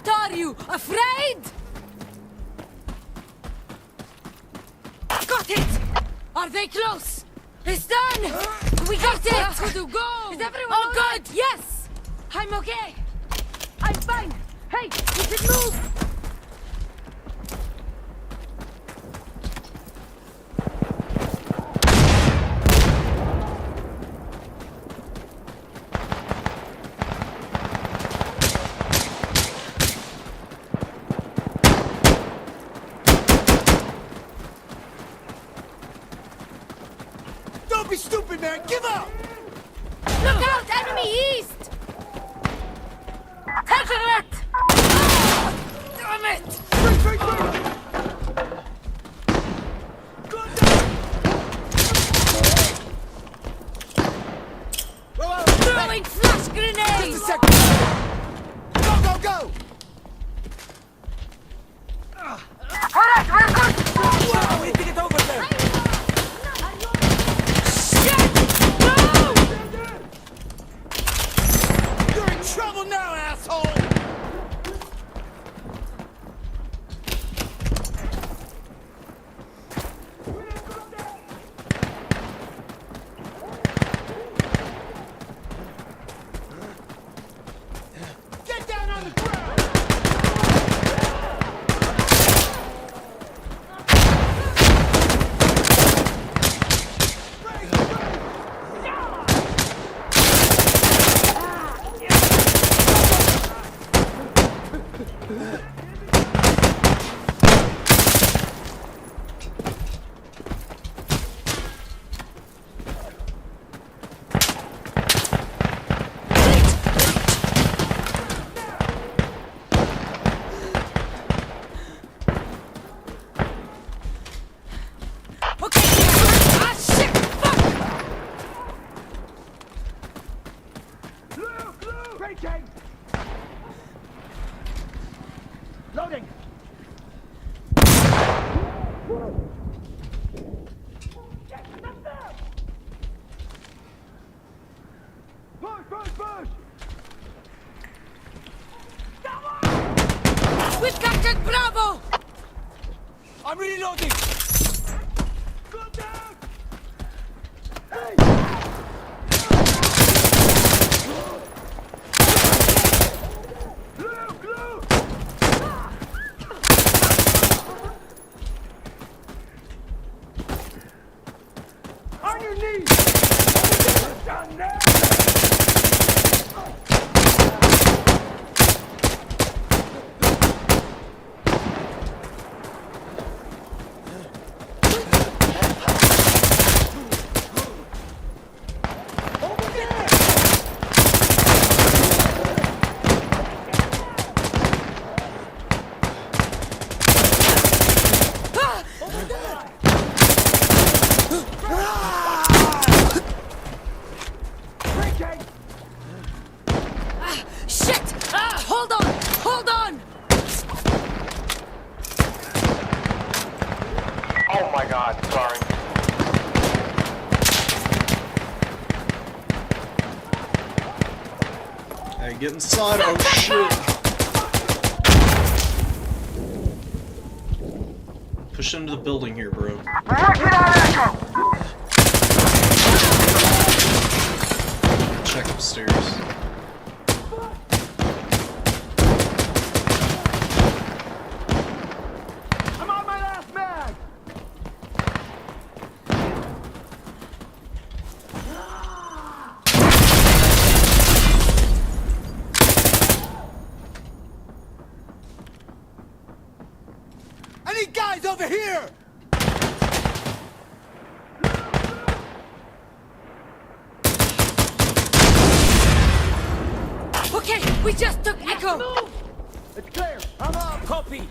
What are you, afraid? Got it! Are they close? It's done! We got it! To go! Is everyone all good? Yes! I'm okay! I'm fine! Hey, we should move! Don't be stupid, man! Give up! Look out! Enemy east! Taking it! Damn it! Wait! Throwing flash grenades! Just a second! Go! Alright, we're good! Wow, we need to get over there! Shit! No! You're in trouble now, asshole! Get down on the ground! Okay! Ah, shit! Fuck! Breaking! Loading! Push! We've captured Bravo! I'm reloading! Go down! Hey! Glue! On your knees! Down there! Over there! Ah! Over there! Breaking! Ah, shit! Ah, hold on! Oh my god, sorry. Hey, get inside. Oh shit. Push into the building here, bro. Check upstairs. I'm on my last mag! I need guys over here! Okay, we just took Echo! It's clear! I'm up! Copy!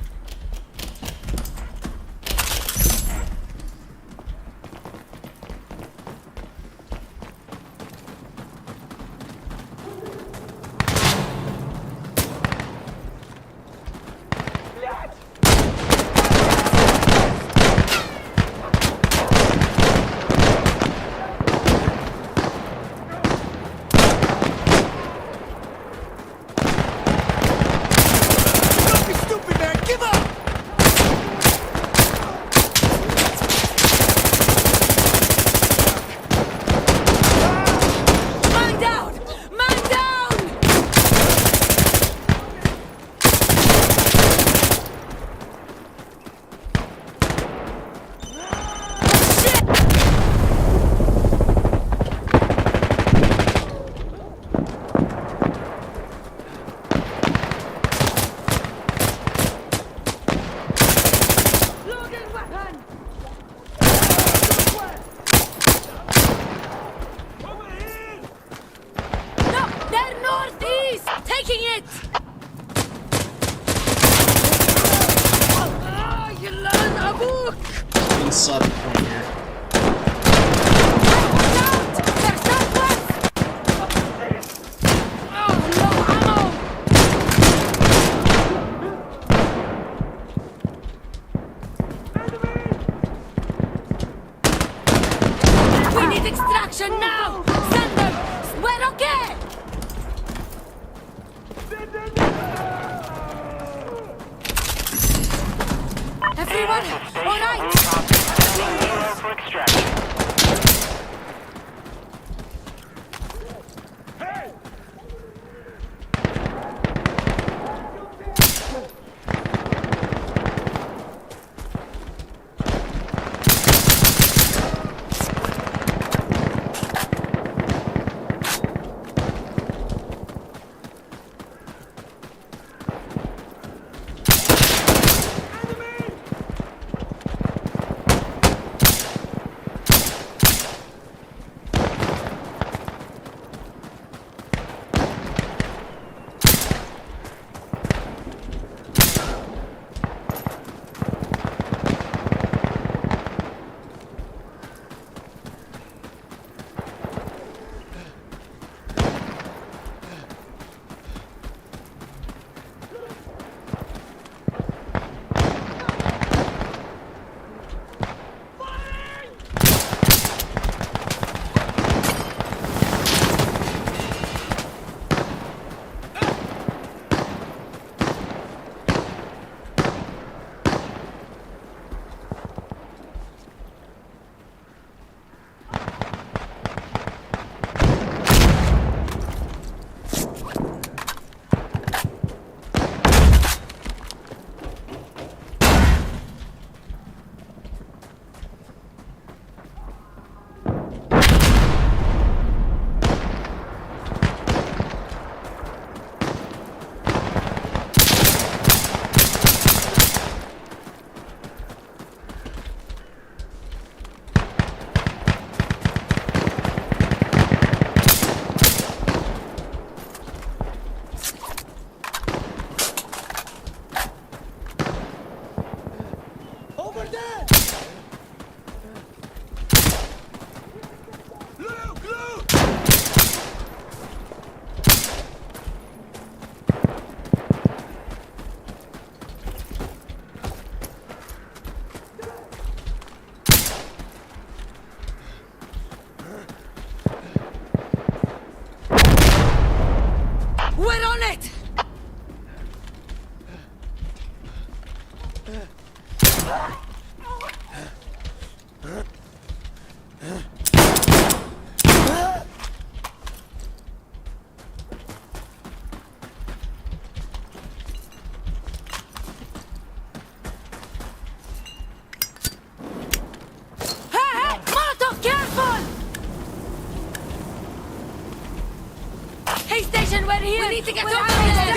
got her! Alright! For extraction. Over there! Loot! Loot! We're on it! Hey! Molotov, careful! Hey, station, we're here! We need to get over there!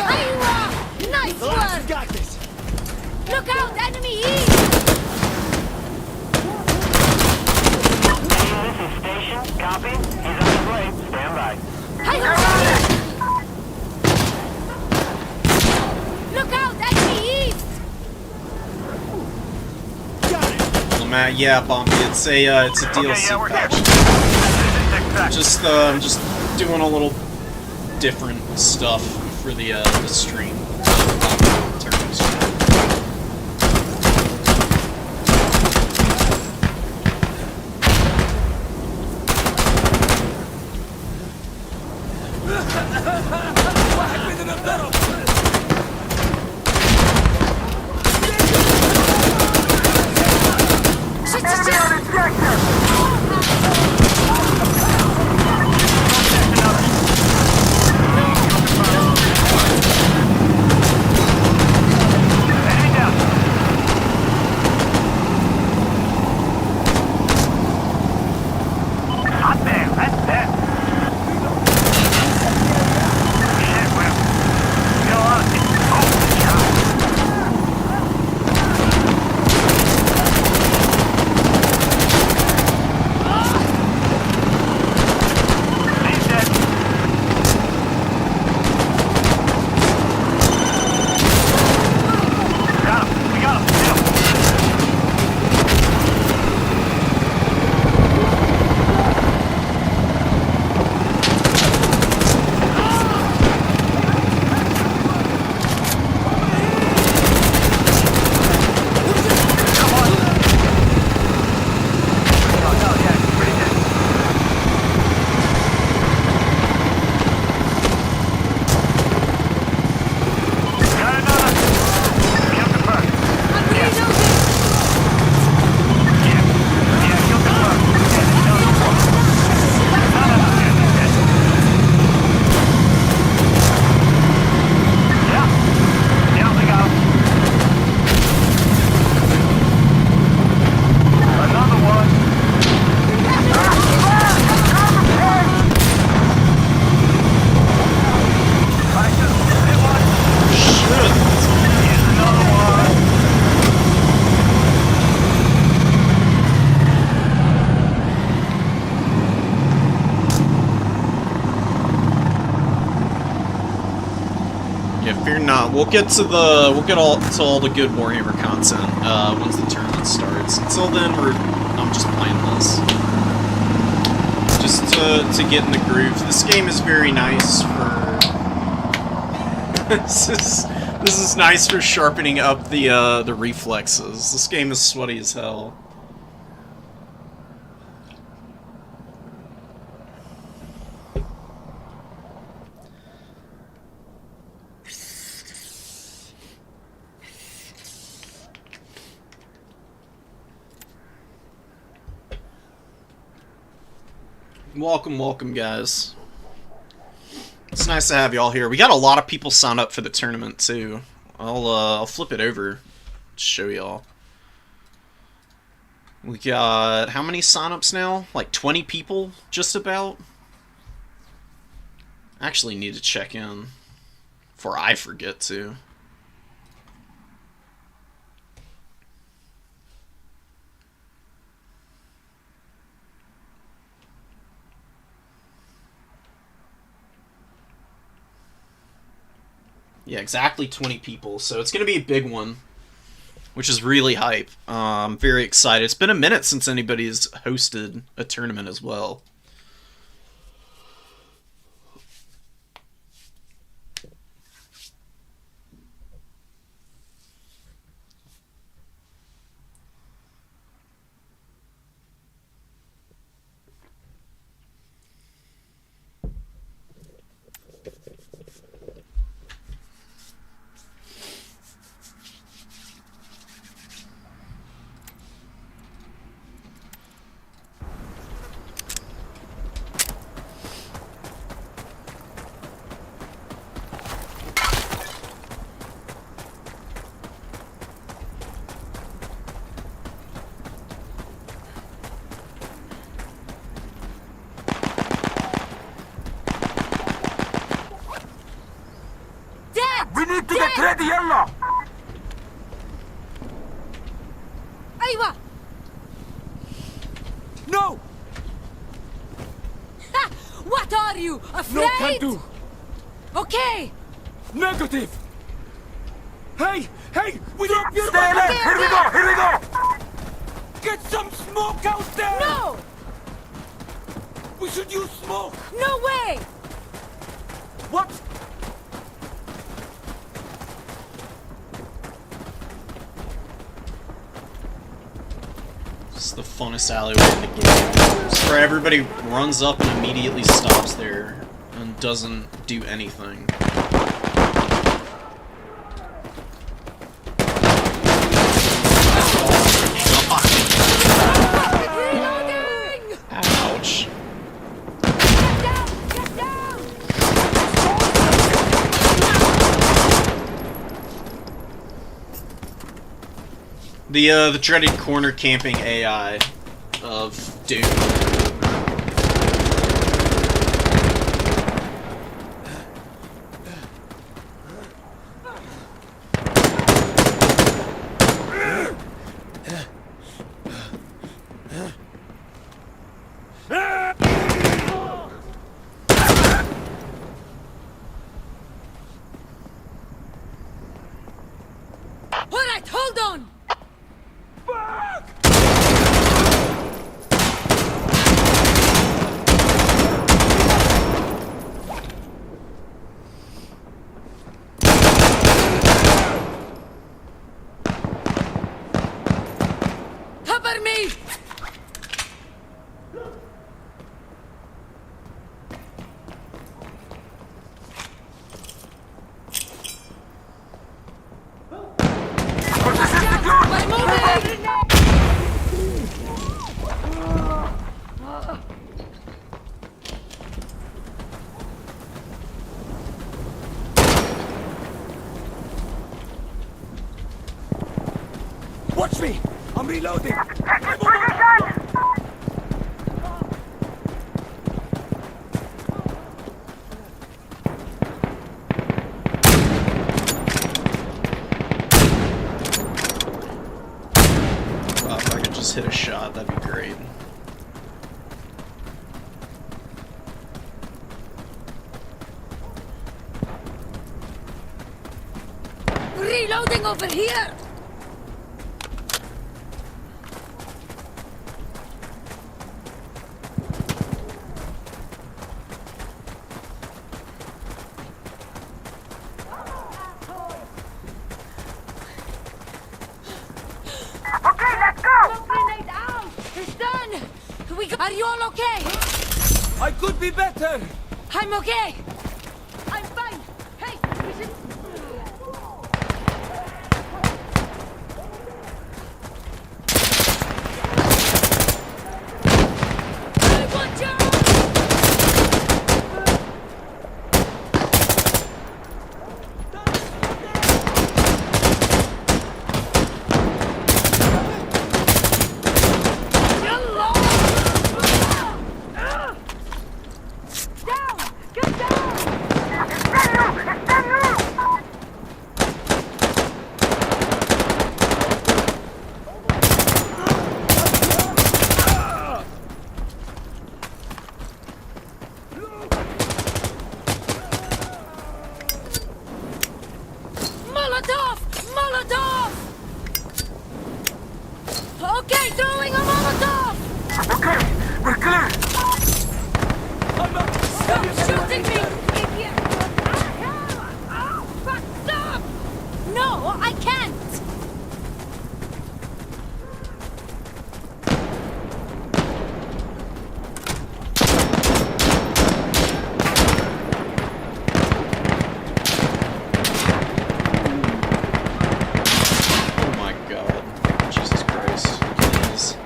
Iowa! Nice Relax, we work! got this! Look out, enemy east! This is station. Copy. He's on his way. Stand by. Hey, look out, enemy east! Got it! Well, Matt, yeah, Bombay, it's a DLC Okay, yeah, we're here. patch. Just doing a little different stuff for the stream. Tourney stream. Hot damn, that's that. Shit, well. Yeah, fear not. We'll get to all the good Warhammer content once the tournament starts. Until then, I'm just playing this, just to get in the groove. This game is very nice for this is nice for sharpening up the reflexes. This game is sweaty as hell. Welcome, guys. It's nice to have y'all here. We got a lot of people signed up for the tournament too. I'll flip it over to show y'all. We got how many signups now? Like 20 people, just about. I actually need to check in before I forget to. Yeah, exactly 20 people, so it's going to be a big one, which is really hype. I'm very excited. It's been a minute since anybody's hosted a tournament as well. ready, يلا. أيوة. No! Ha! What are you, afraid? No can do! Okay! Negative! Hey! Hey! We need your... Stay alert! Here we go! Here we go! Get some smoke out there! No! We should use smoke! No way! What? It's the funnest alleyway in the game. It's where everybody runs up and immediately stops there and doesn't do anything. Reloading! Ouch. Get down! Get down! The dreaded corner camping AI of Doom. Alright, hold on! Cover me! I'm moving! Watch me! I'm reloading! Wow, if I could just hit a shot, that'd be great. Reloading over here! Okay, let's go! Grenade out! It's done! Are you all okay? I could be better. I'm okay! I'm fine! Hey, we should... I want you! Down! Get down! Molotov! Molotov! Okay, throwing a Molotov! Okay, we're clear! Stop shooting me, idiot! Oh, fuck, stop! No, I can't! Oh my god. Jesus Christ. Please.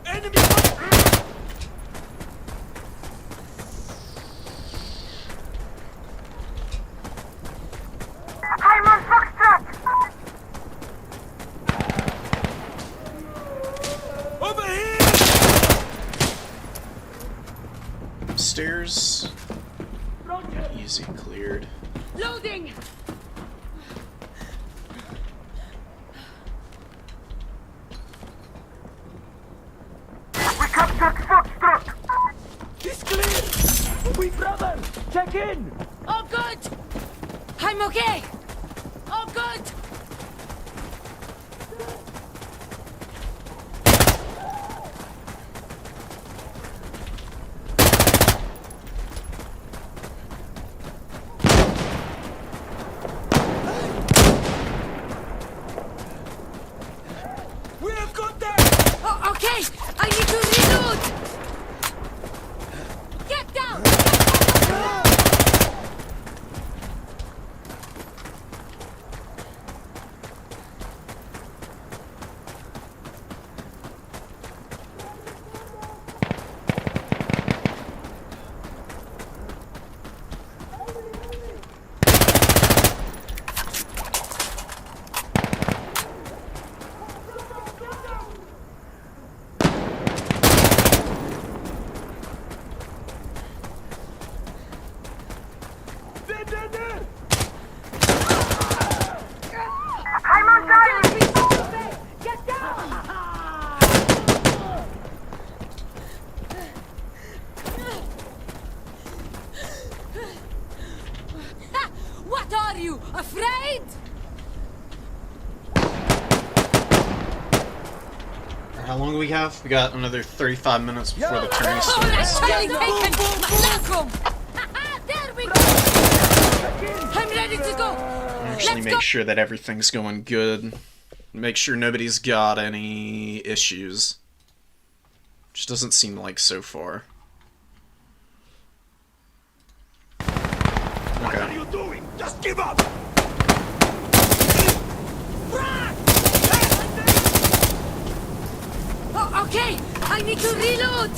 Enemy. I'm on Foxtrot! Over here. Upstairs. Easy cleared. Loading! We captured Foxtrot! It's clear. We brother. Check in. All good! I'm okay! All good! We have contact. Oh, okay! I need to reload! Get down! There. I'm on target! Get down! Ha! What are you, afraid? How long do we have? We got another 35 minutes before the tourney Oh, that's starts. really taken! Malcolm! There we go! I'm ready to go! Actually Let's make go! sure that everything's going good. Make sure nobody's got any issues. Which doesn't seem like so far. What are Okay. you doing? Just give up. Oh, okay! I need to reload!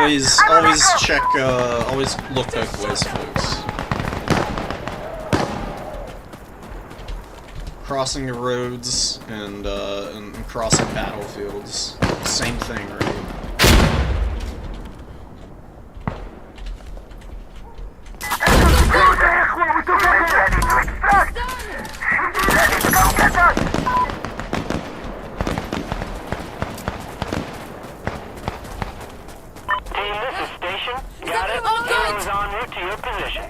always check, always look both ways, folks. Crossing the roads and crossing battlefields, same thing, right? Team, this is Station. Got it? Heroes en route to your position.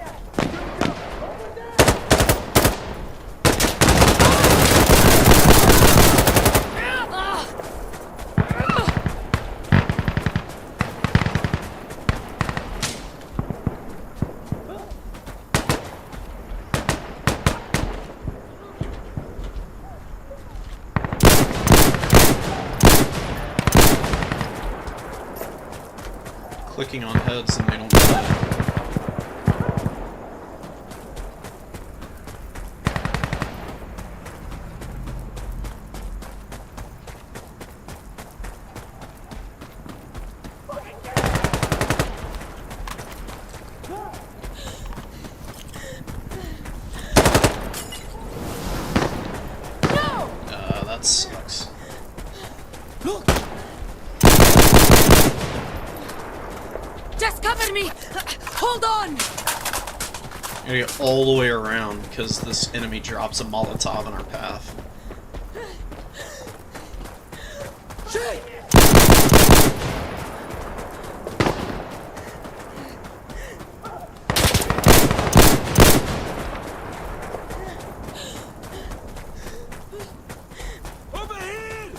Clicking on heads and they don't die. That sucks. Look! Just cover me! Hold on! I'm gonna get all the way around because this enemy drops a Molotov in our path. Shit! Over here!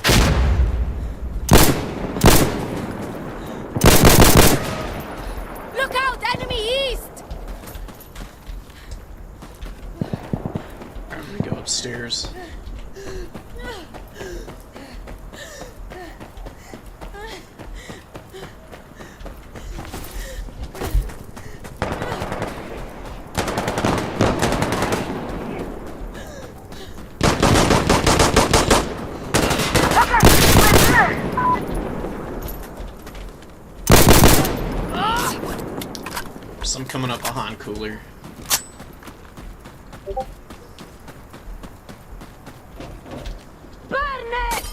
Look out! Enemy east! I'm gonna go upstairs. Some coming up behind Cooler. Burn it!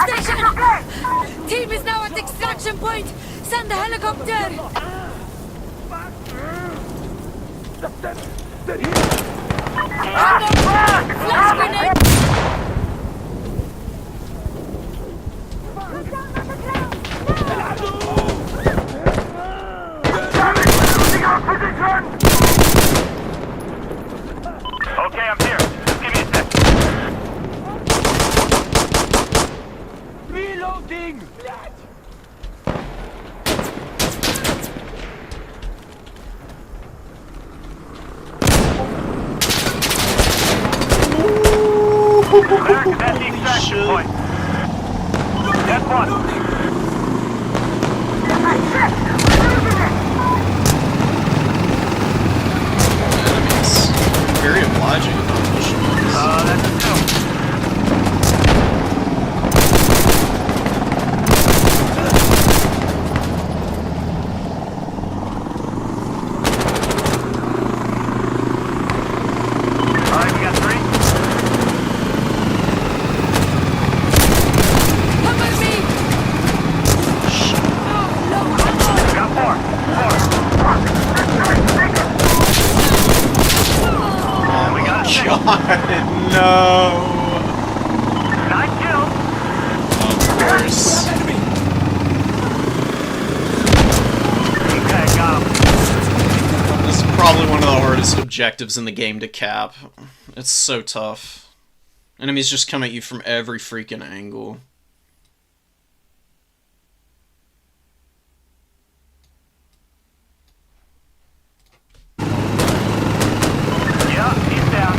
Station! Team is now at extraction point! Send the helicopter! Flash grenade! Okay, I'm here. Just give me a sec. Reloading! Back at the extraction point. That's one. Enemies. Very obliging. That's a two. Alright, we got three. Cover me! Got four. Oh We got a six. God, no! 9 kills. Of course. Okay, got him. This is probably one of the hardest objectives in the game to cap. It's so tough. Enemies just come at you from every freaking angle. Yeah, he's down.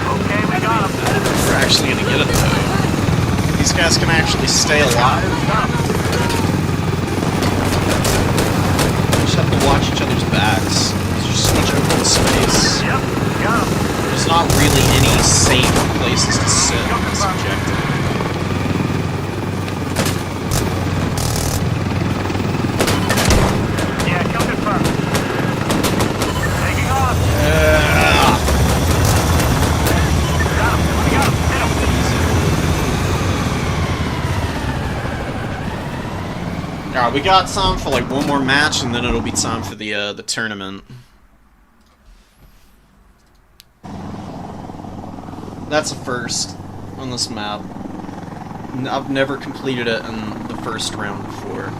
Okay, we got him. We're actually gonna get it though. These guys can actually stay alive. We got time for like one more match, and then it'll be time for the tournament. That's a first on this map. I've never completed it in the first round before.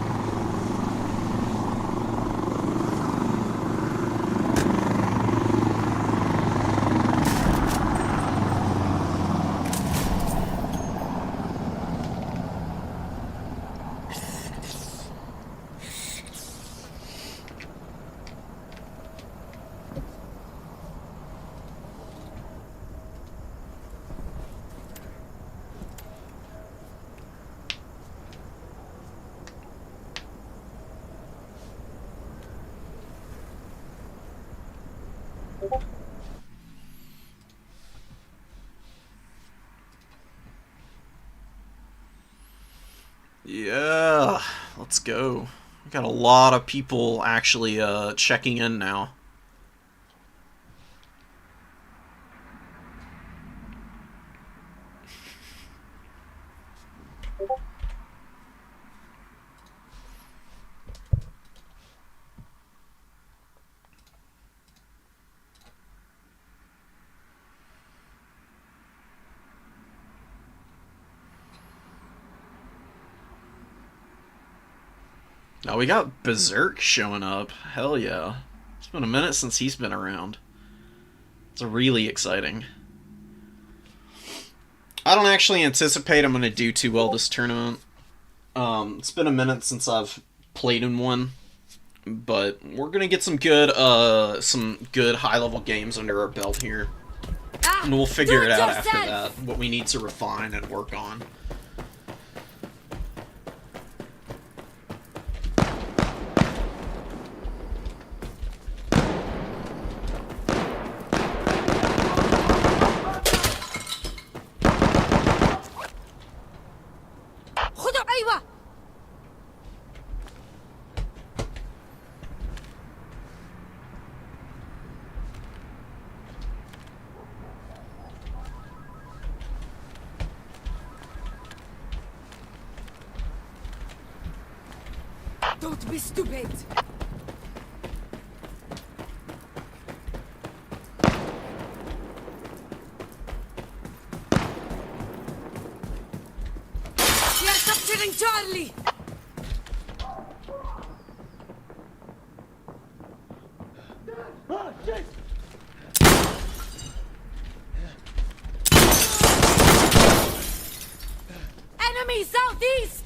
Yeah, let's go. We got a lot of people actually checking in now. Now we got Berserk showing up. Hell yeah. It's been a minute since he's been around. It's really exciting. I don't actually anticipate I'm going to do too well this tournament. It's been a minute since I've played in one. But we're going to get some good high-level games under our belt here. And we'll figure it out after that, what we need to refine and work on. Don't be stupid! We are capturing Charlie! Oh, shit! Enemy southeast!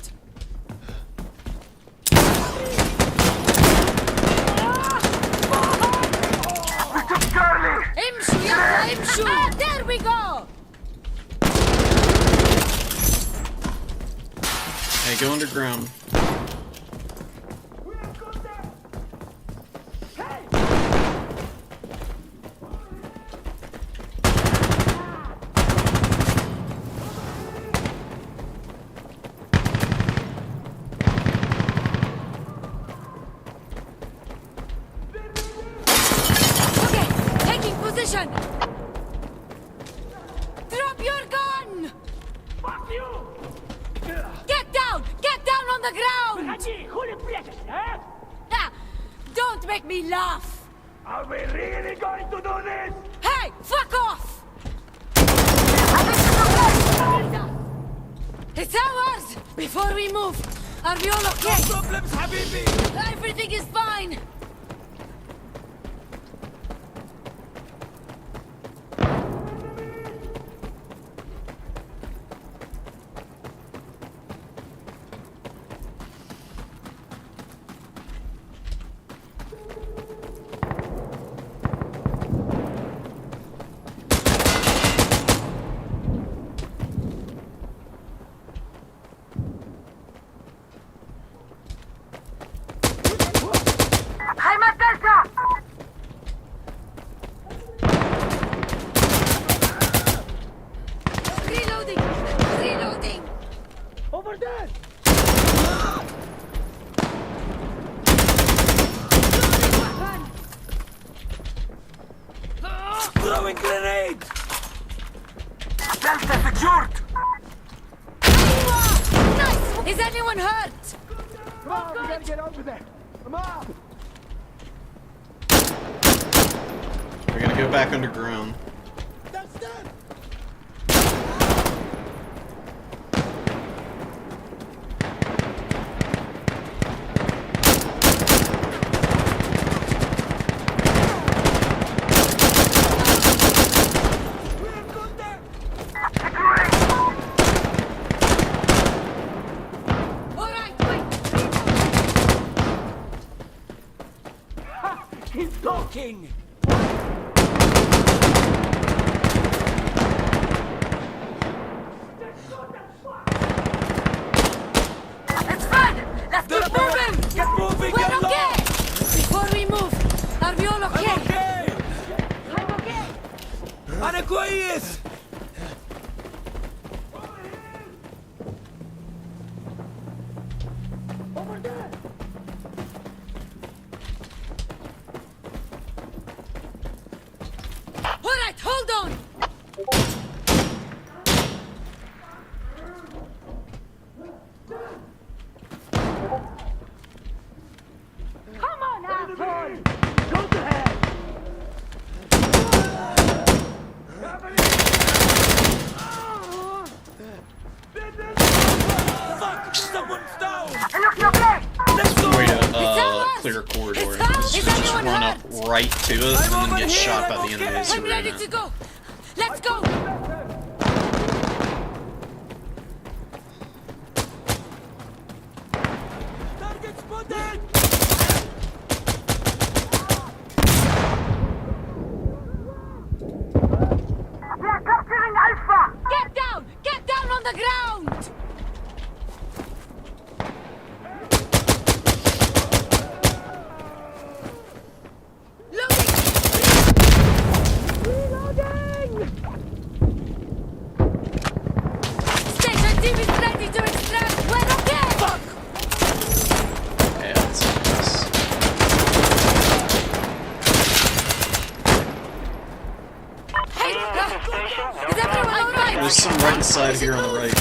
Ah, there we go! Hey, go underground. Okay, taking position! Drop your gun! Fuck you! Get down! Get down on the ground! Ah, don't make me laugh! Are we really going to do this? Hey, fuck off! It's ours! Before we move, are we all okay? No problems, Habibi! Everything is fine! Reloading! Reloading! Over there! Weapon! Throwing grenade! Delta secured! Nice! Is anyone hurt? Come on, we gotta get over there. Come on. We're gonna go back underground. That's done. Alright, wait! He's talking. It's fun! Let's keep moving! Get moving, We're get low. okay! Before we move, are we all okay? I'm okay. I'm okay! أنا كويس. Alright, hold on! Come on, asshole! Go to hell. Fuck! Someone's down. Let's go. Way to ours! clear a corridor. It's ours! Just Is just anyone run up hurt? right to it and then over get here, shot by I'm the okay. enemies I'm who are in ready it. to go! Let's go! Target spotted. We're capturing Alpha! Get down! Get down on the ground! Loading! Station team is ready to extract! We're okay! Yeah, that's nice. Hey! Is everyone alright? There's some right inside here on the right.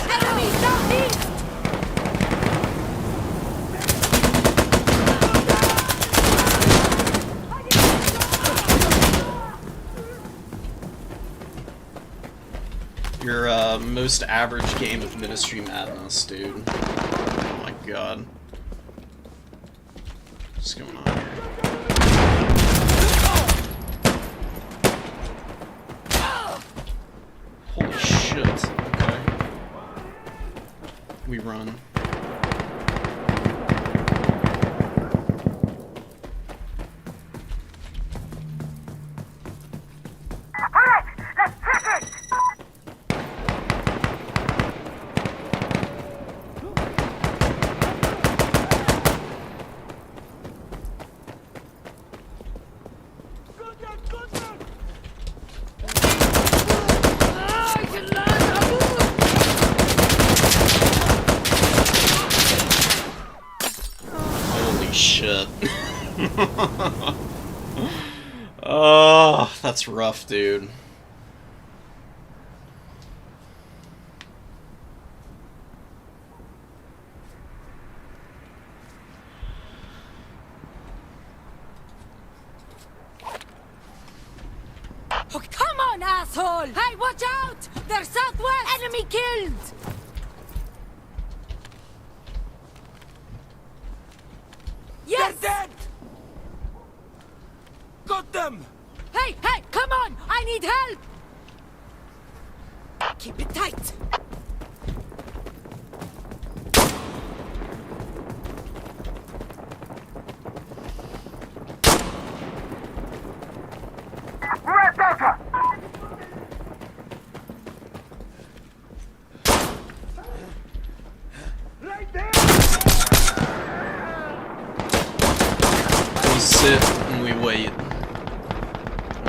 Enemy southeast! Your most average game of Ministry Madness, dude. Oh my god. What's going on here? Holy shit. Okay. We run. Alright, let's check it! Holy shit. Oh, that's rough, dude. Oh, come on, asshole! Hey, watch out! They're southwest! Enemy killed! Yes! They're dead. Got them. Hey, hey, come on! I need help! Keep it tight! Red Delta. Right there. We sit and we wait.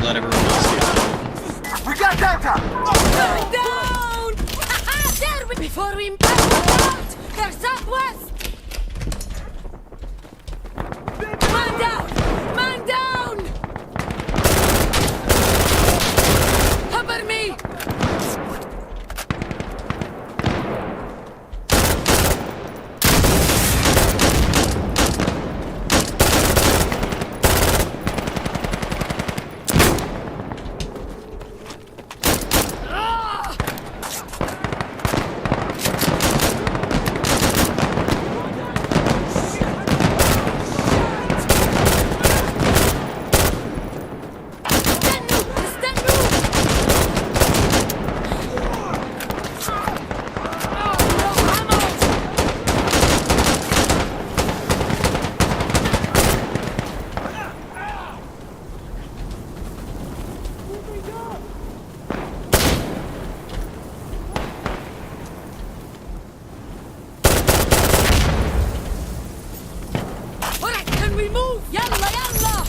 Let everyone else get killed. We got Delta. Going down! There we... Before we... out! They're southwest! Man down! Man down! move! Yalla, yalla!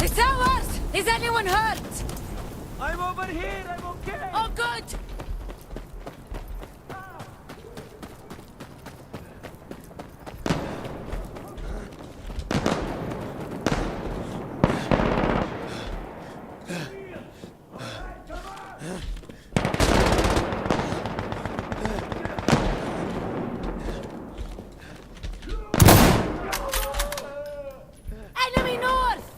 It's ours! Is anyone hurt? I'm over here. I'm okay. Oh, good! Enemy north!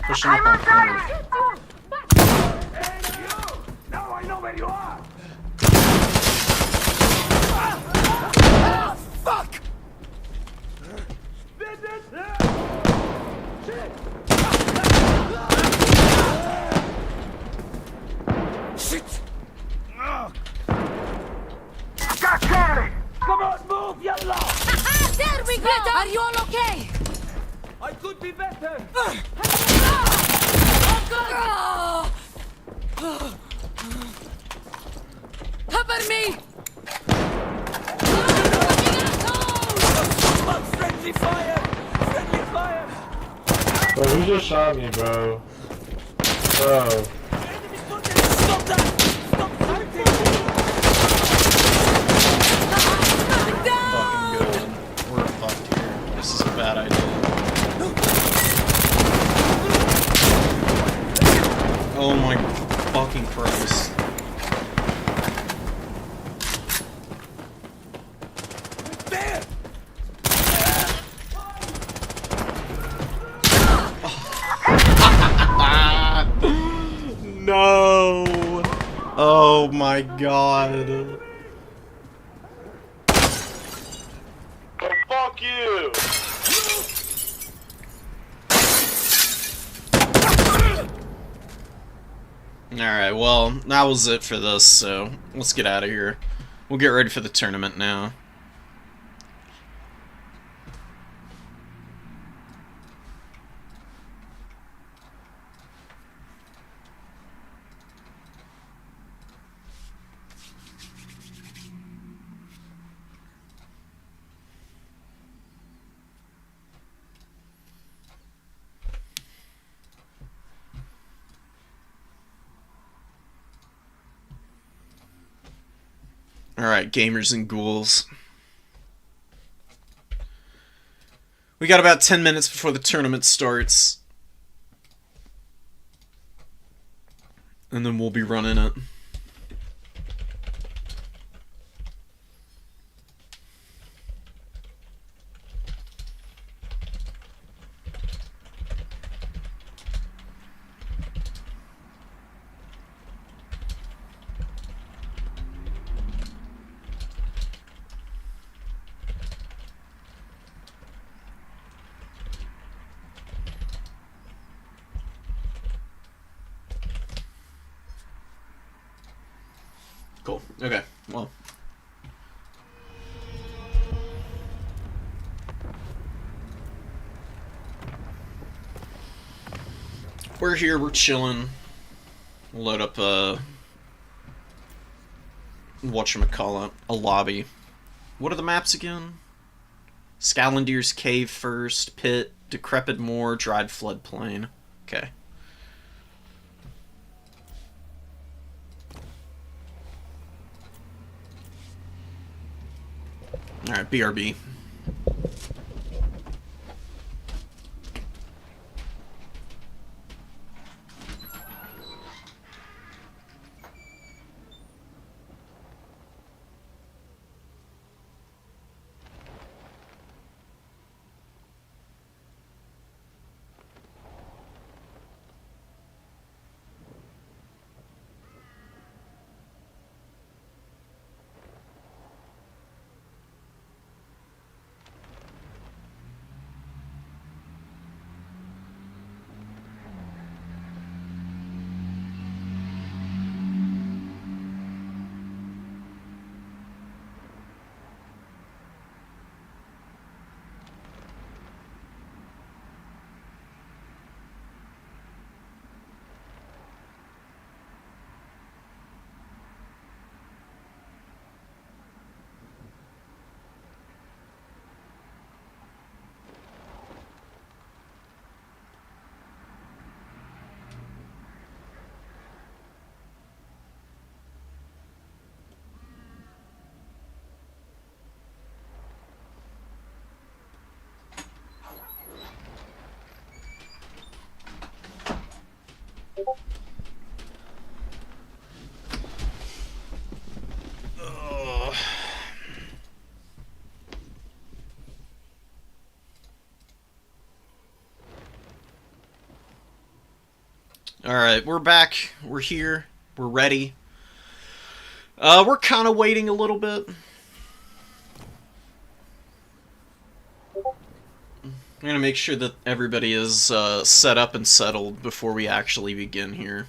Pushing up on corner. Now I know where you are. Fuck! Shit! Got Tourney! Come on, move, yalla! There we go! Are you all okay? I could be better. Oh, good! Cover me! Friendly fire! Friendly fire! Bro, who just shot me, bro? Bro. Stop that! Stop shooting! Fucking good. We're fucked here. This is a bad idea. Oh my fucking Christ. There! No! Oh my god. Fuck you! Alright, well, that was it for this, so let's get out of here. We'll get ready for the tournament now. Alright, gamers and ghouls. We got about 10 minutes before the tournament starts. And then we'll be running it. Cool. Okay. Well. We're here, we're chilling. Load up whatchamacallit, a lobby. What are the maps again? Scalandier's Cave first, Pit, Decrepit Moor, Dried Floodplain. Okay. Alright, BRB. Alright, we're back. We're here. We're ready. We're kind of waiting a little bit. I'm gonna make sure that everybody is set up and settled before we actually begin here.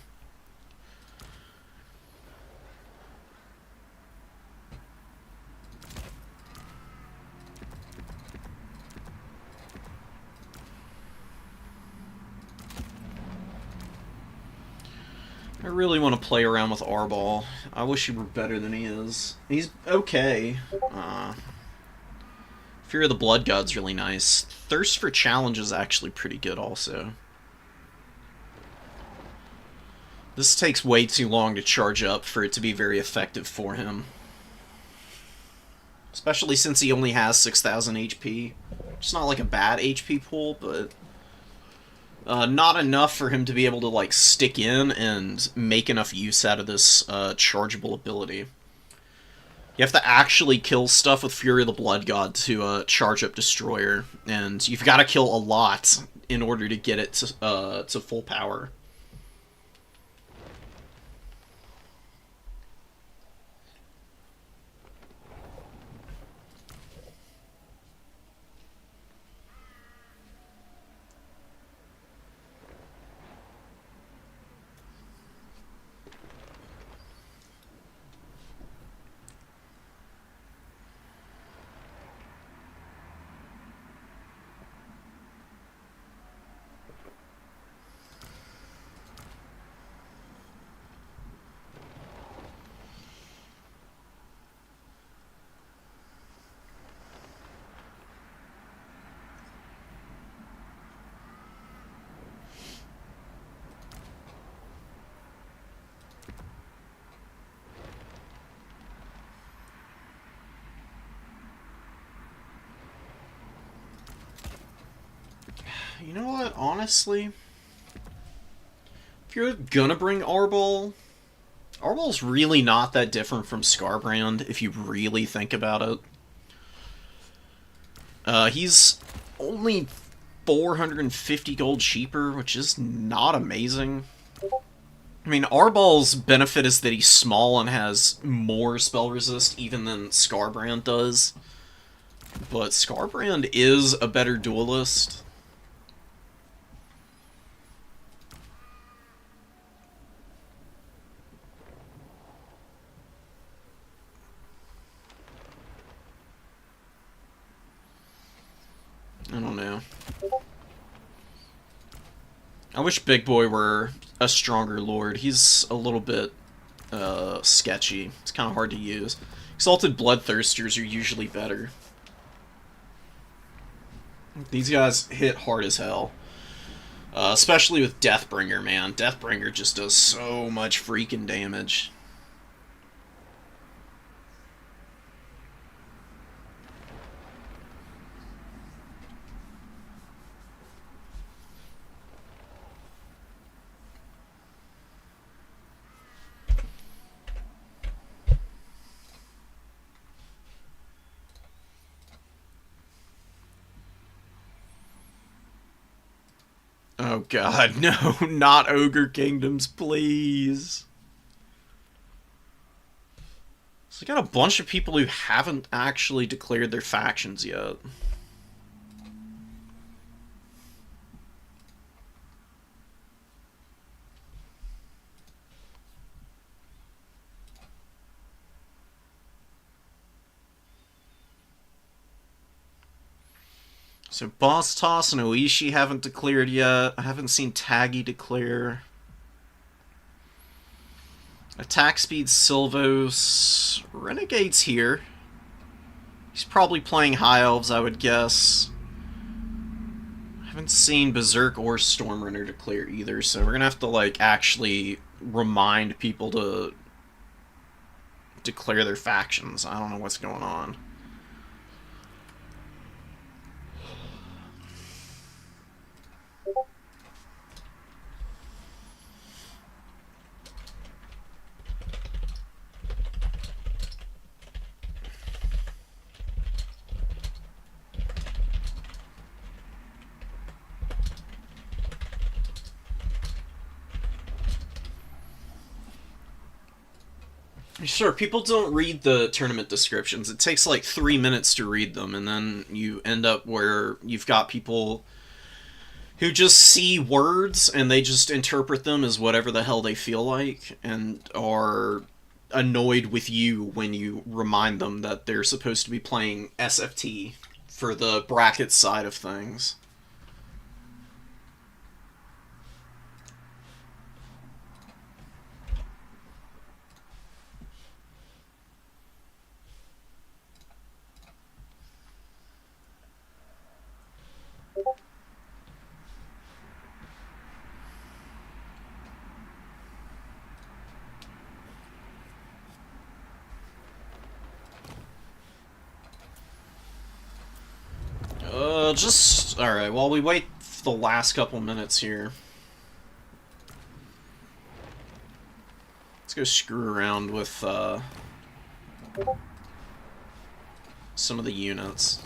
I really want to play around with Arbol. I wish he were better than he is. He's okay. Fear of the Blood God's really nice. Thirst for Challenge is actually pretty good also. This takes way too long to charge up for it to be very effective for him. Especially since he only has 6,000 HP. It's not like a bad HP pool, but not enough for him to be able to like stick in and make enough use out of this chargeable ability. You have to actually kill stuff with Fury of the Blood God to charge up Destroyer, and you've got to kill a lot in order to get it to full power. You know what, honestly, if you're gonna bring Arbol, Arbol's really not that different from Scarbrand, if you really think about it. He's only 450 gold cheaper, which is not amazing. I mean, Arbol's benefit is that he's small and has more spell resist even than Scarbrand does. But Scarbrand is a better duelist. I don't know. I wish Big Boy were a stronger lord. He's a little bit sketchy. It's kind of hard to use. Exalted Bloodthirsters are usually better. These guys hit hard as hell. Especially with Deathbringer, man. Deathbringer just does so much freaking damage. Oh god, no, not Ogre Kingdoms, please. So we got a bunch of people who haven't actually declared their factions yet. So Boss Toss and Oishi haven't declared yet. I haven't seen Taggy declare. Attack Speed Sylvos. Renegade's here. He's probably playing High Elves, I would guess. I haven't seen Berserk or Stormrunner declare either, so we're gonna have to, like, actually remind people to declare their factions. I don't know what's going on. Sure, people don't read the tournament descriptions. It takes like 3 minutes to read them, and then you end up where you've got people who just see words and they just interpret them as whatever the hell they feel like, and are annoyed with you when you remind them that they're supposed to be playing SFT for the bracket side of things. Alright, while we wait for the last couple minutes here, let's go screw around with, some of the units.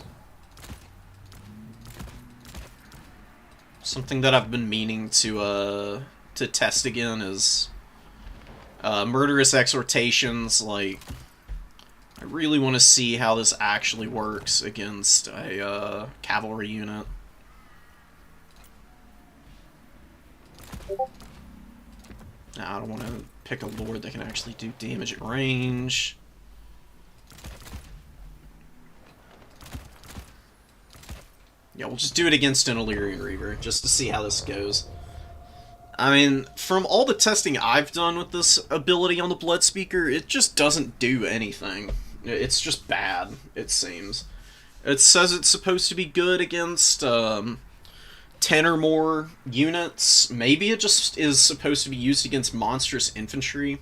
Something that I've been meaning to test again is, murderous exhortations. Like, I really want to see how this actually works against a cavalry unit. Now, I don't want to pick a lord that can actually do damage at range. Yeah, we'll just do it against an Illyrian Reaver, just to see how this goes. I mean, from all the testing I've done with this ability on the Blood Speaker, it just doesn't do anything. It's just bad, it seems. It says it's supposed to be good against 10 or more units. Maybe it just is supposed to be used against monstrous infantry.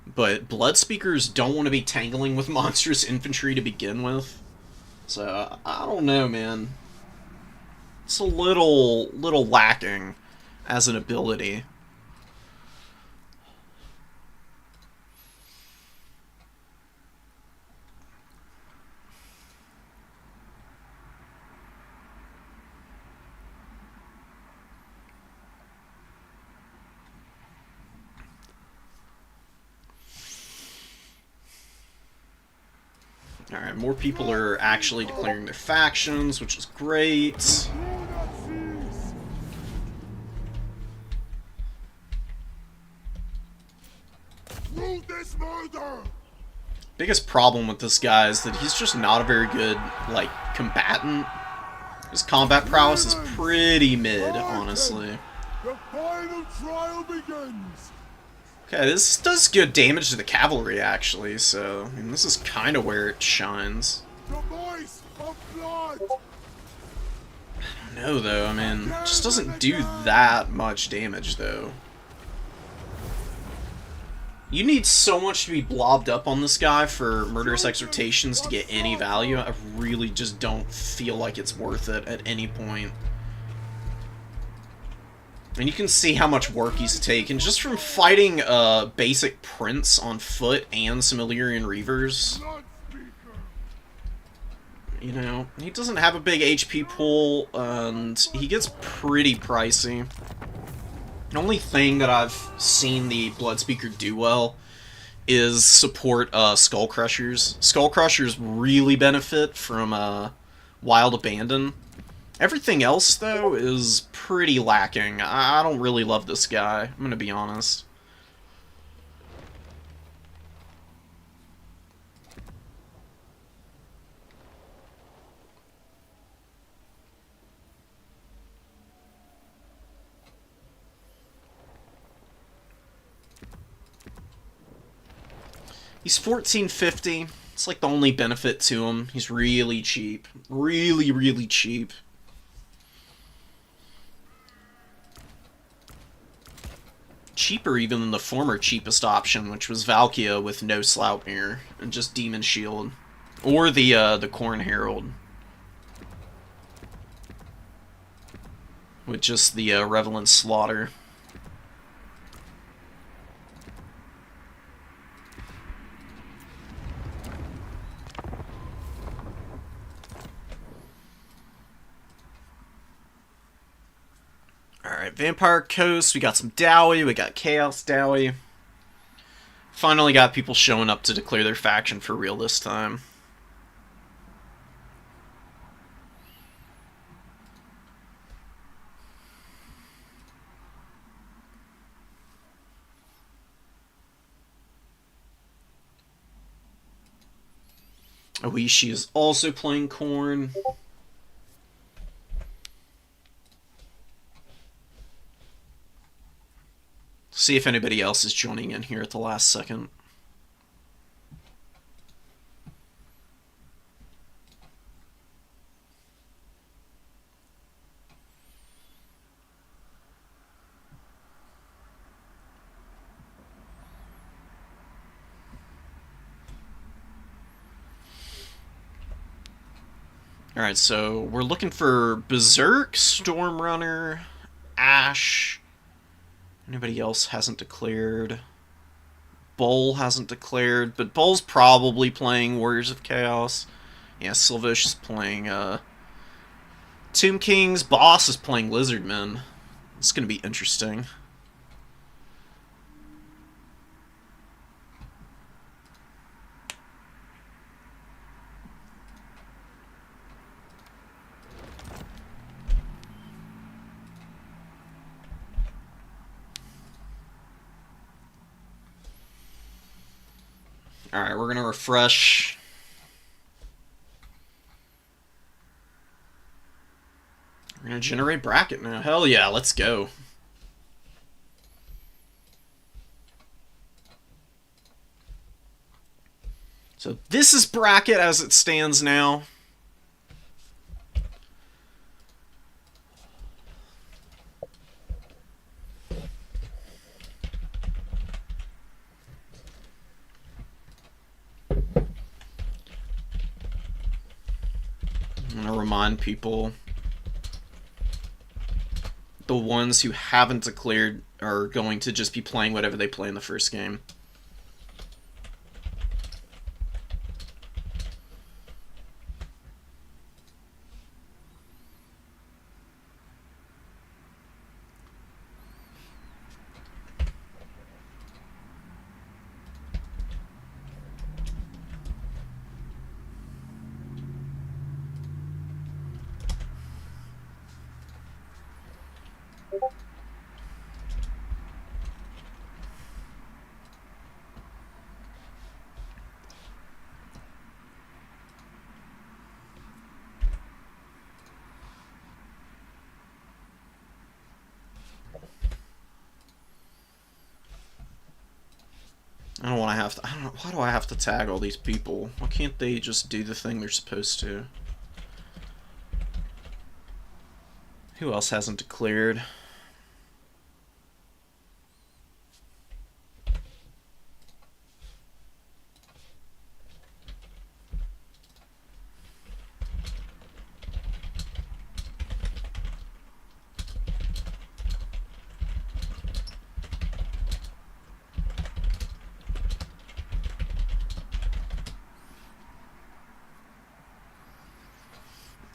But Blood Speakers don't want to be tangling with monstrous infantry to begin with. So, I don't know, man. It's a little lacking as an ability. Alright, more people are actually declaring their factions, which is great. Biggest problem with this guy is that he's just not a very good, like, combatant. His combat prowess is pretty mid, honestly. The final trial begins. Okay, this does good damage to the cavalry, actually, so I mean, this is kind of where it shines. The voice of blood. I don't know, though. I mean, it just doesn't do that much damage, though. You need so much to be blobbed up on this guy for Murderous Exhortations to get any value. I really just don't feel like it's worth it at any point. And you can see how much work he's taken just from fighting a basic prince on foot and some Illyrian Reavers. You know, he doesn't have a big HP pool, and he gets pretty pricey. The only thing that I've seen the Blood Speaker do well is support Skull Crushers. Skull Crushers really benefit from Wild Abandon. Everything else, though, is pretty lacking. I don't really love this guy, I'm gonna be honest. He's 1450. It's like the only benefit to him. He's really cheap. Really, really cheap. Cheaper even than the former cheapest option, which was Valkia with no Sloughtmere and just Demon Shield. Or the Corn Herald. With just the Revelant Slaughter. Alright, Vampire Coast, we got some Dowie, we got Chaos Dowie. Finally got people showing up to declare their faction for real this time. Oishi is also playing Corn. See if anybody else is joining in here at the last second. Alright, so we're looking for Berserk, Stormrunner, Ash. Anybody else hasn't declared? Bull hasn't declared, but Bull's probably playing Warriors of Chaos. Yeah, Silvish is playing Tomb Kings. Boss is playing Lizardmen. It's going to be interesting. Alright, we're going to refresh. We're going to generate bracket now. Hell yeah, let's go. So this is bracket as it stands now. I'm going to remind people, the ones who haven't declared are going to just be playing whatever they play in the first game. I don't want to have to... I don't know. Why do I have to tag all these people? Why can't they just do the thing they're supposed to? Who else hasn't declared?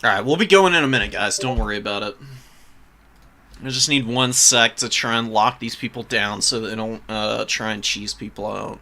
Alright, we'll be going in a minute, guys. Don't worry about it. I just need 1 sec to try and lock these people down so they don't try and cheese people out.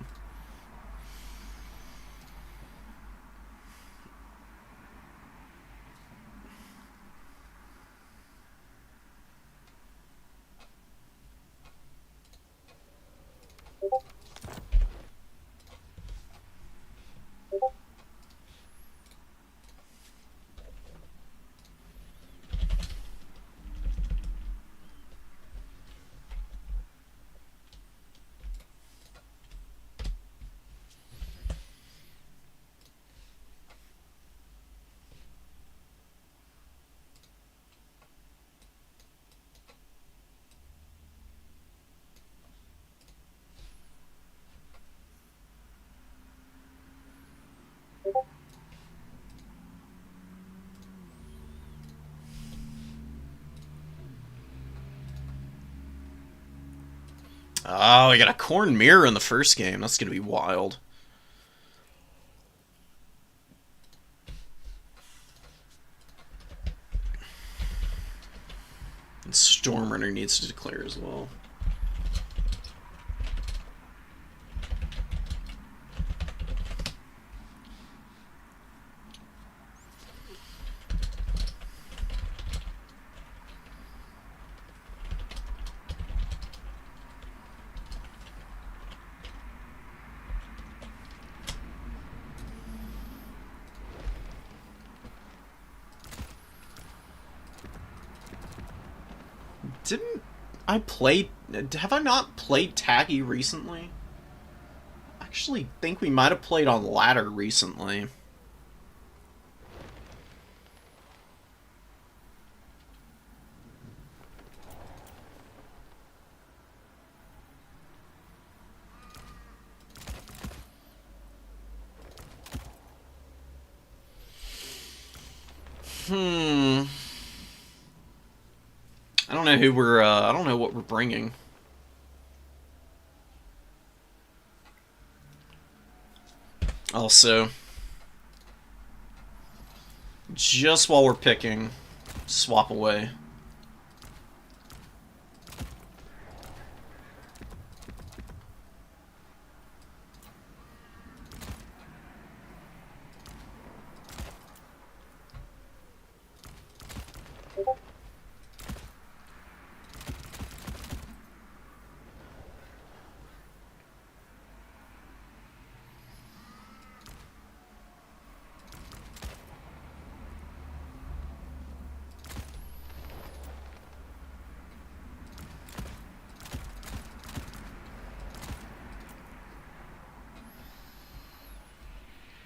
Oh, we got a corn mirror in the first game. That's going to be wild. And Stormrunner needs to declare as well. Didn't I play... Have I not played Taggy recently? I actually think we might have played on Ladder recently. I don't know who we're, I don't know what we're bringing. Also, just while we're picking, swap away.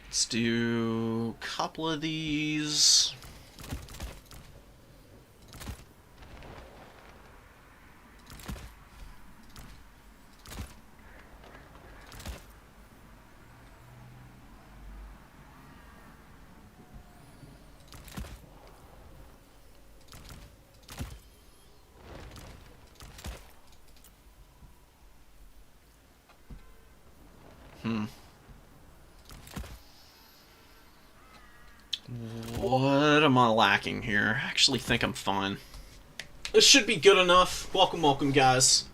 Let's do a couple of these. What am I lacking here? I actually think I'm fine. This should be good enough. Welcome, welcome, guys.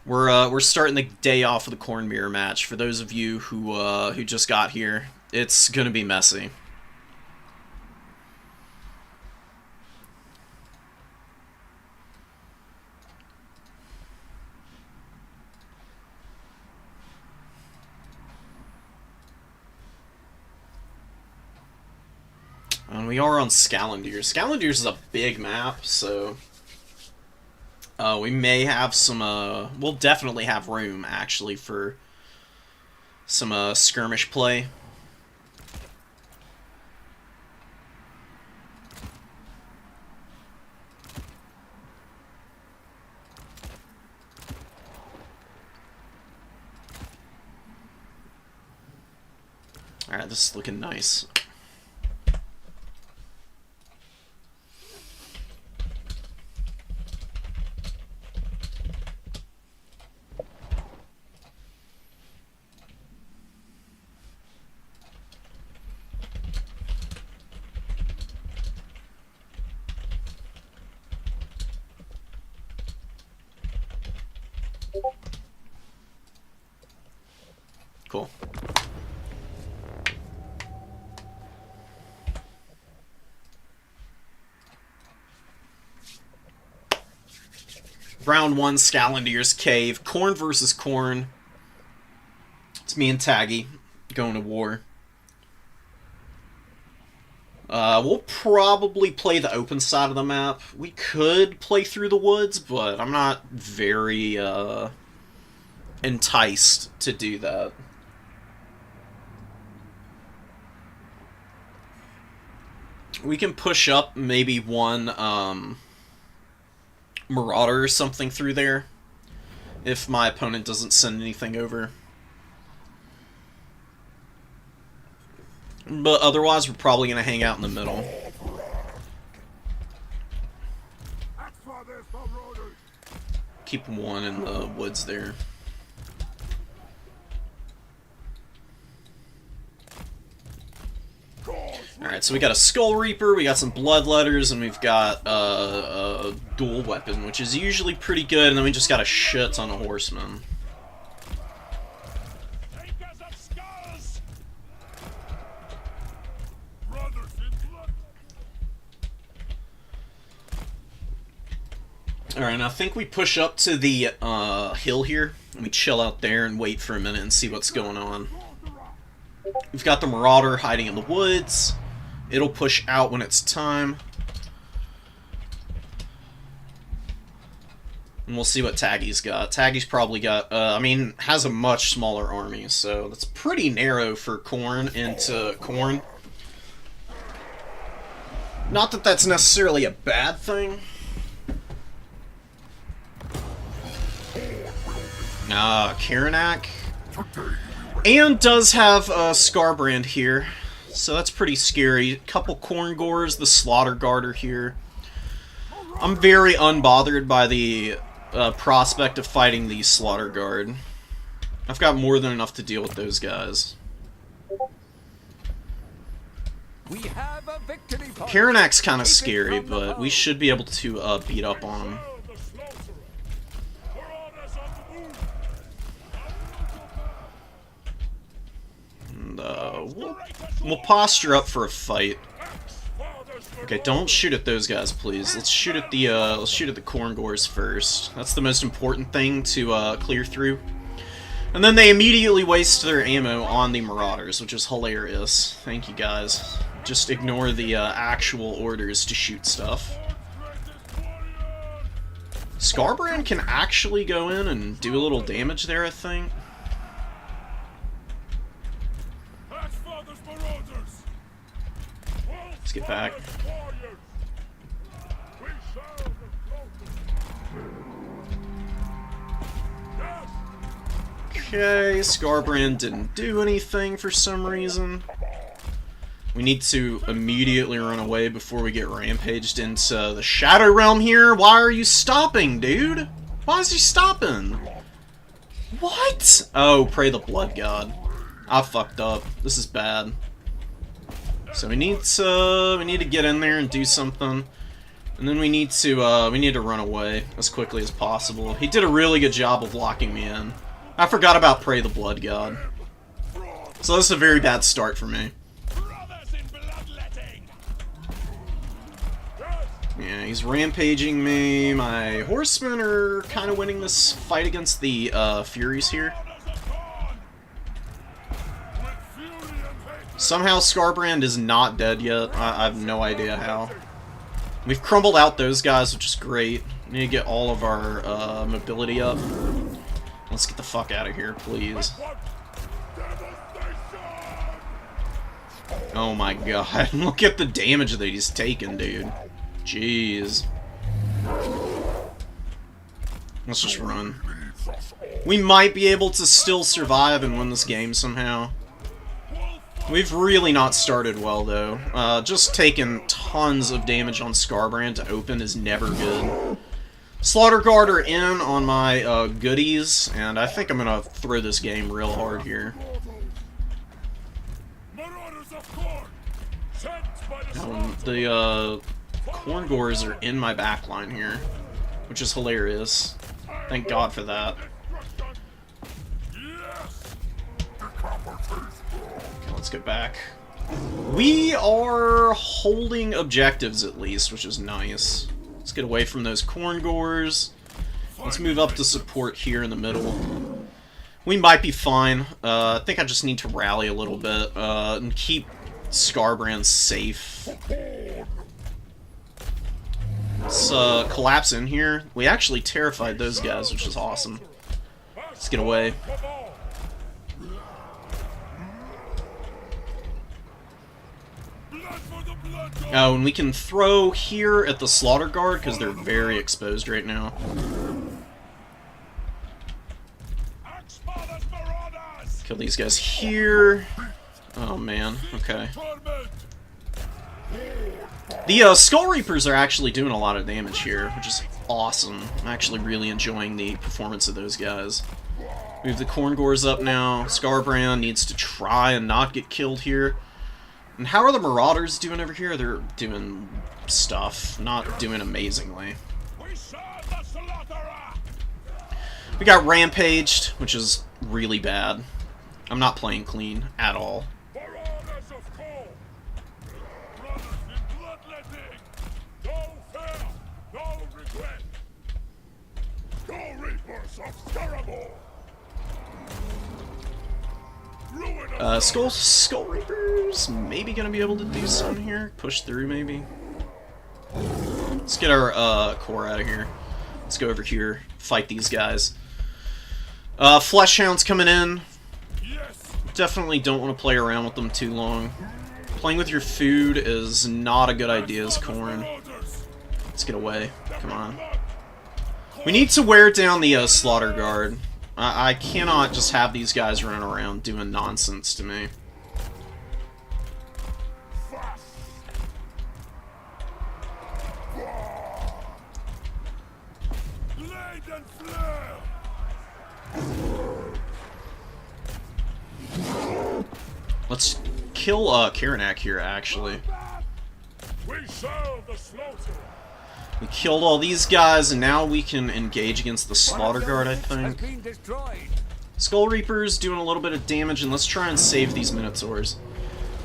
We're starting the day off with a corn mirror match. For those of you who just got here, it's gonna be messy. And we are on Scalendiers. Scalendiers is a big map, so we may have some, we'll definitely have room, actually, for some skirmish play. Alright, this is looking nice. Cool. Round 1, Scalendiers Cave. Corn versus Corn. It's me and Taggy going to war. We'll probably play the open side of the map. We could play through the woods, but I'm not very enticed to do that. We can push up maybe one Marauder or something through there if my opponent doesn't send anything over. But otherwise, we're probably going to hang out in the middle. Keep one in the woods there. Alright, so we got a Skull Reaper, we got some Bloodletters, and we've got a dual weapon, which is usually pretty good, and then we just got a shit ton of Horsemen. Alright, I think we push up to the hill here, and we chill out there and wait for a minute and see what's going on. We've got the Marauder hiding in the woods. It'll push out when it's time. And we'll see what Taggy's got. Taggy's probably got, I mean, has a much smaller army, so that's pretty narrow for Corn into Corn. Not that that's necessarily a bad thing. Karanak. And does have Scarbrand here, so that's pretty scary. Couple Corn Gores, the Slaughter Guard are here. I'm very unbothered by the prospect of fighting the Slaughter Guard. I've got more than enough to deal with those guys. We have a victory point. Karanak's kind of scary, but we should be able to beat up on him. And we'll posture up for a fight. Okay, don't shoot at those guys, please. Let's shoot at the Corn Gores first. That's the most important thing to clear through. And then they immediately waste their ammo on the Marauders, which is hilarious. Thank you, guys. Just ignore the actual orders to shoot stuff. Scarbrand can actually go in and do a little damage there, I think. Let's get back. Okay, Scarbrand didn't do anything for some reason. We need to immediately run away before we get rampaged into the Shadow Realm here. Why are you stopping, dude? Why is he stopping? What? Oh, pray the Blood God. I fucked up. This is bad. So we need to get in there and do something. And then we need to run away as quickly as possible. He did a really good job of locking me in. I forgot about Pray the Blood God. So this is a very bad start for me. Yeah, he's rampaging me. My horsemen are kind of winning this fight against the Furies here. Somehow Scarbrand is not dead yet. I have no idea how. We've crumbled out those guys, which is great. We need to get all of our mobility up. Let's get the fuck out of here, please. Oh my god, look at the damage that he's taken, dude. Jeez. Let's just run. We might be able to still survive and win this game somehow. We've really not started well, though. Just taking tons of damage on Scarbrand to open is never good. Slaughter Guard are in on my goodies, and I think I'm gonna throw this game real hard here. The Corn Gores are in my backline here, which is hilarious. Thank God for that. Okay, let's get back. We are holding objectives at least, which is nice. Let's get away from those Corn Gores. Let's move up to support here in the middle. We might be fine. I think I just need to rally a little bit and keep Scarbrand safe. Let's collapse in here. We actually terrified those guys, which is awesome. Let's get away. Oh, and we can throw here at the Slaughter Guard because they're very exposed right now. Kill these guys here. Oh man, okay. The Skull Reapers are actually doing a lot of damage here, which is awesome. I'm actually really enjoying the performance of those guys. Move the Corn Gores up now. Scarbrand needs to try and not get killed here. And how are the Marauders doing over here? They're doing stuff, not doing amazingly. We got rampaged, which is really bad. I'm not playing clean at all. Skull Reapers maybe gonna be able to do something here. Push through maybe. Let's get our core out of here. Let's go over here, fight these guys. Flesh hounds coming in. Definitely don't want to play around with them too long. Playing with your food is not a good idea as Corn. Let's get away. Come on. We need to wear down the slaughter guard. I cannot just have these guys running around doing nonsense to me. Let's kill Karanak here, actually. We killed all these guys, and now we can engage against the Slaughter Guard, I think. Skull Reaper's doing a little bit of damage, and let's try and save these Minotaurs.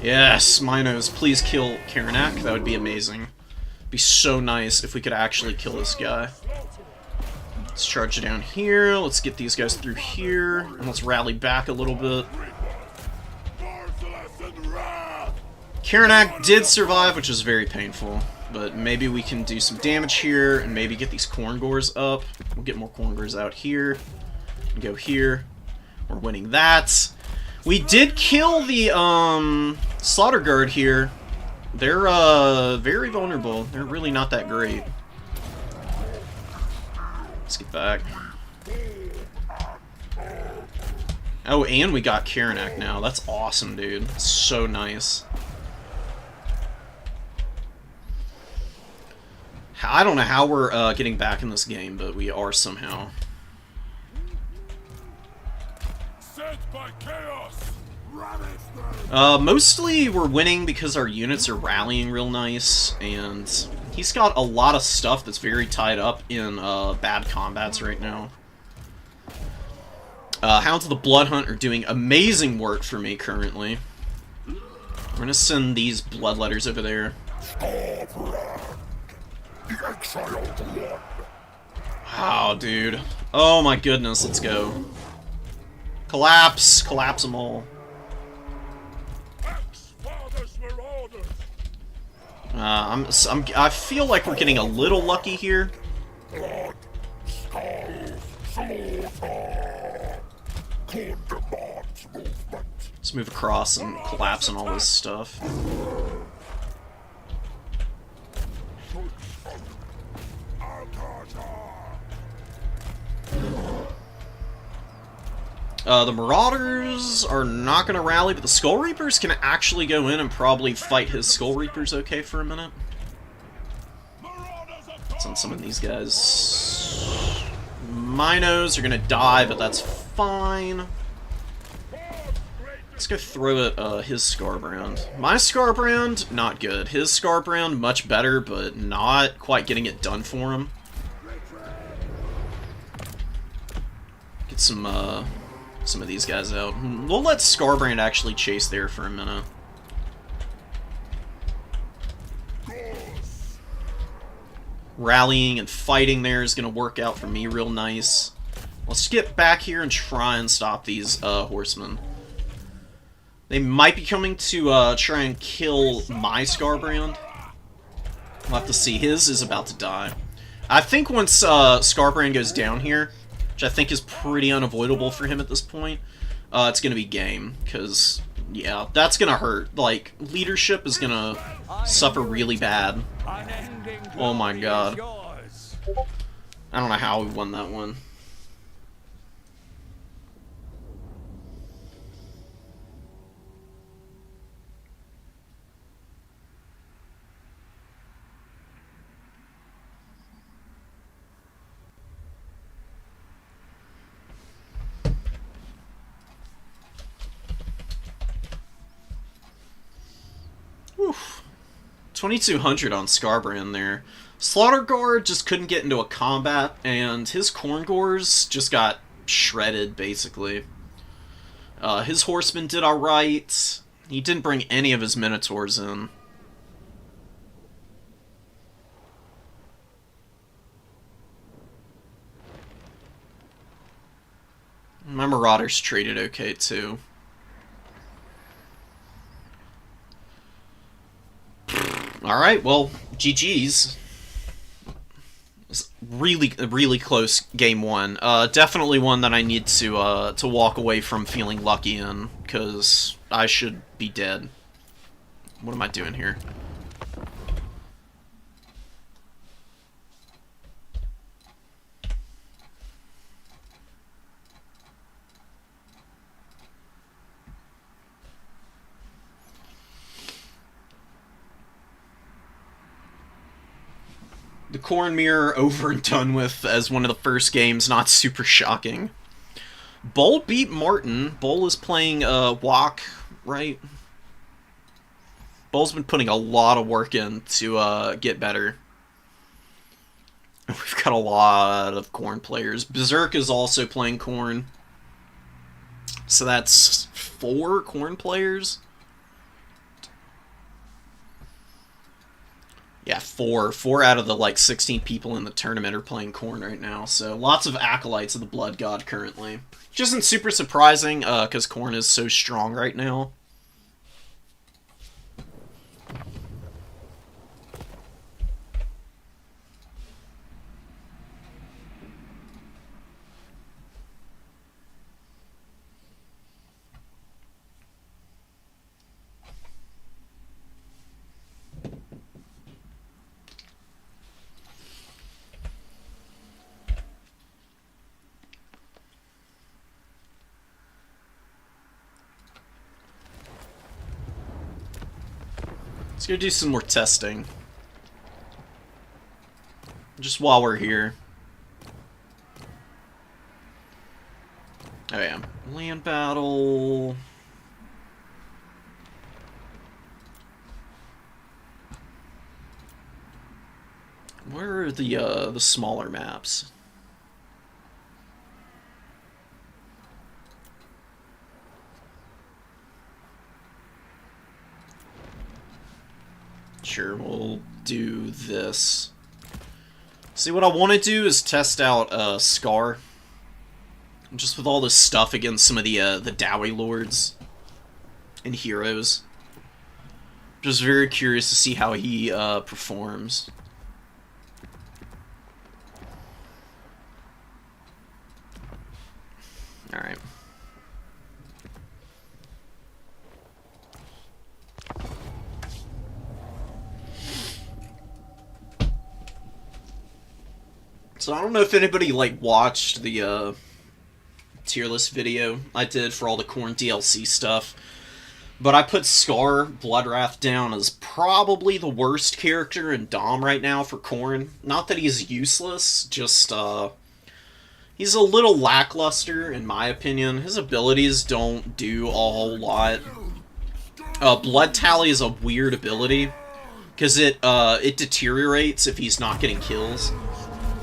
Yes, Minos, please kill Karanak. That would be amazing. It'd be so nice if we could actually kill this guy. Let's charge it down here. Let's get these guys through here, and let's rally back a little bit. Karanak did survive, which is very painful, but maybe we can do some damage here and maybe get these Corn Gores up. We'll get more Corn Gores out here and go here. We're winning that. We did kill the Slaughter Guard here. They're very vulnerable. They're really not that great. Let's get back. Oh, and we got Karanak now. That's awesome, dude. That's so nice. I don't know how we're getting back in this game, but we are somehow. Mostly we're winning because our units are rallying real nice, and he's got a lot of stuff that's very tied up in bad combats right now. Hounds of the Bloodhunt are doing amazing work for me currently. We're gonna send these Bloodletters over there. Wow, dude. Oh my goodness, let's go. Collapse! Collapse them all. I feel like we're getting a little lucky here. Let's move across and collapse on all this stuff. The Marauders are not going to rally, but the Skull Reapers can actually go in and probably fight his Skull Reapers okay for a minute. Send some of these guys. Minos are going to die, but that's fine. Let's go throw at his Scarbrand. My Scarbrand, not good. His Scarbrand, much better, but not quite getting it done for him. Get some of these guys out. We'll let Scarbrand actually chase there for a minute. Rallying and fighting there is going to work out for me real nice. Let's get back here and try and stop these horsemen. They might be coming to try and kill my Scarbrand. We'll have to see. His is about to die. I think once Scarbrand goes down here, which I think is pretty unavoidable for him at this point, it's going to be game, because, yeah, that's going to hurt. Like, leadership is going to suffer really bad. Oh my god. I don't know how we won that one. Oof. 2200 on Scarbrand there. Slaughter Guard just couldn't get into a combat, and his Corn Gores just got shredded, basically. His Horsemen did alright. He didn't bring any of his Minotaurs in. My Marauders traded okay, too. Alright, well, GG's. really close game one. Definitely one that I need to walk away from feeling lucky in, because I should be dead. What am I doing here? The Corn Mirror over and done with as one of the first games, not super shocking. Bull beat Martin. Bull is playing Wok, right? Bull's been putting a lot of work in to get better. We've got a lot of Corn players. Berserk is also playing Corn. So that's 4 Corn players. Yeah, 4 out of the, like, 16 people in the tournament are playing Corn right now, so lots of acolytes of the Blood God currently. Which isn't super surprising, because Corn is so strong right now. Let's go do some more testing. Just while we're here. Oh yeah. Land battle. Where are the smaller maps? Sure, we'll do this. See, what I want to do is test out Scar. Just with all this stuff against some of the Dowie Lords and heroes. Just very curious to see how he performs. Alright. So I don't know if anybody, like, watched the, tier list video I did for all the Corn DLC stuff, but I put Scar Bloodwrath down as probably the worst character in Dom right now for Corn. Not that he's useless, just, he's a little lackluster, in my opinion. His abilities don't do a whole lot. Blood Tally is a weird ability, because it deteriorates if he's not getting kills.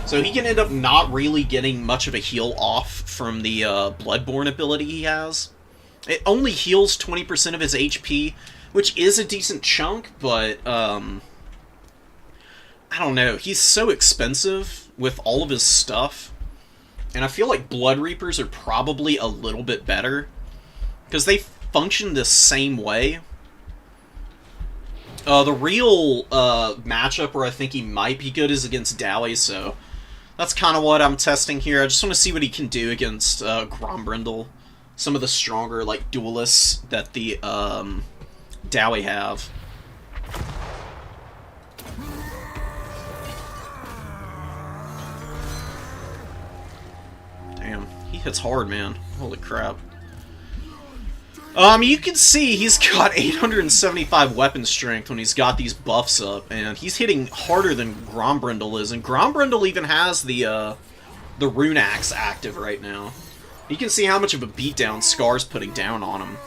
So he can end up not really getting much of a heal off from the Bloodborne ability he has. It only heals 20% of his HP, which is a decent chunk, but I don't know. He's so expensive with all of his stuff, and I feel like Blood Reapers are probably a little bit better, because they function the same way. The real matchup where I think he might be good is against Dowie, so that's kind of what I'm testing here. I just want to see what he can do against Grombrindle. Some of the stronger, like, duelists that the Dowie have. Damn, he hits hard, man. Holy crap. You can see he's got 875 weapon strength when he's got these buffs up, and he's hitting harder than Grombrindle is, and Grombrindle even has the Rune Axe active right now. You can see how much of a beatdown Scar's putting down on him.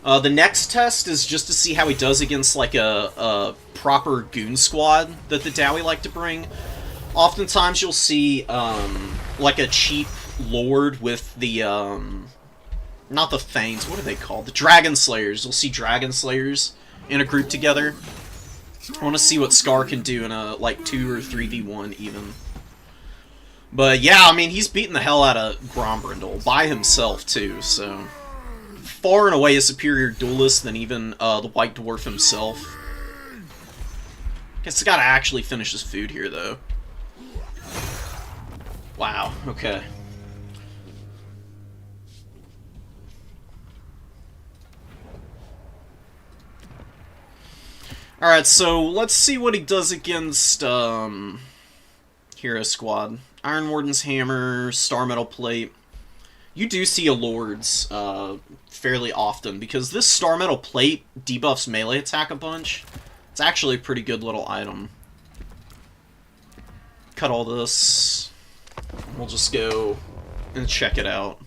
The next test is just to see how he does against, like, a proper goon squad that the Dowie like to bring. Oftentimes you'll see, like, a cheap lord with the, not the Thanes, what are they called? The Dragon Slayers. You'll see Dragon Slayers in a group together. I want to see what Scar can do in a, like, 2 or 3v1 even. But yeah, I mean, he's beating the hell out of Grombrindle by himself too, so far and away a superior duelist than even the White Dwarf himself. Guess I gotta actually finish this food here, though. Wow, okay. Alright, so let's see what he does against, Hero Squad. Iron Warden's Hammer, Star Metal Plate. You do see a Lord's, fairly often, because this Star Metal Plate debuffs melee attack a bunch. It's actually a pretty good little item. Cut all this. We'll just go and check it out.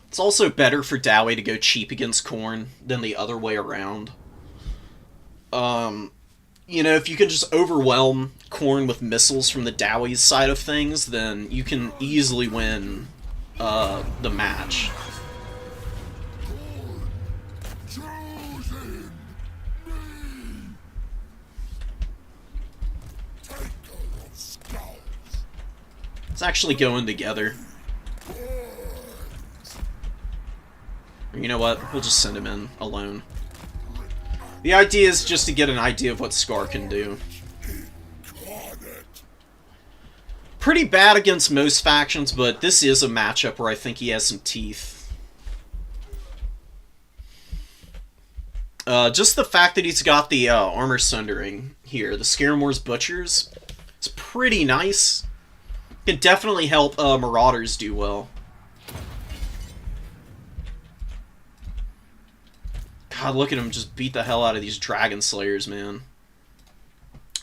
It's also better for Dowie to go cheap against Khorne than the other way around. You know, if you can just overwhelm Khorne with missiles from the Dowie's side of things, then you can easily win the match. It's actually going together. You know what? We'll just send him in alone. The idea is just to get an idea of what Scar can do. Pretty bad against most factions, but this is a matchup where I think he has some teeth. Just the fact that he's got the armor sundering here, the Scaremore's Butchers, it's pretty nice. Can definitely help Marauders do well. God, look at him just beat the hell out of these Dragon Slayers, man.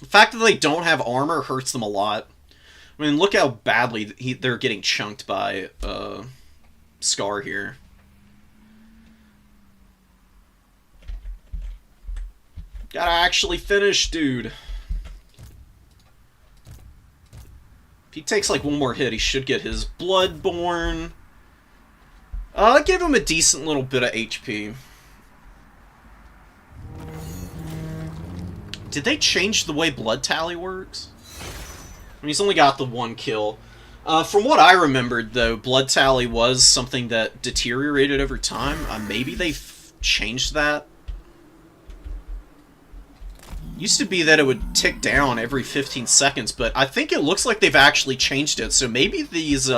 The fact that they don't have armor hurts them a lot. I mean, look how badly they're getting chunked by Scar here. Gotta actually finish, dude. If he takes like one more hit, he should get his Bloodborne. Give him a decent little bit of HP. Did they change the way blood tally works? I mean, he's only got the one kill. From what I remembered, though, blood tally was something that deteriorated over time. Maybe they've changed that. Used to be that it would tick down every 15 seconds, but I think it looks like they've actually changed it. So maybe these,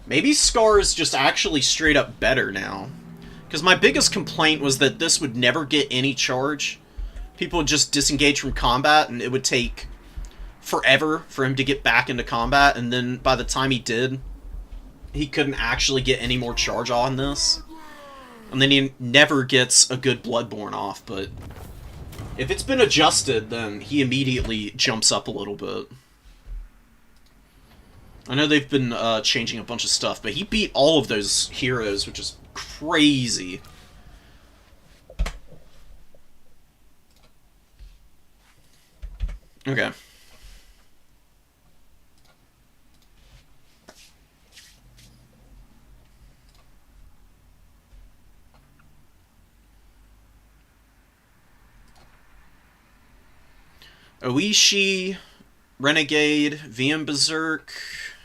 maybe Scar is just actually straight up better now. Because my biggest complaint was that this would never get any charge. People would just disengage from combat, and it would take forever for him to get back into combat, and then by the time he did, he couldn't actually get any more charge on this. And then he never gets a good Bloodborne off, but if it's been adjusted, then he immediately jumps up a little bit. I know they've been changing a bunch of stuff, but he beat all of those heroes, which is crazy. Okay. Oishi, Renegade, VM Berserk,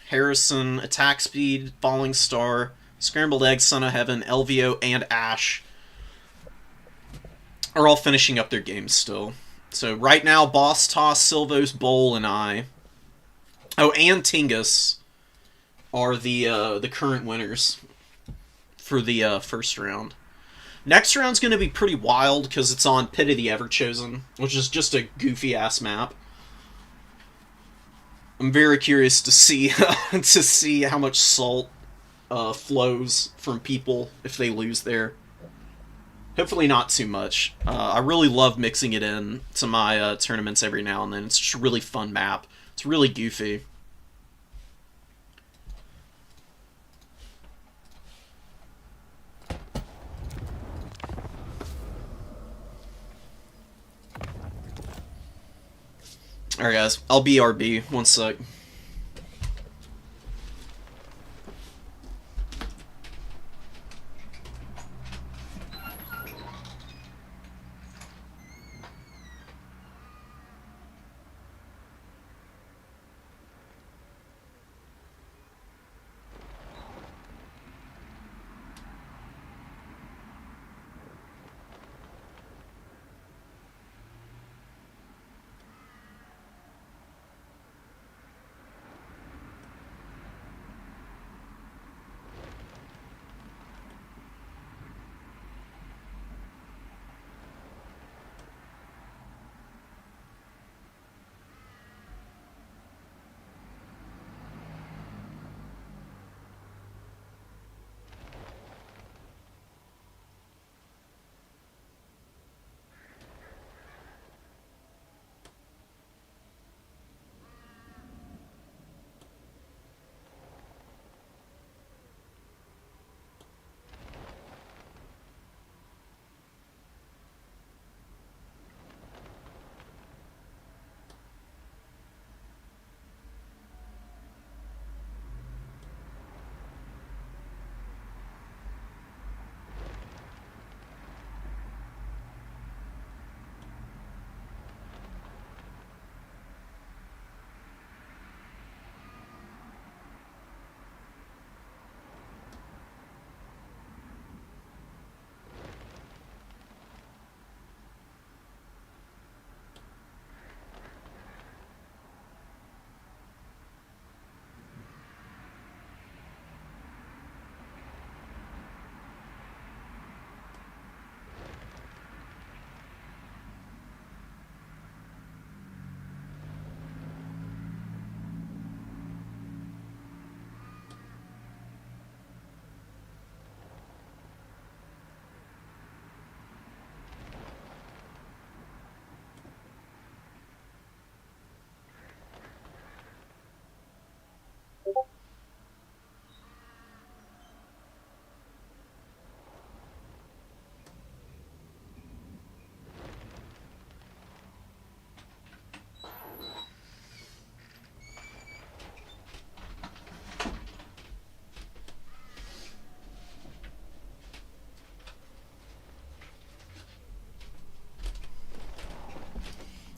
Harrison, Attack Speed, Falling Star, Scrambled Egg, Son of Heaven, LVO, and Ash are all finishing up their games still. So right now, Boss Toss, Silvos, Bowl, and I. Oh, and Tingus are the current winners for the first round. Next round's going to be pretty wild because it's on Pit of the Everchosen, which is just a goofy-ass map. I'm very curious to see to see how much salt flows from people if they lose there. Hopefully not too much. I really love mixing it in to my tournaments every now and then. It's just a really fun map. It's really goofy. Alright guys, I'll BRB. One sec.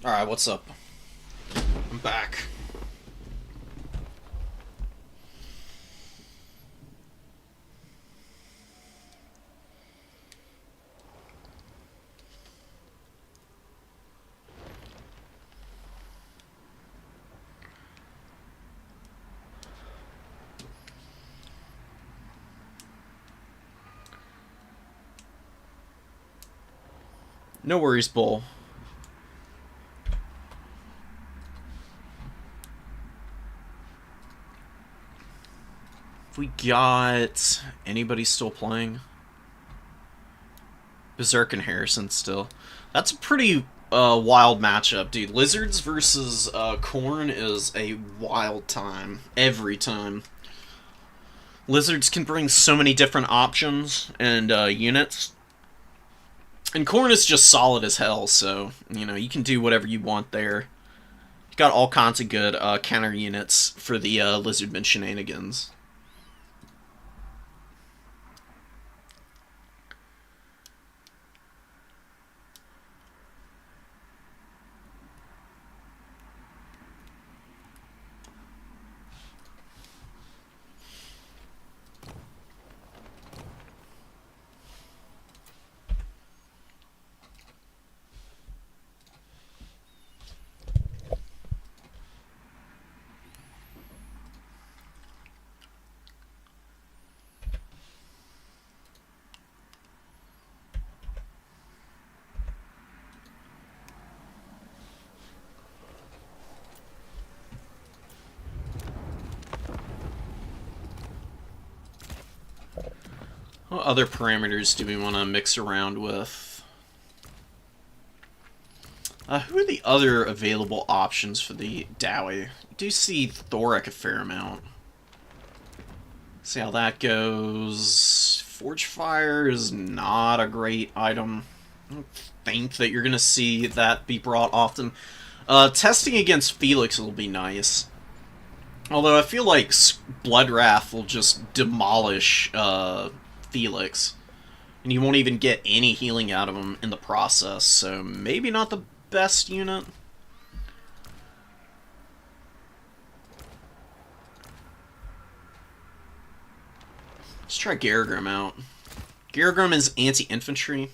Alright, what's up? I'm back. No worries, Bull. We got anybody still playing? Berserk and Harrison still. That's a pretty wild matchup, dude. Lizards versus Corn is a wild time every time. Lizards can bring so many different options and units. And Corn is just solid as hell, so, you know, you can do whatever you want there. You've got all kinds of good counter units for the Lizardman shenanigans. What other parameters do we want to mix around with? Who are the other available options for the Dowie? You do see Thoric a fair amount. See how that goes. Forge Fire is not a great item. I don't think that you're going to see that be brought often. Testing against Felix will be nice. Although I feel like Blood Wrath will just demolish Felix. And you won't even get any healing out of him in the process, so maybe not the best unit. Let's try Garagrim out. Garagrim is anti-infantry.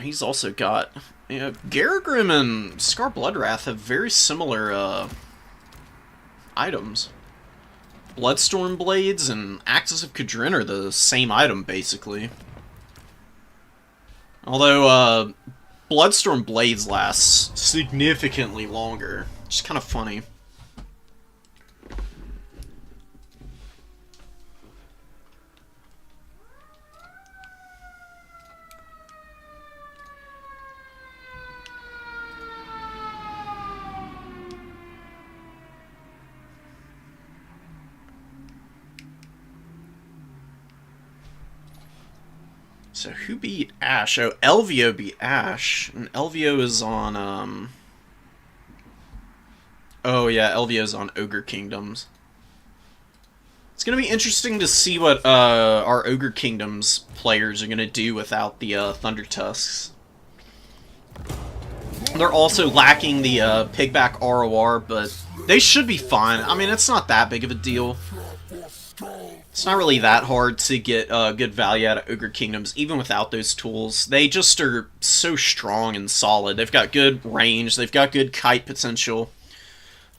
He's also got... Yeah, Garagrim and Scar Bloodwrath have very similar items. Bloodstorm Blades and Axis of Kudrin are the same item, basically. Although, Bloodstorm Blades last significantly longer. Which is kind of funny. So who beat Ash? Oh, Elvio beat Ash. And Elvio is on, Oh yeah, Elvio's on Ogre Kingdoms. It's gonna be interesting to see what, our Ogre Kingdoms players are gonna do without the, Thunder Tusks. They're also lacking the, Pigback ROR, but they should be fine. I mean, it's not that big of a deal. It's not really that hard to get good value out of Ogre Kingdoms, even without those tools. They just are so strong and solid. They've got good range, they've got good kite potential.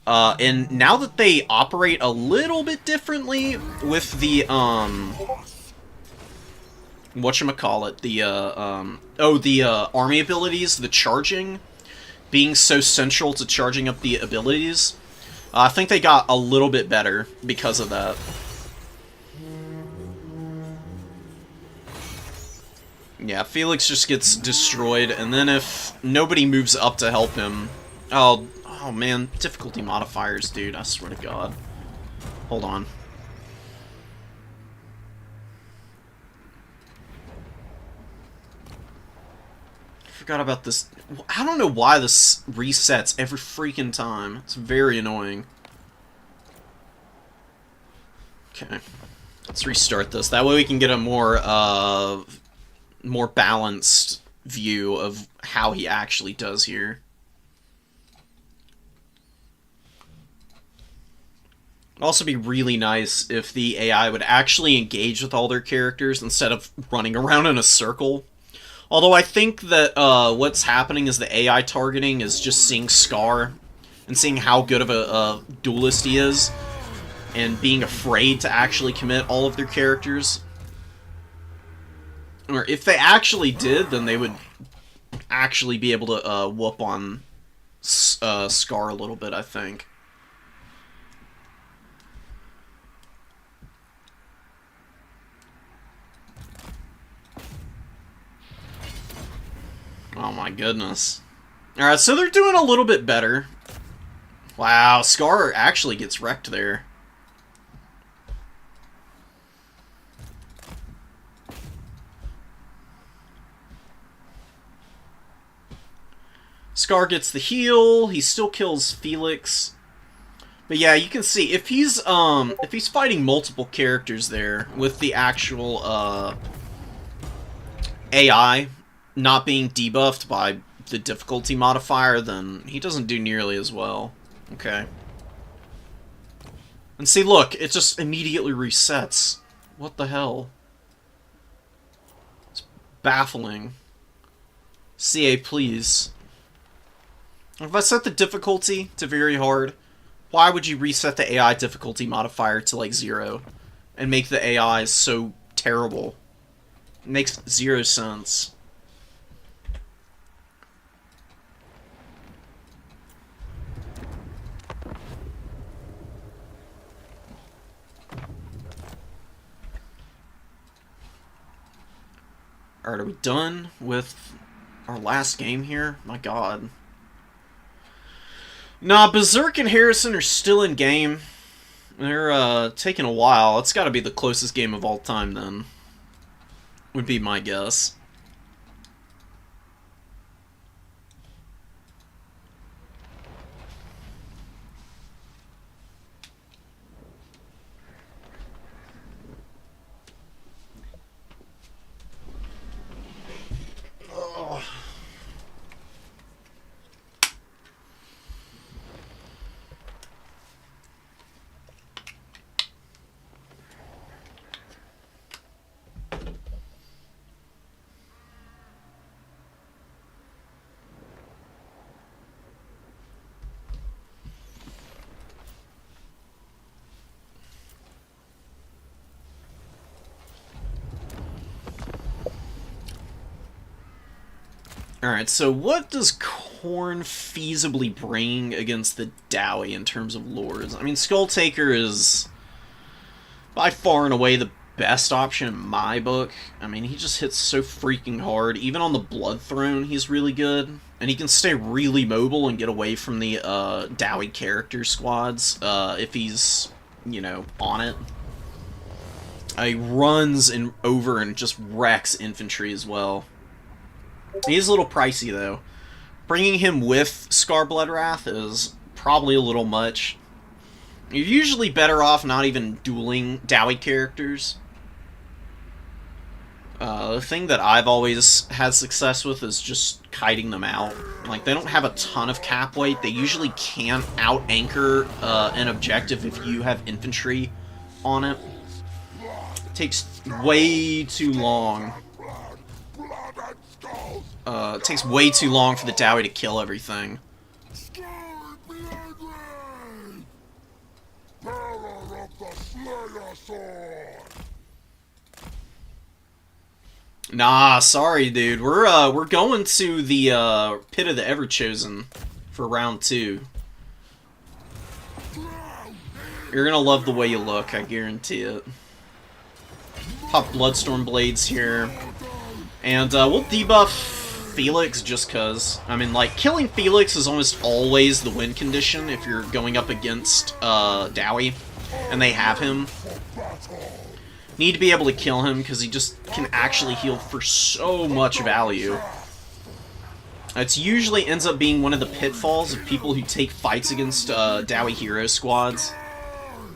And now that they operate a little bit differently with the, whatchamacallit, the army abilities, the charging, being so central to charging up the abilities, I think they got a little bit better because of that. Yeah, Felix just gets destroyed, and then if nobody moves up to help him... Oh man, difficulty modifiers, dude, I swear to God. Hold on. I forgot about this. I don't know why this resets every freaking time. It's very annoying. Okay. Let's restart this. That way we can get a more, more balanced view of how he actually does here. It'd also be really nice if the AI would actually engage with all their characters instead of running around in a circle. Although I think that what's happening is the AI targeting is just seeing Scar and seeing how good of a duelist he is, and being afraid to actually commit all of their characters. Or if they actually did, then they would actually be able to whoop on Scar a little bit, I think. Oh my goodness. Alright, so they're doing a little bit better. Wow, Scar actually gets wrecked there. Scar gets the heal. He still kills Felix. But yeah, you can see if he's fighting multiple characters there with the actual AI not being debuffed by the difficulty modifier, then he doesn't do nearly as well. Okay. And see, look, it just immediately resets. What the hell? It's baffling. CA, please. If I set the difficulty to very hard, why would you reset the AI difficulty modifier to, like, 0? And make the AI so terrible? It makes 0 sense. Alright, are we done with our last game here? My god. Nah, Berserk and Harrison are still in game. They're taking a while. It's gotta be the closest game of all time then. Would be my guess. Alright, so what does Korn feasibly bring against the Dowie in terms of lords? I mean, Skulltaker is by far and away the best option in my book. I mean, he just hits so freaking hard. Even on the Blood Throne, he's really good. And he can stay really mobile and get away from the Dowie character squads if he's, you know, on it. He runs over and just wrecks infantry as well. He is a little pricey, though. Bringing him with Scar Bloodwrath is probably a little much. You're usually better off not even dueling Dowie characters. The thing that I've always had success with is just kiting them out. Like, they don't have a ton of cap weight. They usually can't out-anchor an objective if you have infantry on it. It takes way too long. It takes way too long for the Dowie to kill everything. Nah, sorry, dude. We're going to the Pit of the Everchosen for round 2. You're gonna love the way you look, I guarantee it. Pop Bloodstorm Blades here. And we'll debuff Felix just cause. I mean, like, killing Felix is almost always the win condition if you're going up against Dowie and they have him. Need to be able to kill him because he just can actually heal for so much value. It's usually ends up being one of the pitfalls of people who take fights against Dowie hero squads,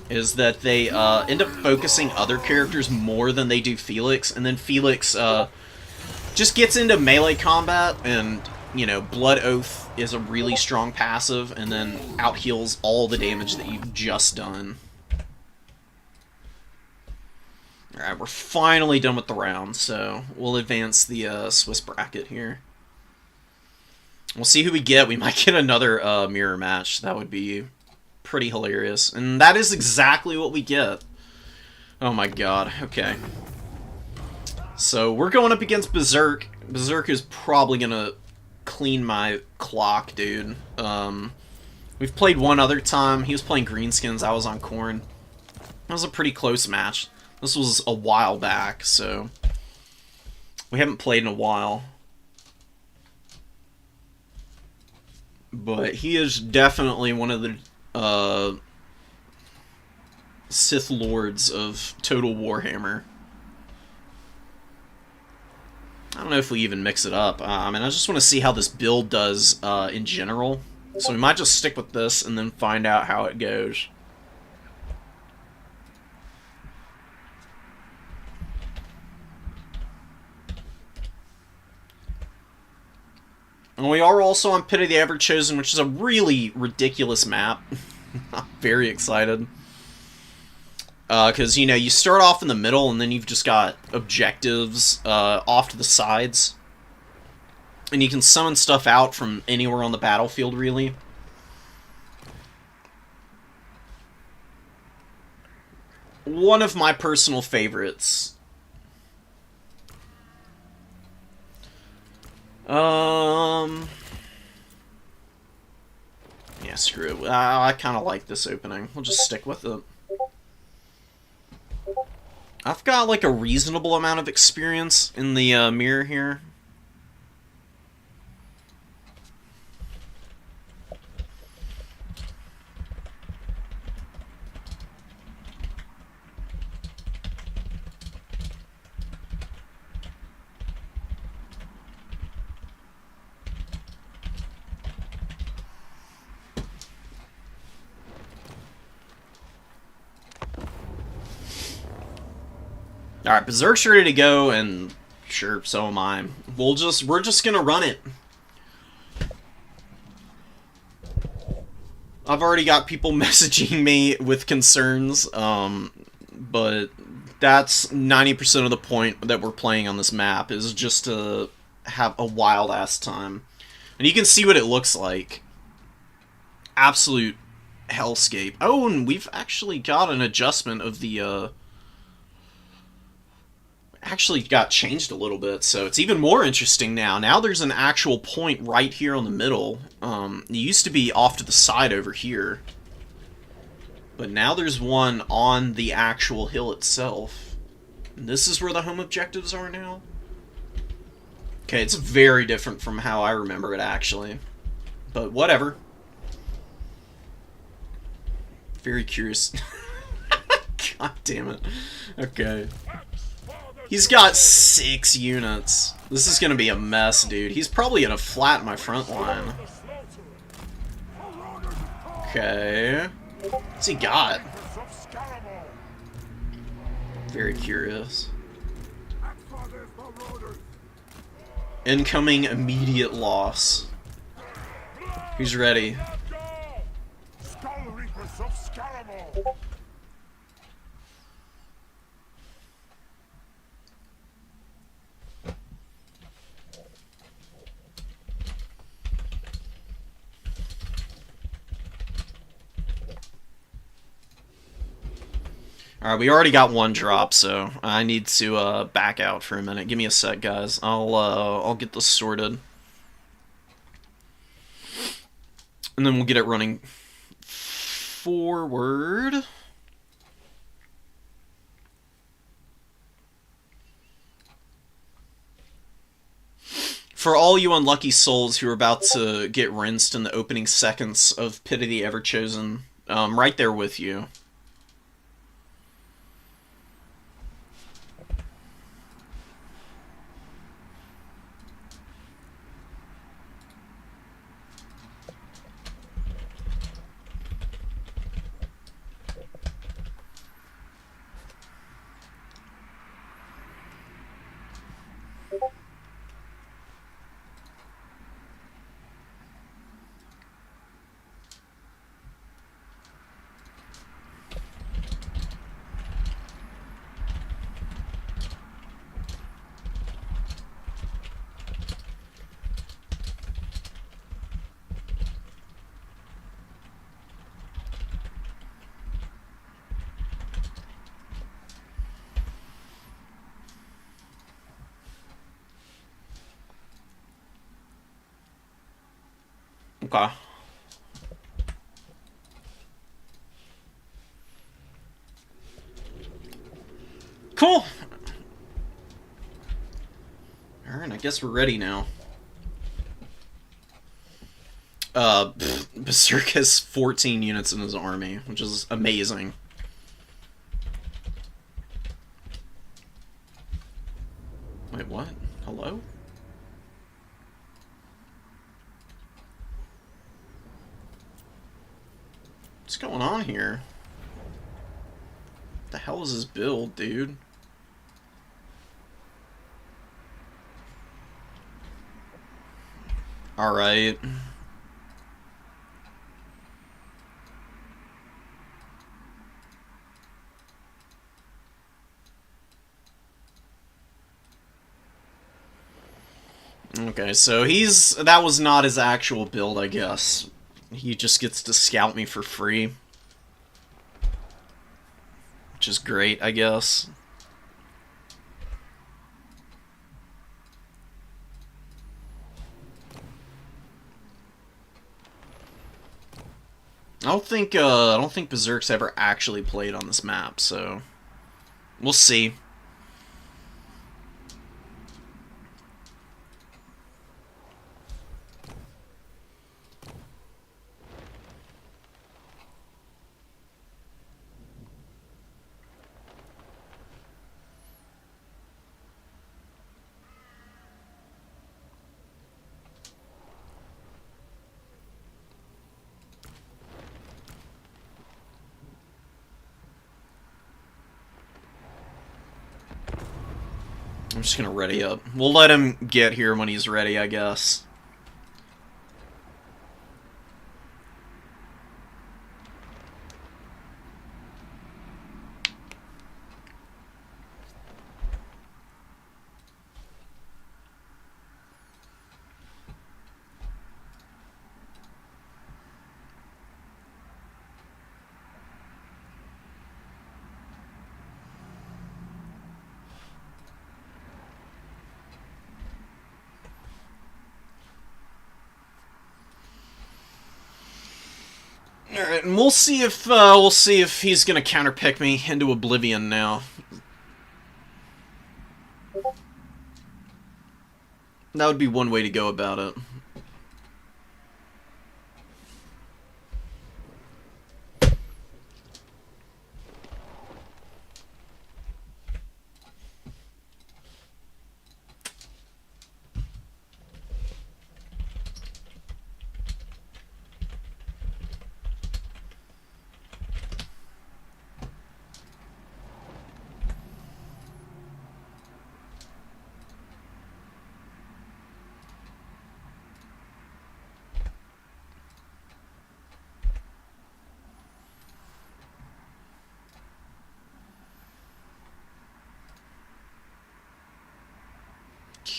is that they end up focusing other characters more than they do Felix, and then Felix just gets into melee combat, and, you know, Blood Oath is a really strong passive, and then out-heals all the damage that you've just done. Alright, we're finally done with the round, so we'll advance the Swiss bracket here. We'll see who we get. We might get another mirror match. That would be pretty hilarious. And that is exactly what we get. Oh my god. Okay. So we're going up against Berserk. Berserk is probably gonna clean my clock, dude. We've played one other time. He was playing Greenskins. I was on Corn. That was a pretty close match. This was a while back, so we haven't played in a while. But he is definitely one of the Sith Lords of Total Warhammer. I don't know if we even mix it up. I mean, I just want to see how this build does in general. So we might just stick with this and then find out how it goes. And we are also on Pit of the Everchosen, which is a really ridiculous map. I'm very excited. Because, you know, you start off in the middle, and then you've just got objectives off to the sides. And you can summon stuff out from anywhere on the battlefield, really. One of my personal favorites. Yeah, screw it. I kind of like this opening. We'll just stick with it. I've got, like, a reasonable amount of experience in the mirror here. Alright, Berserk's ready to go, and sure, so am I. We're just gonna run it. I've already got people messaging me with concerns, but that's 90% of the point that we're playing on this map, is just to have a wild-ass time. And you can see what it looks like. Absolute hellscape. Oh, and we've actually got an adjustment of the, actually got changed a little bit, so it's even more interesting now. Now there's an actual point right here on the middle. It used to be off to the side over here, but now there's one on the actual hill itself. And this is where the home objectives are now. Okay, it's very different from how I remember it, actually, but whatever. Very curious. God damn it. Okay. He's got 6 units. This is gonna be a mess, dude. He's probably gonna flatten my front line. Okay. What's he got? Very curious. Incoming immediate loss. Who's ready? Alright, we already got one drop, so I need to back out for a minute. Give me a sec, guys. I'll get this sorted. And then we'll get it running forward. For all you unlucky souls who are about to get rinsed in the opening seconds of Pit of the Everchosen, right there with you. Okay. Cool. Alright, I guess we're ready now. Berserk has 14 units in his army, which is amazing. Wait, what? Hello? What's going on here? What the hell is his build, dude? Alright. Okay, so that was not his actual build, I guess. He just gets to scout me for free. Which is great, I guess. I don't think Berserk's ever actually played on this map, so we'll see. I'm just gonna ready up. We'll let him get here when he's ready, I guess. Alright, and we'll see if he's gonna counterpick me into oblivion now. That would be one way to go about it.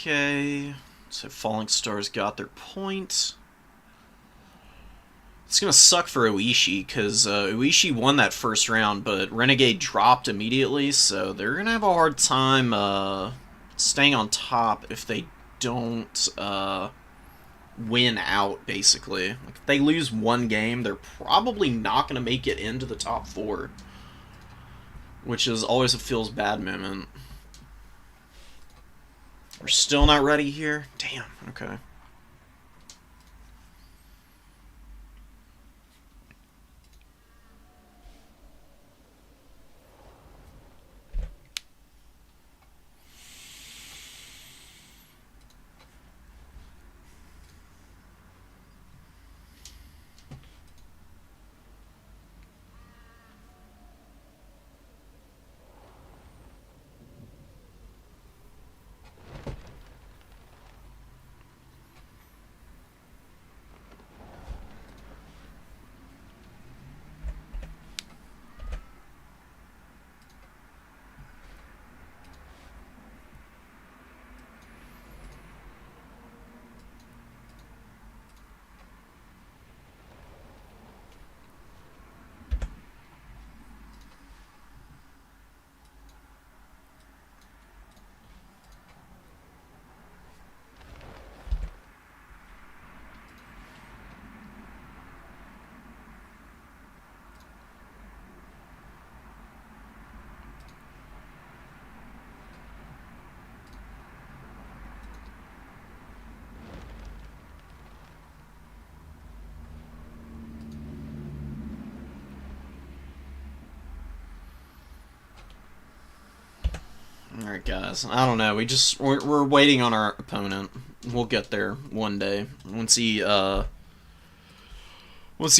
Okay, so Falling Stars got their point. It's gonna suck for Oishi, because Oishi won that first round, but Renegade dropped immediately, so they're gonna have a hard time staying on top if they don't win out, basically. Like, if they lose one game, they're probably not gonna make it into the top 4, which is always a feels bad moment. We're still not ready here? Damn, okay. Alright, guys. I don't know. We're waiting on our opponent. We'll get there one day. Once he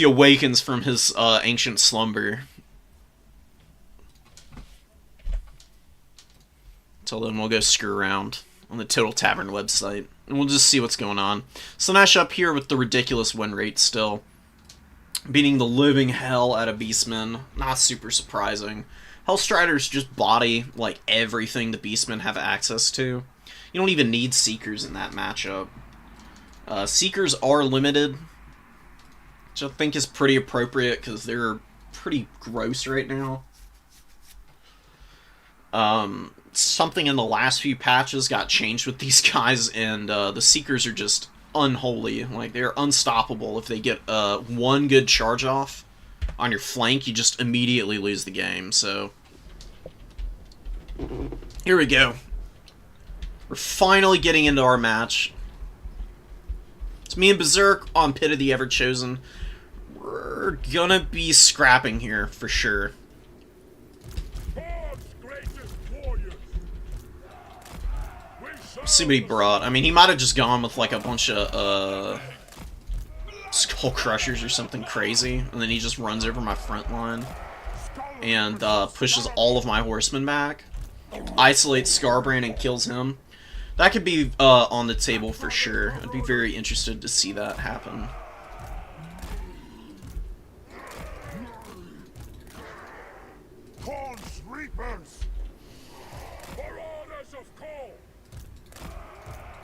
awakens from his ancient slumber. Until then, we'll go screw around on the Total Tavern website. And we'll just see what's going on. Slanesh up here with the ridiculous win rate still. Beating the living hell out of Beastmen. Not super surprising. Hellstriders just body, like, everything the Beastmen have access to. You don't even need Seekers in that matchup. Seekers are limited, which I think is pretty appropriate, because they're pretty gross right now. Something in the last few patches got changed with these guys, and the Seekers are just unholy. Like, they're unstoppable. If they get one good charge off on your flank, you just immediately lose the game. So here we go. We're finally getting into our match. It's me and Berserk on Pit of the Everchosen. We're gonna be scrapping here for sure. See what he brought. I mean, he might have just gone with like a bunch of Skull Crushers or something crazy, and then he just runs over my front line and pushes all of my horsemen back, isolates Scarbrand and kills him. That could be on the table for sure. I'd be very interested to see that happen.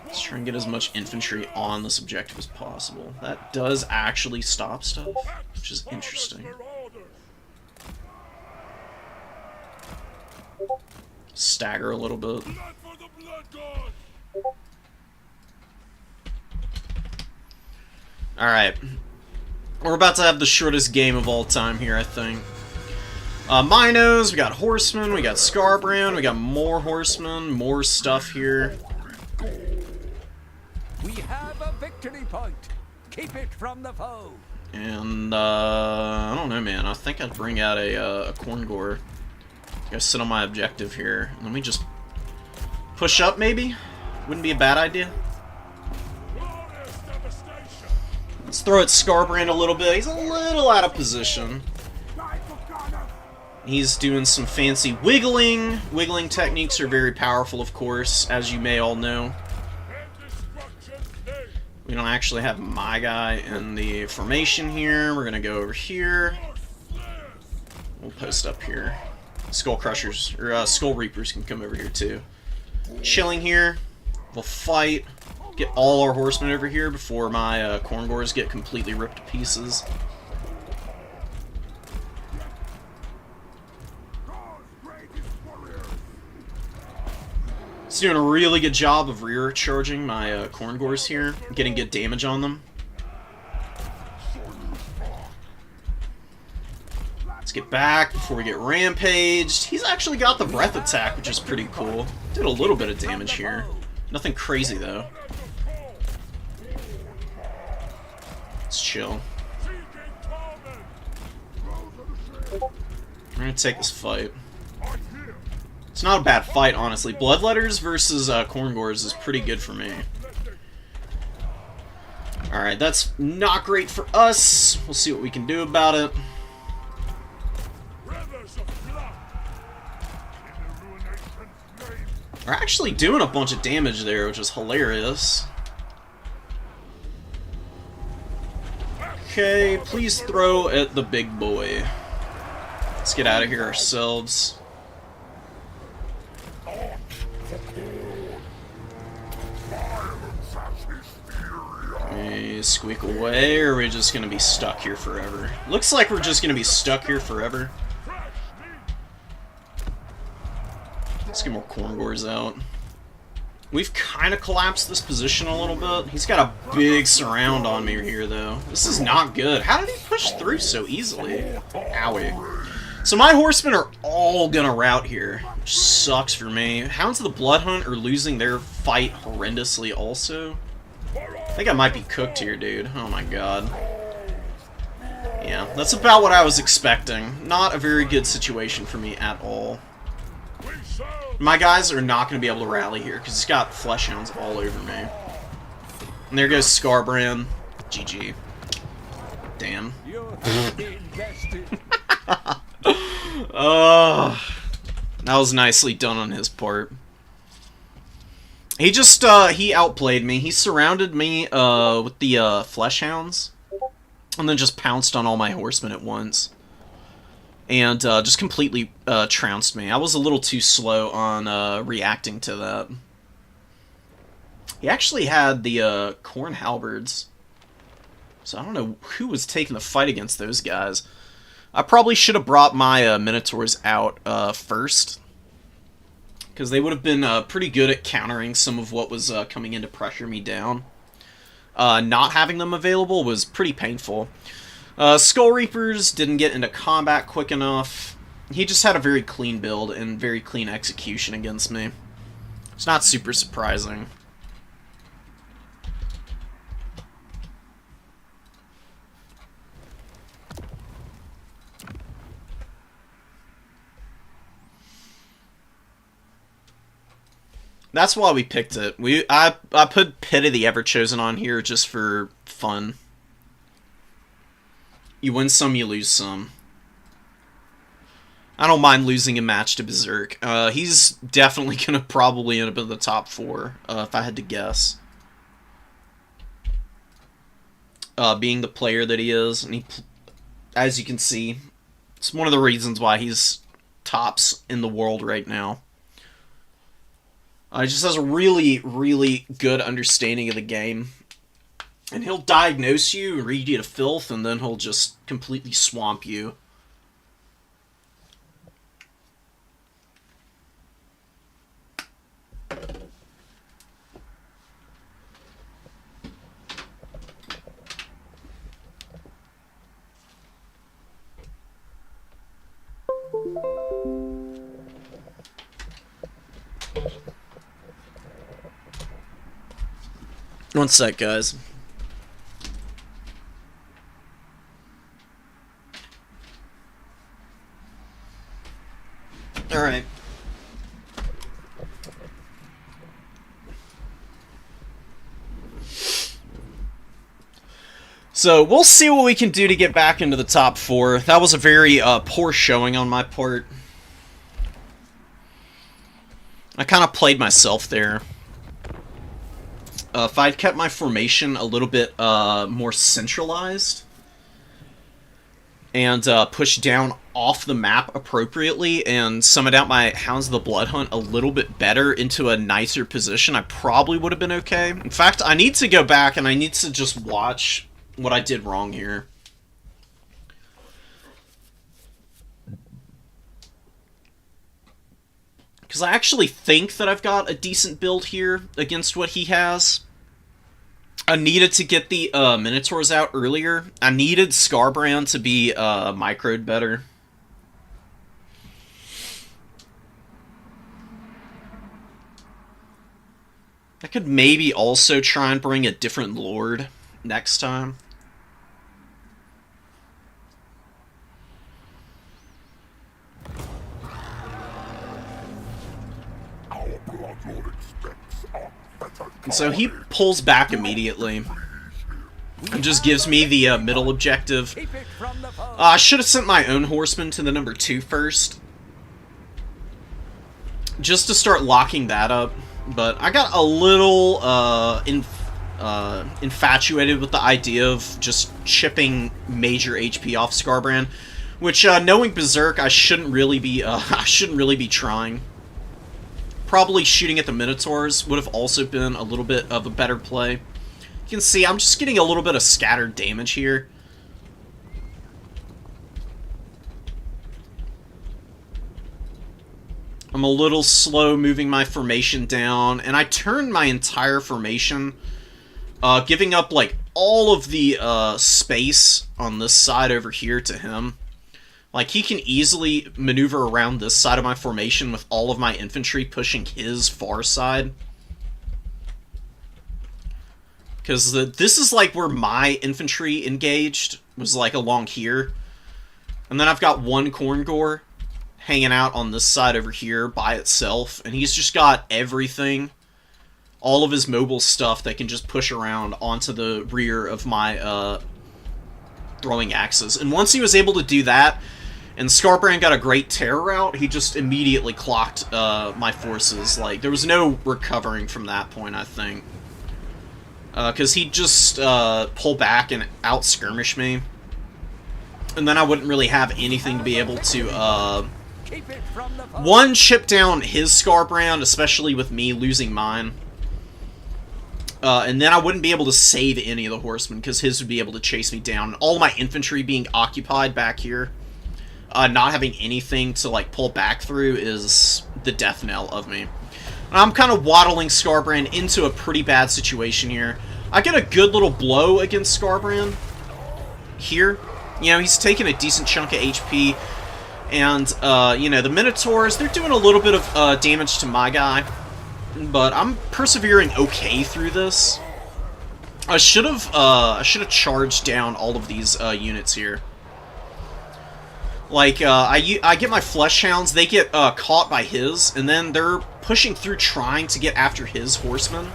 Let's try and get as much infantry on this objective as possible. That does actually stop stuff, which is interesting. Stagger a little bit. Alright. We're about to have the shortest game of all time here, I think. Minos, we got horsemen, we got Scarbrand, we got more horsemen, more stuff here. We have a victory point. Keep it from the foe. And I don't know, man. I think I'd bring out a Corngore. I gotta sit on my objective here. Let me just push up, maybe. Wouldn't be a bad idea. Let's throw at Scarbrand a little bit. He's a little out of position. He's doing some fancy wiggling. Wiggling techniques are very powerful, of course, as you may all know. We don't actually have my guy in the formation here. We're gonna go over here. We'll post up here. Skull Crushers, or Skull Reapers can come over here too. Chilling here. We'll fight. Get all our horsemen over here before my Corngores get completely ripped to pieces. It's doing a really good job of rear charging my Corngores here, getting good damage on them. Let's get back before we get rampaged. He's actually got the breath attack, which is pretty cool. Did a little bit of damage here. Nothing crazy though. Let's chill. I'm gonna take this fight. It's not a bad fight, honestly. Bloodletters versus Corngores is pretty good for me. Alright, that's not great for us. We'll see what we can do about it. We're actually doing a bunch of damage there, which is hilarious. Okay, please throw at the big boy. Let's get out of here ourselves. Squeak away, or are we just gonna be stuck here forever? Looks like we're just gonna be stuck here forever. Let's get more Corngores out. We've kind of collapsed this position a little bit. He's got a big surround on me here, though. This is not good. How did he push through so easily? Owie. So my horsemen are all gonna rout here, which sucks for me. Hounds of the Bloodhunt are losing their fight horrendously also. I think I might be cooked here, dude. Oh my god. Yeah, that's about what I was expecting. Not a very good situation for me at all. My guys are not going to be able to rally here because he's got flesh hounds all over me. And there goes Scarbrand. GG. Damn. That was nicely done on his part. He just, he outplayed me. He surrounded me, with the, flesh hounds. And then just pounced on all my horsemen at once. And, just completely, trounced me. I was a little too slow on, reacting to that. He actually had the, corn halberds. So I don't know who was taking the fight against those guys. I probably should have brought my, Minotaurs out, first. Because they would have been pretty good at countering some of what was coming in to pressure me down. Not having them available was pretty painful. Skull Reapers didn't get into combat quick enough. He just had a very clean build and very clean execution against me. It's not super surprising. That's why we picked it. I put Pit of the Everchosen on here just for fun. You win some, you lose some. I don't mind losing a match to Berserk. He's definitely going to probably end up in the top 4, if I had to guess. Being the player that he is, and as you can see, it's one of the reasons why he's tops in the world right now. He just has a really, really good understanding of the game. And he'll diagnose you and read you to filth, and then he'll just completely swamp you. One sec, guys. Alright. So, we'll see what we can do to get back into the top 4. That was a very poor showing on my part. I kind of played myself there. If I'd kept my formation a little bit more centralized and pushed down off the map appropriately and summoned out my Hounds of the Blood Hunt a little bit better into a nicer position, I probably would have been okay. In fact, I need to go back and I need to just watch what I did wrong here. Because I actually think that I've got a decent build here against what he has. I needed to get the Minotaurs out earlier. I needed Scarbrand to be microed better. I could maybe also try and bring a different Lord next time. And so he pulls back immediately and just gives me the middle objective. I should have sent my own horseman to the number 2 first, just to start locking that up. But I got a little infatuated with the idea of just chipping major HP off Scarbrand, which knowing Berserk, I shouldn't really be trying. Probably shooting at the Minotaurs would have also been a little bit of a better play. You can see I'm just getting a little bit of scattered damage here. I'm a little slow moving my formation down, and I turned my entire formation, giving up like all of the space on this side over here to him. Like, he can easily maneuver around this side of my formation with all of my infantry pushing his far side. Because this is, like, where my infantry engaged, was, like, along here. And then I've got one Corn Gore. hanging out on this side over here by itself, and he's just got everything, all of his mobile stuff that can just push around onto the rear of my throwing axes. And once he was able to do that, and Scarbrand got a great terror route, he just immediately clocked my forces. Like, there was no recovering from that point, I think. Because he'd just pull back and out-skirmish me. And then I wouldn't really have anything to be able to, one, chip down his Scarbrand, especially with me losing mine. And then I wouldn't be able to save any of the horsemen, because his would be able to chase me down. All my infantry being occupied back here, not having anything to, like, pull back through is the death knell of me. And I'm kind of waddling Scarbrand into a pretty bad situation here. I get a good little blow against Scarbrand here. You know, he's taking a decent chunk of HP. And, you know, the Minotaurs, they're doing a little bit of damage to my guy. But I'm persevering okay through this. I should have charged down all of these units here. Like, I get my Flesh Hounds, they get caught by his, and then they're pushing through trying to get after his horsemen.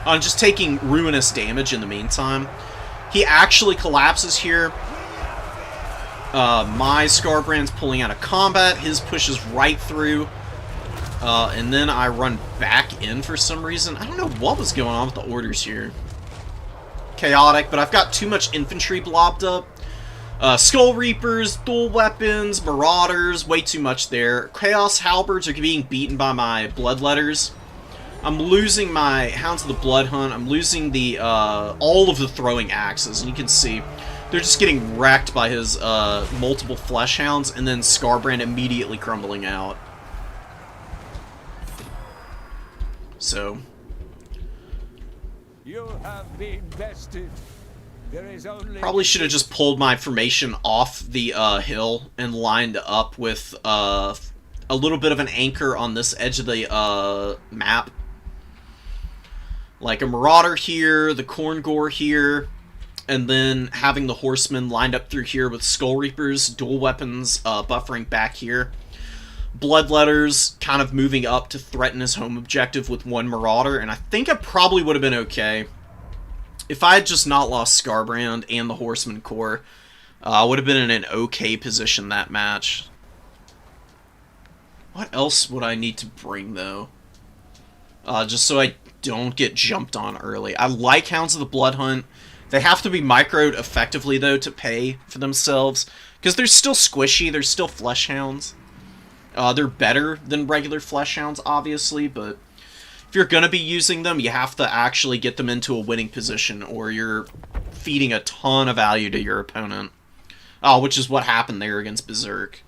Just taking ruinous damage in the meantime. He actually collapses here. My Scarbrand's pulling out of combat, his pushes right through. And then I run back in for some reason. I don't know what was going on with the orders here. Chaotic, but I've got too much infantry blobbed up. Skull Reapers, dual weapons, Marauders, way too much there. Chaos Halberds are being beaten by my Bloodletters. I'm losing my Hounds of the Blood Hunt. I'm losing the all of the throwing axes, and you can see they're just getting wrecked by his multiple Flesh Hounds, and then Scarbrand immediately crumbling out. So, You have been bested. There is only probably should have just pulled my formation off the hill and lined up with a little bit of an anchor on this edge of the map. Like a Marauder here, the Corn Gore here, and then having the Horsemen lined up through here with Skull Reapers, dual weapons buffering back here. Bloodletters kind of moving up to threaten his home objective with one Marauder, and I think I probably would have been okay. If I had just not lost Scarbrand and the Horseman Corps, I would have been in an okay position that match. What else would I need to bring, though? Just so I don't get jumped on early. I like Hounds of the Blood Hunt. They have to be microed effectively, though, to pay for themselves. Because they're still squishy, they're still Flesh Hounds. They're better than regular Flesh Hounds, obviously, but if you're going to be using them, you have to actually get them into a winning position, or you're feeding a ton of value to your opponent. Which is what happened there against Berserk.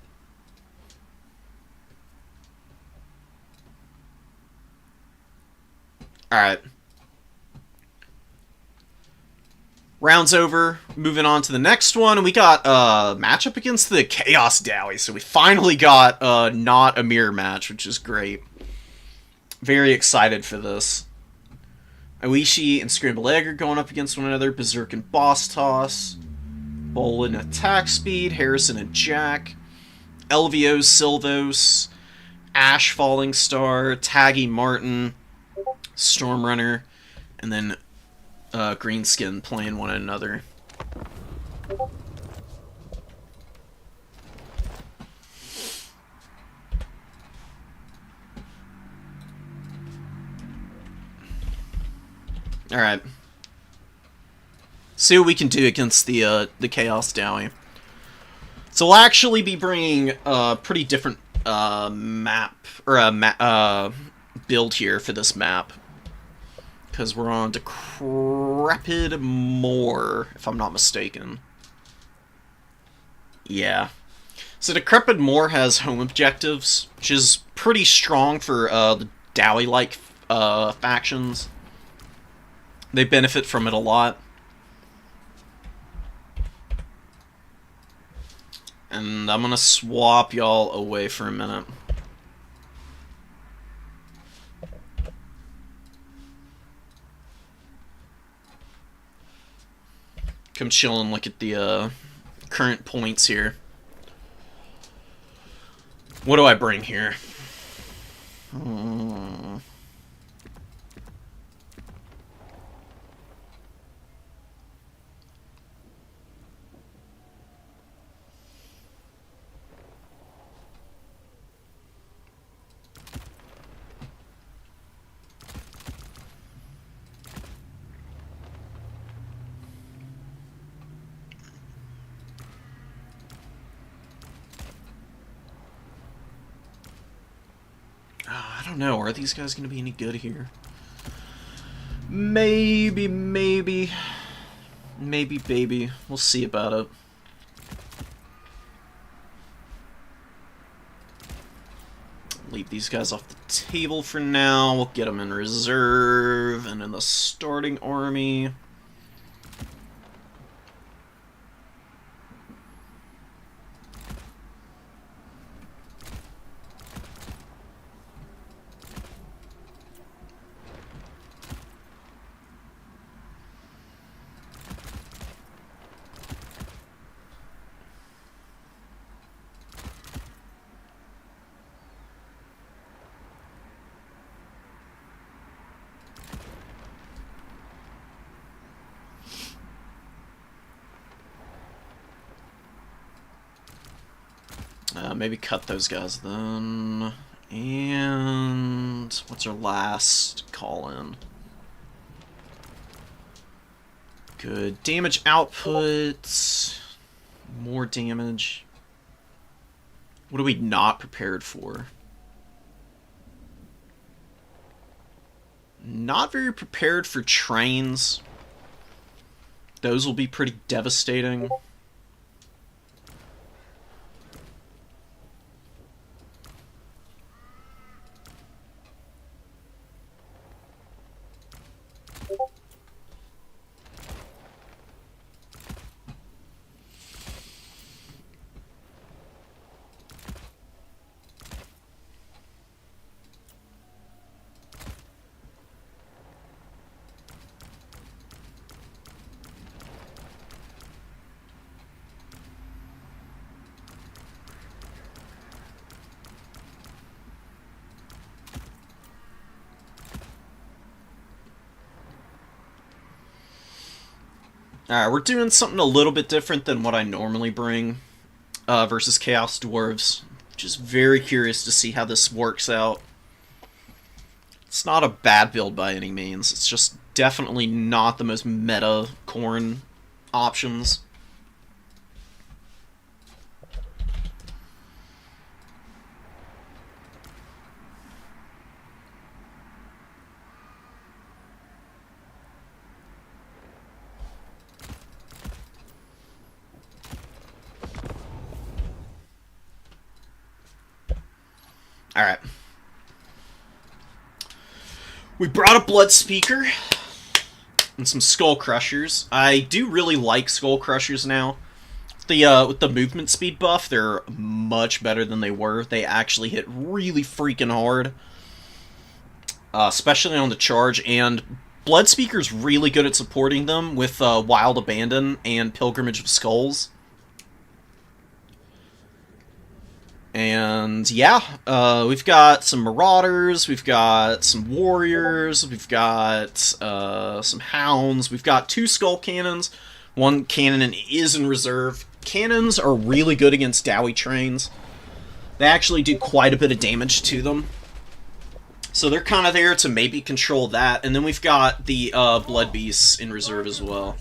Alright. Round's over. Moving on to the next one. And we got a matchup against the Chaos Dowie. So we finally got not a mirror match, which is great. Very excited for this. Oishi and Scramble Egg are going up against one another. Berserk and Boss Toss. Bolin attack speed. Harrison and Jack. Elvios, Silvos. Ash Falling Star. Taggy Martin. Stormrunner. And then Greenskin playing one another. Alright. See what we can do against the Chaos Dowie. So we'll actually be bringing a pretty different map, or build here for this map. Because we're on Decrepit Moor, if I'm not mistaken. Yeah. So Decrepit Moor has home objectives, which is pretty strong for the Dowie-like factions. They benefit from it a lot. And I'm gonna swap y'all away for a minute. Come chill and look at the current points here. What do I bring here? I don't know. Are these guys going to be any good here? Maybe, maybe. Maybe, baby. We'll see about it. Leave these guys off the table for now. We'll get them in reserve and in the starting army. Maybe cut those guys then. And what's our last call-in? Good damage output. More damage. What are we not prepared for? Not very prepared for trains. Those will be pretty devastating. Alright, we're doing something a little bit different than what I normally bring versus Chaos Dwarves. Just very curious to see how this works out. It's not a bad build by any means. It's just definitely not the most meta Khorne options. Alright. We brought a Blood Speaker and some Skull Crushers. I do really like Skull Crushers now. With the movement speed buff, they're much better than they were. They actually hit really freaking hard. Especially on the charge, and Blood Speaker's really good at supporting them with Wild Abandon and Pilgrimage of Skulls. And yeah, we've got some Marauders, we've got some Warriors, we've got some Hounds, we've got 2 Skull Cannons. One cannon is in reserve. Cannons are really good against Dowie trains. They actually do quite a bit of damage to them. So they're kind of there to maybe control that. And then we've got the Blood Beasts in reserve as well.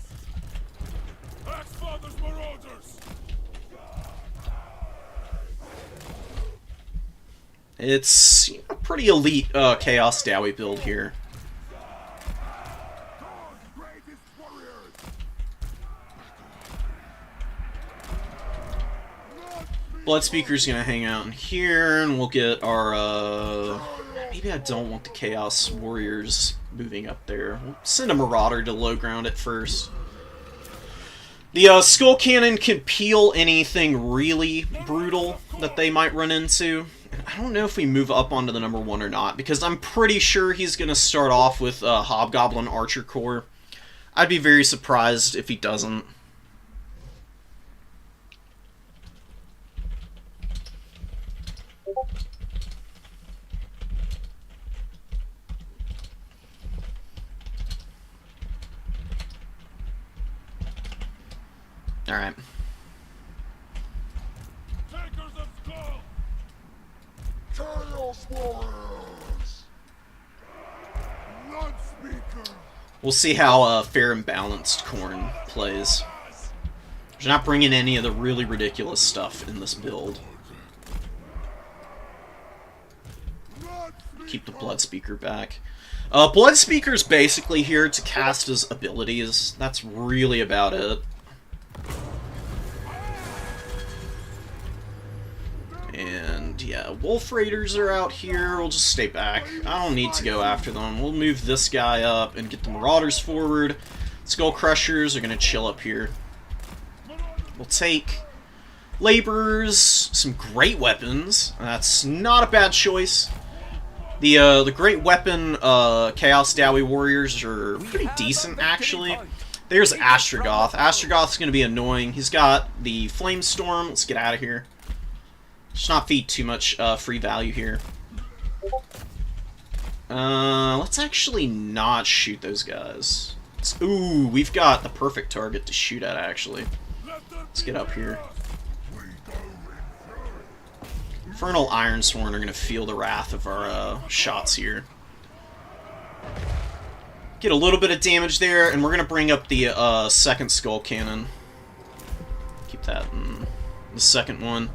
It's a pretty elite Chaos Dowie build here. Blood Speaker's gonna hang out in here, and we'll get our, maybe I don't want the Chaos Warriors moving up there. We'll send a Marauder to low ground at first. The Skull Cannon can peel anything really brutal that they might run into. I don't know if we move up onto the number 1 or not, because I'm pretty sure he's going to start off with Hobgoblin Archer Corps. I'd be very surprised if he doesn't. Alright. We'll see how fair and balanced Corn plays. There's not bringing any of the really ridiculous stuff in this build. Keep the Blood Speaker back. Blood Speaker's basically here to cast his abilities. That's really about it. And yeah, Wolf Raiders are out here. We'll just stay back. I don't need to go after them. We'll move this guy up and get the Marauders forward. Skull Crushers are going to chill up here. We'll take Laborers, some great weapons. That's not a bad choice. The great weapon Chaos Dowie Warriors are pretty decent, actually. There's Astrogoth. Astrogoth's going to be annoying. He's got the Flame Storm. Let's get out of here. Let's not feed too much free value here. Let's actually not shoot those guys. Ooh, we've got the perfect target to shoot at, actually. Let's get up here. Infernal Ironsworn are going to feel the wrath of our shots here. Get a little bit of damage there, and we're going to bring up the second Skull Cannon. Keep that in the second one.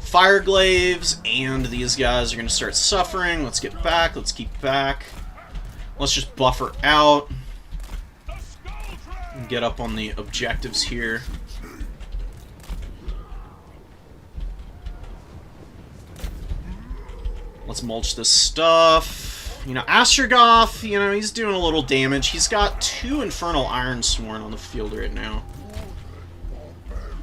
Fireglaves and these guys are going to start suffering. Let's get back. Let's keep back. Let's just buffer out. And get up on the objectives here. Let's mulch this stuff. You know, Astrogoth, you know, he's doing a little damage. He's got 2 Infernal Ironsworn on the field right now.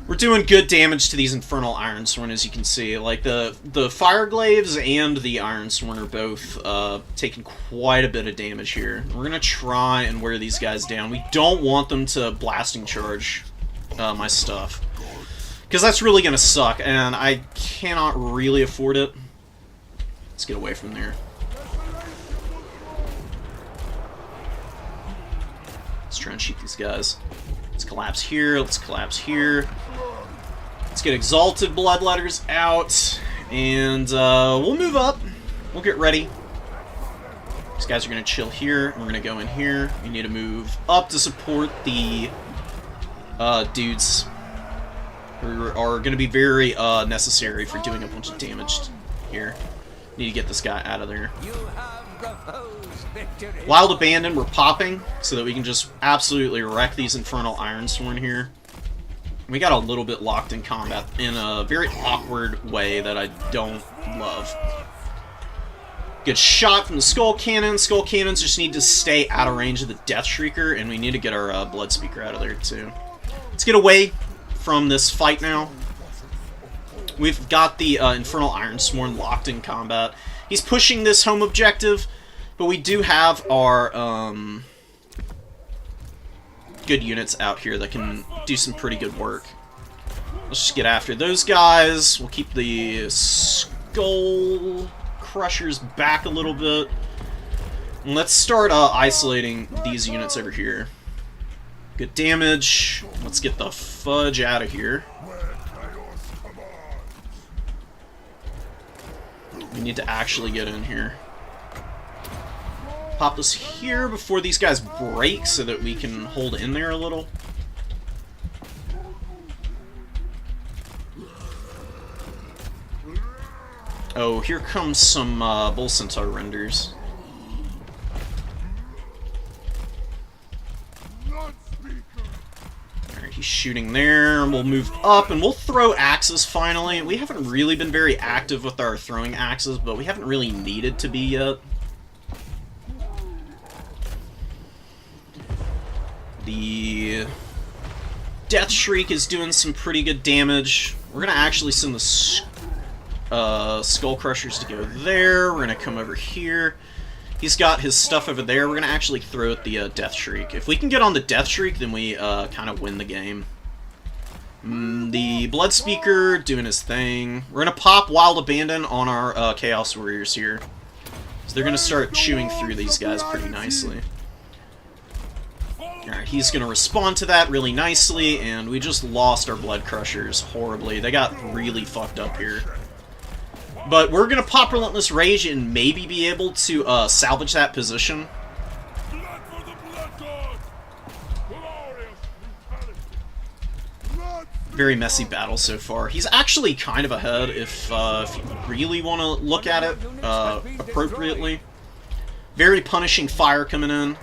We're doing good damage to these Infernal Ironsworn, as you can see. Like, the Fireglaves and the Ironsworn are both taking quite a bit of damage here. We're going to try and wear these guys down. We don't want them to blasting charge my stuff, because that's really going to suck, and I cannot really afford it. Let's get away from there. Let's try and shoot these guys. Let's collapse here. Let's collapse here. Let's get Exalted Bloodletters out. And we'll move up. We'll get ready. These guys are going to chill here. We're going to go in here. We need to move up to support the dudes who are going to be very necessary for doing a bunch of damage here. Need to get this guy out of there. Wild Abandon, we're popping so that we can just absolutely wreck these Infernal Ironsworn here. We got a little bit locked in combat in a very awkward way that I don't love. Good shot from the Skull Cannon. Skull Cannons just need to stay out of range of the Death Shrieker, and we need to get our Blood Speaker out of there too. Let's get away from this fight now. We've got the Infernal Ironsworn locked in combat. He's pushing this home objective, but we do have our good units out here that can do some pretty good work. Let's just get after those guys. We'll keep the Skull Crushers back a little bit. And let's start isolating these units over here. Good damage. Let's get the fudge out of here. We need to actually get in here. Pop this here before these guys break so that we can hold in there a little. Oh, here comes some Bull Centaur renders. Alright, he's shooting there. We'll move up and we'll throw axes finally. We haven't really been very active with our throwing axes, but we haven't really needed to be yet. The Death Shriek is doing some pretty good damage. We're going to actually send the Skull Crushers to go there. We're going to come over here. He's got his stuff over there. We're going to actually throw at the Death Shriek. If we can get on the Death Shriek, then we kind of win the game. The Blood Speaker doing his thing. We're going to pop Wild Abandon on our Chaos Warriors here. So they're going to start chewing through these guys pretty nicely. Alright, he's going to respond to that really nicely, and we just lost our Blood Crushers horribly. They got really fucked up here. But we're going to pop Relentless Rage and maybe be able to salvage that position. Very messy battle so far. He's actually kind of ahead if you really want to look at it appropriately. Very punishing fire coming in.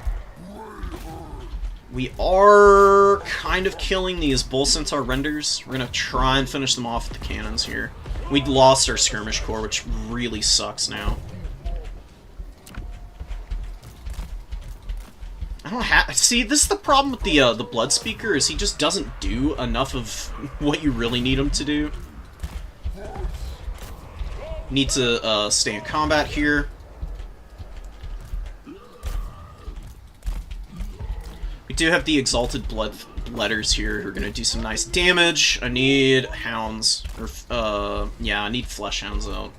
We are kind of killing these Bull Centaur renders. We're going to try and finish them off with the cannons here. We lost our skirmish core, which really sucks now. I don't have... See, this is the problem with the Blood Speaker, is he just doesn't do enough of what you really need him to do. Need to stay in combat here. We do have the Exalted Bloodletters here who are going to do some nice damage. I need Hounds. Or, yeah, I need Flesh Hounds out.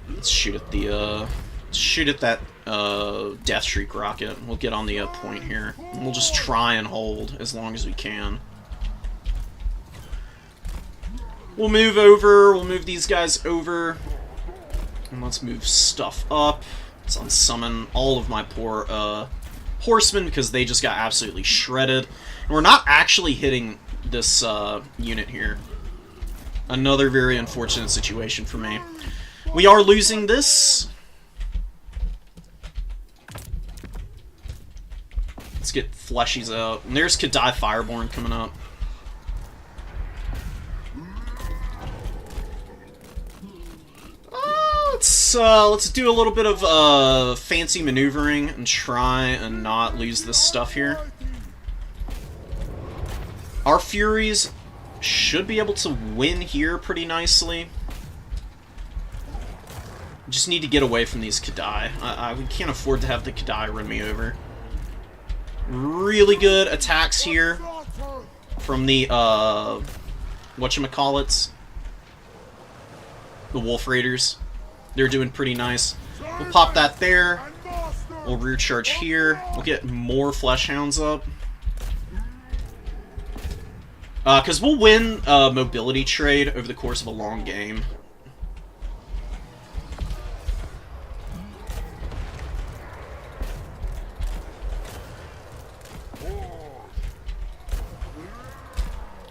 Let's shoot at the, shoot at that Death Shriek rocket. We'll get on the point here. And we'll just try and hold as long as we can. We'll move over. We'll move these guys over. And let's move stuff up. Let's unsummon all of my poor horsemen because they just got absolutely shredded. And we're not actually hitting this unit here. Another very unfortunate situation for me. We are losing this. Let's get fleshies out. And there's Kadai Fireborn coming up. Let's do a little bit of fancy maneuvering and try and not lose this stuff here. Our Furies should be able to win here pretty nicely. Just need to get away from these Kadai. We can't afford to have the Kadai run me over. Really good attacks here from the whatchamacallits, the Wolf Raiders. They're doing pretty nice. We'll pop that there. We'll rear charge here. We'll get more Flesh Hounds up. Because we'll win a mobility trade over the course of a long game.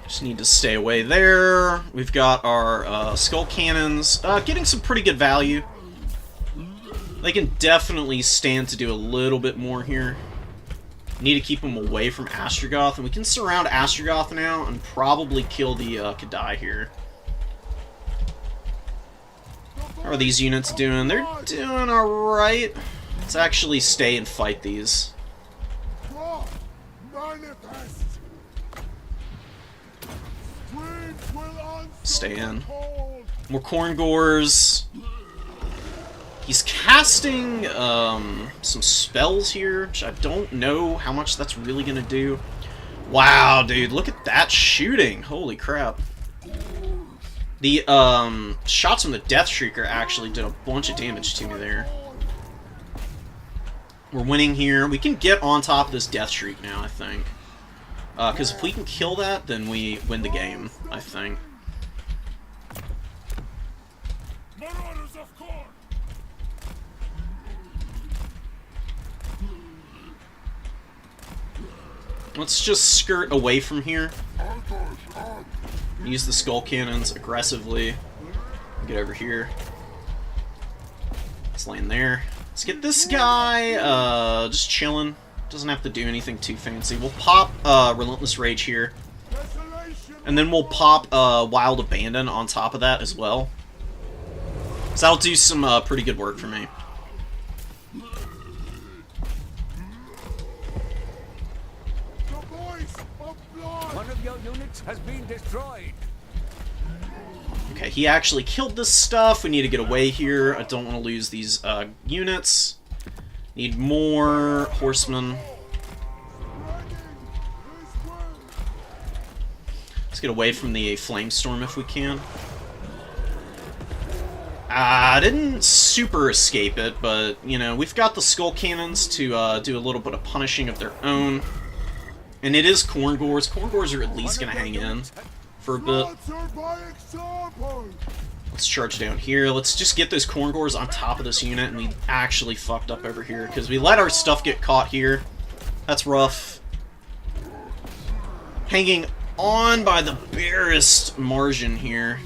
Just need to stay away there. We've got our skull cannons, getting some pretty good value. They can definitely stand to do a little bit more here. Need to keep them away from Astrogoth, and we can surround Astrogoth now and probably kill the Kadai here. How are these units doing? They're doing alright. Let's actually stay and fight these. Stay in. More Corngors. He's casting some spells here, which I don't know how much that's really gonna do. Wow, dude, look at that shooting! Holy crap. The shots from the Death Shrieker actually did a bunch of damage to me there. We're winning here. We can get on top of this Death Shriek now, I think. Because if we can kill that, then we win the game, I think. Let's just skirt away from here. Use the skull cannons aggressively. Get over here. Let's land there. Let's get this guy just chilling. Doesn't have to do anything too fancy. We'll pop Relentless Rage here. And then we'll pop Wild Abandon on top of that as well. So that'll do some pretty good work for me. One of your units has been destroyed. Okay, he actually killed this stuff. We need to get away here. I don't want to lose these units. Need more horsemen. Let's get away from the Flamestorm if we can. I didn't super escape it, but, you know, we've got the skull cannons to do a little bit of punishing of their own. And it is corn gores. Corn gores are at least going to hang in for a bit. Let's charge down here. Let's just get those corn gores on top of this unit, and we actually fucked up over here, because we let our stuff get caught here. That's rough. Hanging on by the barest margin here.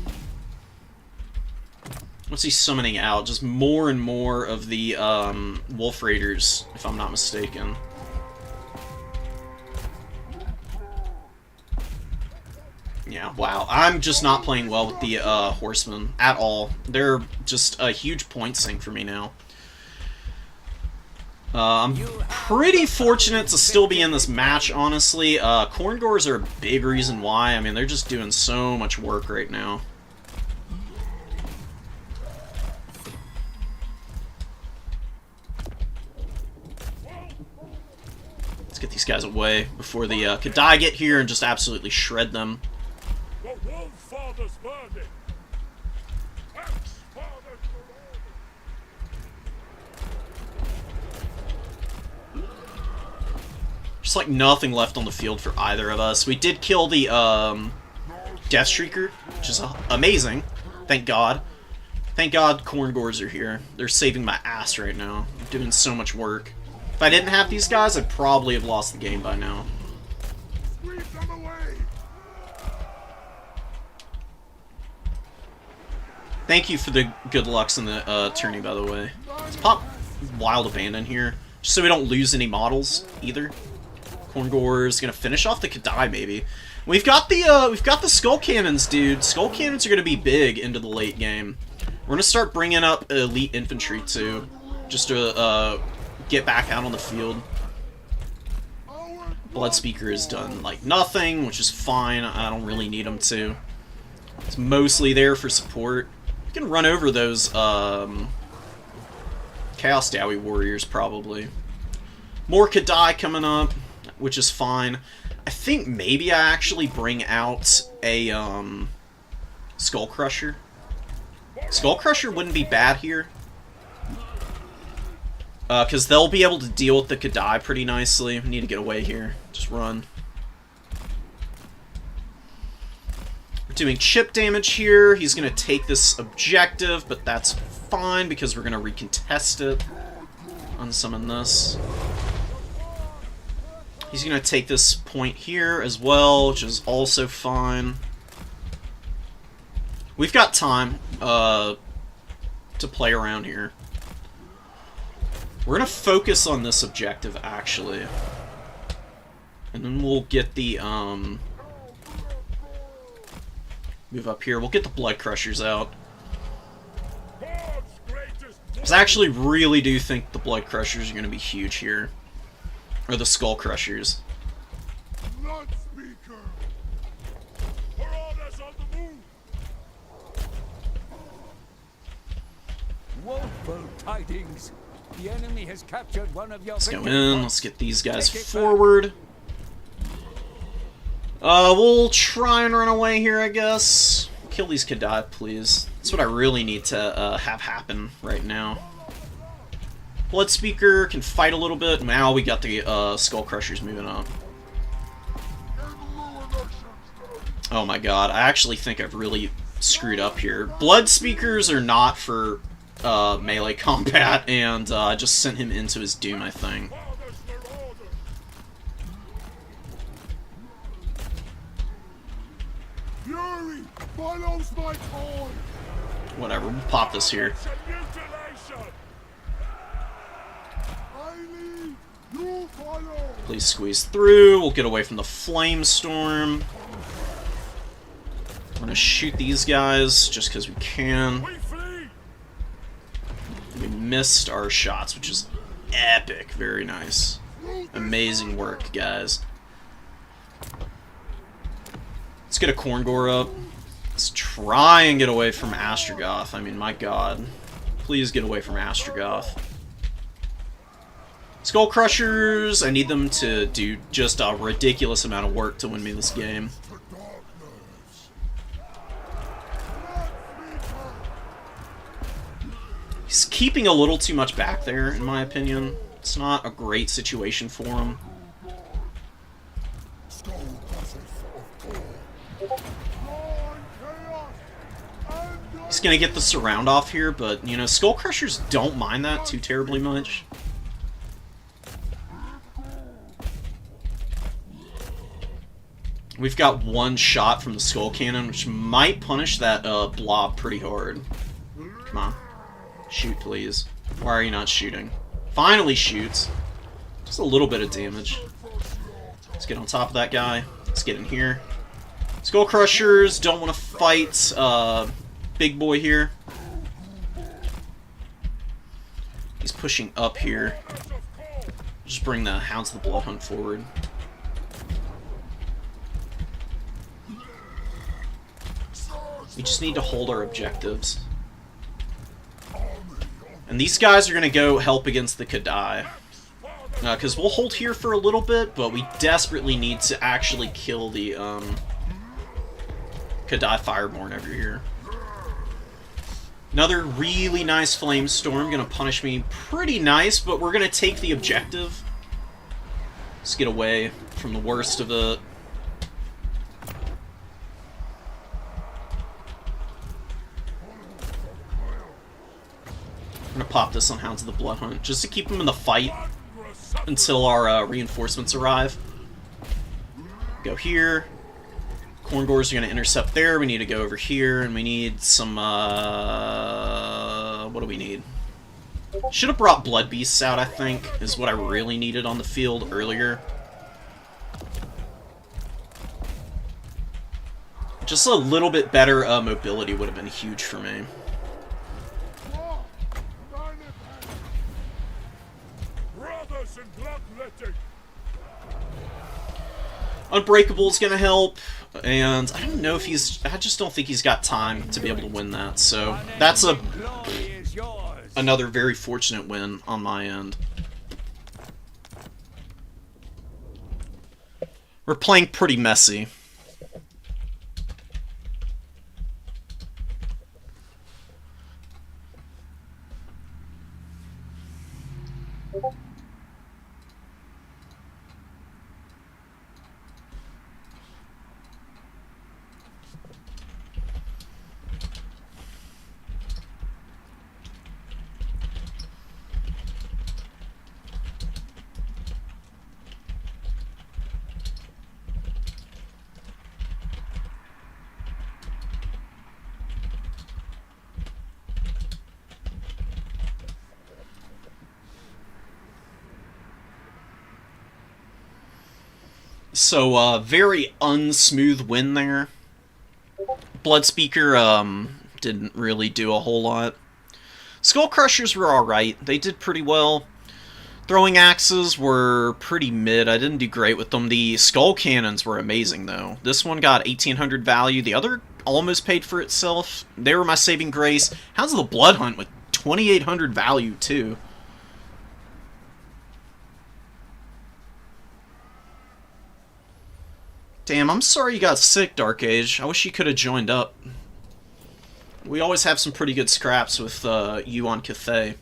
What's he summoning out? Just more and more of the Wolf Raiders, if I'm not mistaken. Yeah, wow. I'm just not playing well with the Horsemen at all. They're just a huge point sink for me now. I'm pretty fortunate to still be in this match, honestly. Corn Gores are a big reason why. I mean, they're just doing so much work right now. Let's get these guys away before the Kadai get here and just absolutely shred them. Just like nothing left on the field for either of us. We did kill the Death Streaker, which is amazing. Thank God. Thank God Corn Gores are here. They're saving my ass right now. They're doing so much work. If I didn't have these guys, I'd probably have lost the game by now. Thank you for the good lucks in the tourney, by the way. Let's pop Wild Abandon here, just so we don't lose any models either. Corn Gore's gonna finish off the Kadai, maybe. We've got the Skull Cannons, dude. Skull Cannons are gonna be big into the late game. We're gonna start bringing up elite infantry too, just to get back out on the field. Blood Speaker has done like nothing, which is fine. I don't really need him to. It's mostly there for support. We can run over those Chaos Dowie Warriors probably. More Kadai coming up, which is fine. I think maybe I actually bring out a Skull Crusher. Skull Crusher wouldn't be bad here, because they'll be able to deal with the Kadai pretty nicely. We need to get away here. Just run. We're doing chip damage here. He's going to take this objective, but that's fine because we're going to recontest it. Unsummon this. He's going to take this point here as well, which is also fine. We've got time to play around here. We're going to focus on this objective, actually. And then we'll get the, move up here. We'll get the Blood Crushers out. Because I actually really do think the Blood Crushers are going to be huge here. Or the Skull Crushers. Woeful tidings. The enemy has captured one of your Let's go in. Let's get these guys forward. We'll try and run away here, I guess. Kill these Kadai, please. That's what I really need to have happen right now. Blood Speaker can fight a little bit. Now we got the Skull Crushers moving up. Oh my god, I actually think I've really screwed up here. Blood Speakers are not for melee combat, and I just sent him into his doom, I think. Whatever, we'll pop this here. Please squeeze through. We'll get away from the Flame Storm. We're gonna shoot these guys just because we can. We missed our shots, which is epic. Very nice. Amazing work, guys. Let's get a Corn Gore up. Let's try and get away from Astrogoth. I mean, my god. Please get away from Astrogoth. Skull Crushers, I need them to do just a ridiculous amount of work to win me this game. He's keeping a little too much back there, in my opinion. It's not a great situation for him. He's gonna get the surround off here, but, you know, Skull Crushers don't mind that too terribly much. We've got one shot from the Skull Cannon, which might punish that blob pretty hard. Come on. Shoot, please. Why are you not shooting? Finally shoots. Just a little bit of damage. Let's get on top of that guy. Let's get in here. Skull Crushers don't want to fight Big Boy here. He's pushing up here. Just bring the Hounds of the Blood Hunt forward. We just need to hold our objectives. And these guys are going to go help against the Kadai. Because we'll hold here for a little bit, but we desperately need to actually kill the Kadai Fireborn over here. Another really nice Flame Storm, going to punish me pretty nice, but we're going to take the objective. Let's get away from the worst of it. I'm going to pop this on Hounds of the Blood Hunt, just to keep them in the fight until our reinforcements arrive. Go here. Corngors are going to intercept there. We need to go over here, and we need some, what do we need? Should have brought Blood Beasts out, I think, is what I really needed on the field earlier. Just a little bit better mobility would have been huge for me. Unbreakable's gonna help, and I don't know if I just don't think he's got time to be able to win that, so that's another very fortunate win on my end. We're playing pretty messy. So, very unsmooth win there. Bloodspeaker, didn't really do a whole lot. Skull Crushers were alright. They did pretty well. Throwing Axes were pretty mid. I didn't do great with them. The Skull Cannons were amazing, though. This one got 1,800 value. The other almost paid for itself. They were my saving grace. Hounds of the Blood Hunt with 2,800 value, too. Damn, I'm sorry you got sick, Dark Age. I wish you could have joined up. We always have some pretty good scraps with you on Cathay.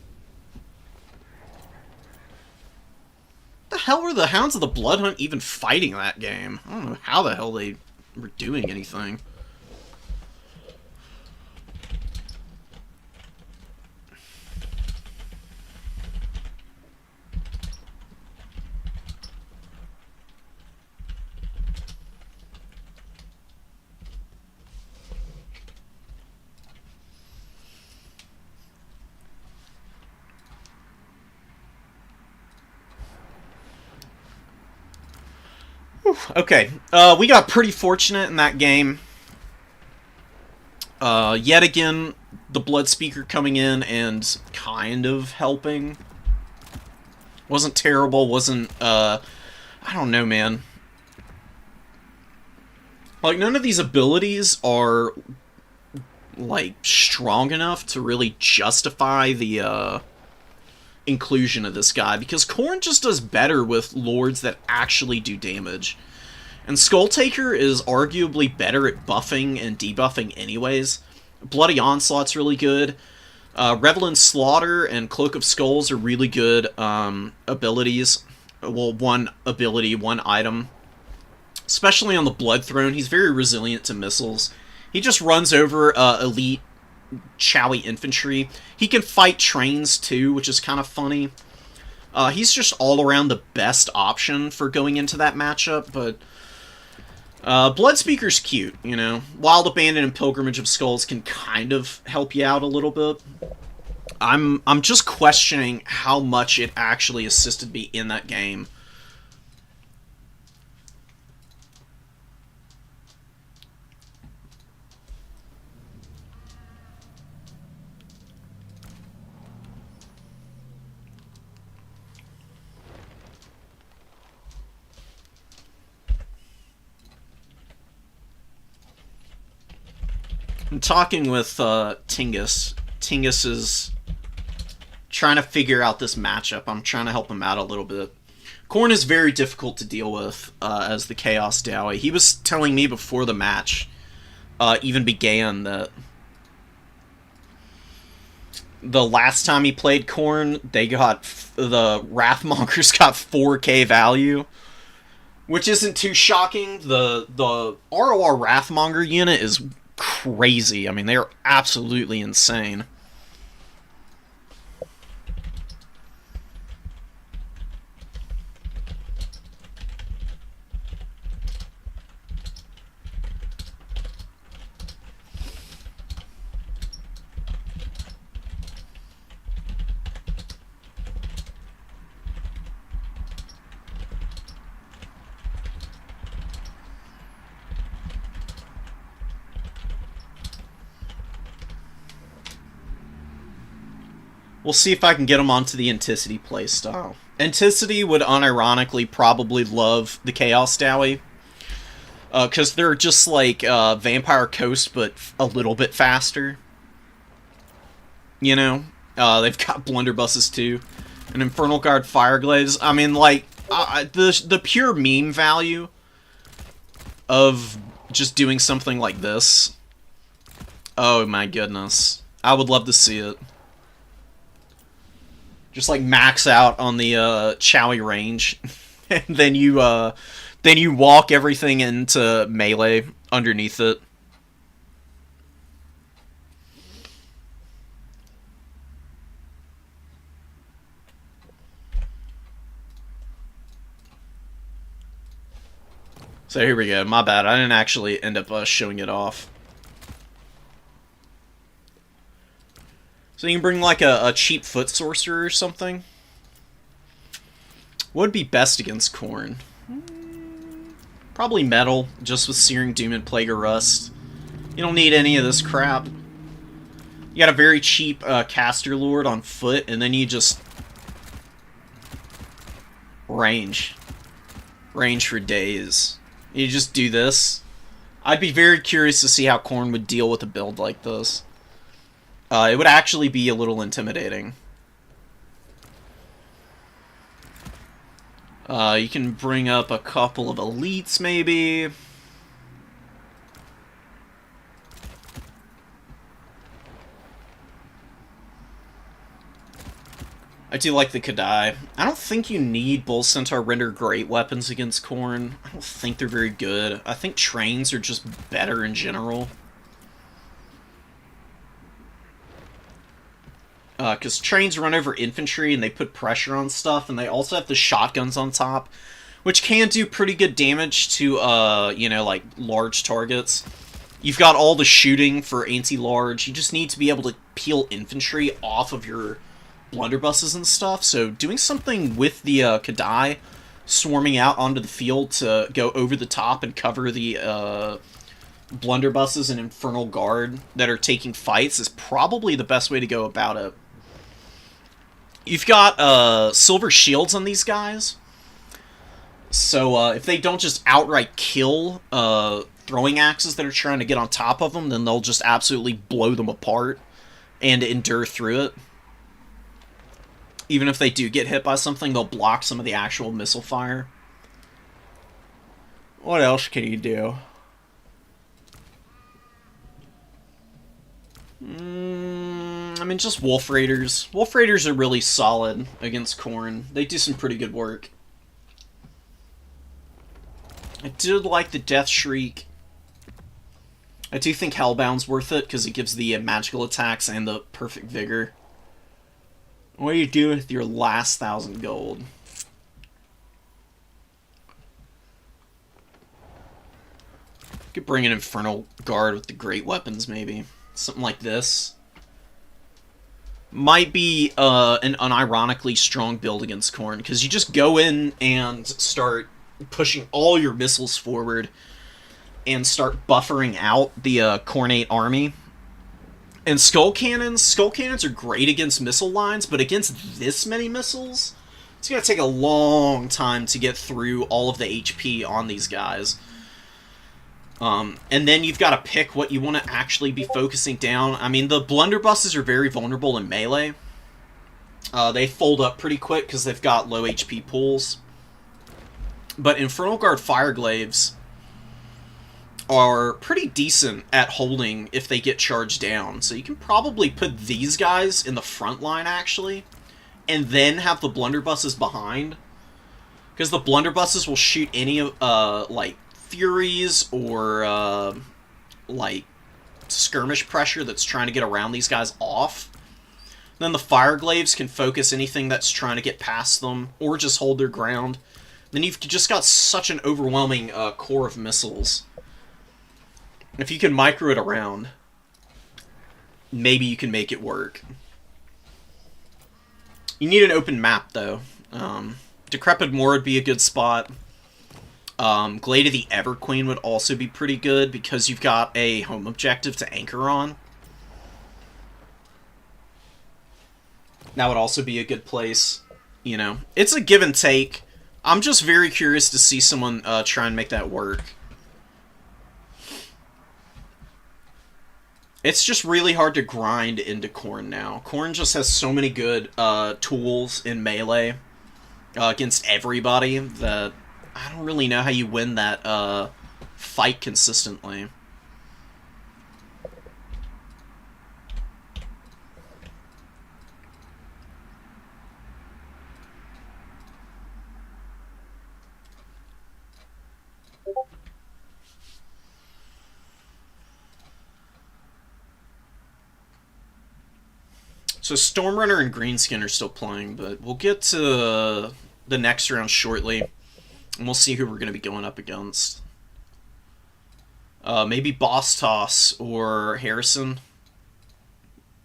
The hell were the Hounds of the Blood Hunt even fighting that game? I don't know how the hell they were doing anything. Okay, we got pretty fortunate in that game. Yet again, the Bloodspeaker coming in and kind of helping. Wasn't terrible, wasn't, I don't know, man. Like, none of these abilities are, like, strong enough to really justify the, inclusion of this guy, because Khorne just does better with lords that actually do damage. And Skulltaker is arguably better at buffing and debuffing anyways. Bloody Onslaught's really good. Revel in Slaughter and Cloak of Skulls are really good abilities. Well, one ability, one item. Especially on the Blood Throne, he's very resilient to missiles. He just runs over elite Chowie infantry. He can fight trains too, which is kind of funny. He's just all around the best option for going into that matchup, but Bloodspeaker's cute, you know. Wild Abandon and Pilgrimage of Skulls can kind of help you out a little bit. I'm just questioning how much it actually assisted me in that game. I'm talking with Tingus. Tingus is trying to figure out this matchup. I'm trying to help him out a little bit. Khorne is very difficult to deal with as the Chaos Dowie. He was telling me before the match even began that the last time he played Khorne, they got the Wrathmongers got 4k value, which isn't too shocking. The ROR Wrathmonger unit is crazy. I mean, they're absolutely insane. We'll see if I can get him onto the Anticity playstyle. Anticity would unironically probably love the Chaos Dowie. Because they're just like Vampire Coast, but a little bit faster. You know? They've got blunderbusses too. An Infernal Guard Fireglaze. I mean, like, the pure meme value of just doing something like this. Oh my goodness. I would love to see it. Just like max out on the Chowie range, and then you walk everything into melee underneath it. So here we go. My bad. I didn't actually end up showing it off. So you can bring like a cheap foot sorcerer or something. What would be best against Khorne? Probably metal, just with Searing Doom and Plague of Rust. You don't need any of this crap. You got a very cheap caster lord on foot, and then you just range for days. You just do this. I'd be very curious to see how Khorne would deal with a build like this. It would actually be a little intimidating. You can bring up a couple of elites, maybe. I do like the Kadai. I don't think you need Bull Centaur Render Great weapons against Khorne. I don't think they're very good. I think trains are just better in general. Because trains run over infantry and they put pressure on stuff, and they also have the shotguns on top, which can do pretty good damage to, you know, like, large targets. You've got all the shooting for anti-large. You just need to be able to peel infantry off of your blunderbusses and stuff, so doing something with the Kadai swarming out onto the field to go over the top and cover the blunderbusses and Infernal Guard that are taking fights is probably the best way to go about it. You've got silver shields on these guys, so if they don't just outright kill throwing axes that are trying to get on top of them, then they'll just absolutely blow them apart and endure through it. Even if they do get hit by something, they'll block some of the actual missile fire. What else can you do? I mean, just Wolf Raiders. Wolf Raiders are really solid against Khorne. They do some pretty good work. I did like the Death Shriek. I do think Hellbound's worth it, because it gives the magical attacks and the perfect vigor. What do you do with your last 1,000 gold? Could bring an Infernal Guard with the great weapons, maybe. Something like this. Might be an unironically strong build against Khorne, because you just go in and start pushing all your missiles forward and start buffering out the Khornate army. And Skull Cannons are great against missile lines, but against this many missiles, it's going to take a long time to get through all of the HP on these guys. And then you've got to pick what you want to actually be focusing down. I mean, the blunderbusses are very vulnerable in melee. They fold up pretty quick because they've got low HP pools. But Infernal Guard Fireglaves are pretty decent at holding if they get charged down. So you can probably put these guys in the front line, actually, and then have the blunderbusses behind. Because the blunderbusses will shoot any of, like, Furies or, like, skirmish pressure that's trying to get around these guys off. Then the Fireglaves can focus anything that's trying to get past them, or just hold their ground. Then you've just got such an overwhelming core of missiles. If you can micro it around, maybe you can make it work. You need an open map, though. Decrepit Moor would be a good spot. Glade of the Everqueen would also be pretty good, because you've got a home objective to anchor on. That would also be a good place. You know, it's a give and take. I'm just very curious to see someone try and make that work. It's just really hard to grind into Khorne now. Khorne just has so many good tools in melee against everybody that I don't really know how you win that fight consistently. So Stormrunner and Greenskin are still playing, but we'll get to the next round shortly, and we'll see who we're going to be going up against. Maybe Boss Toss or Harrison.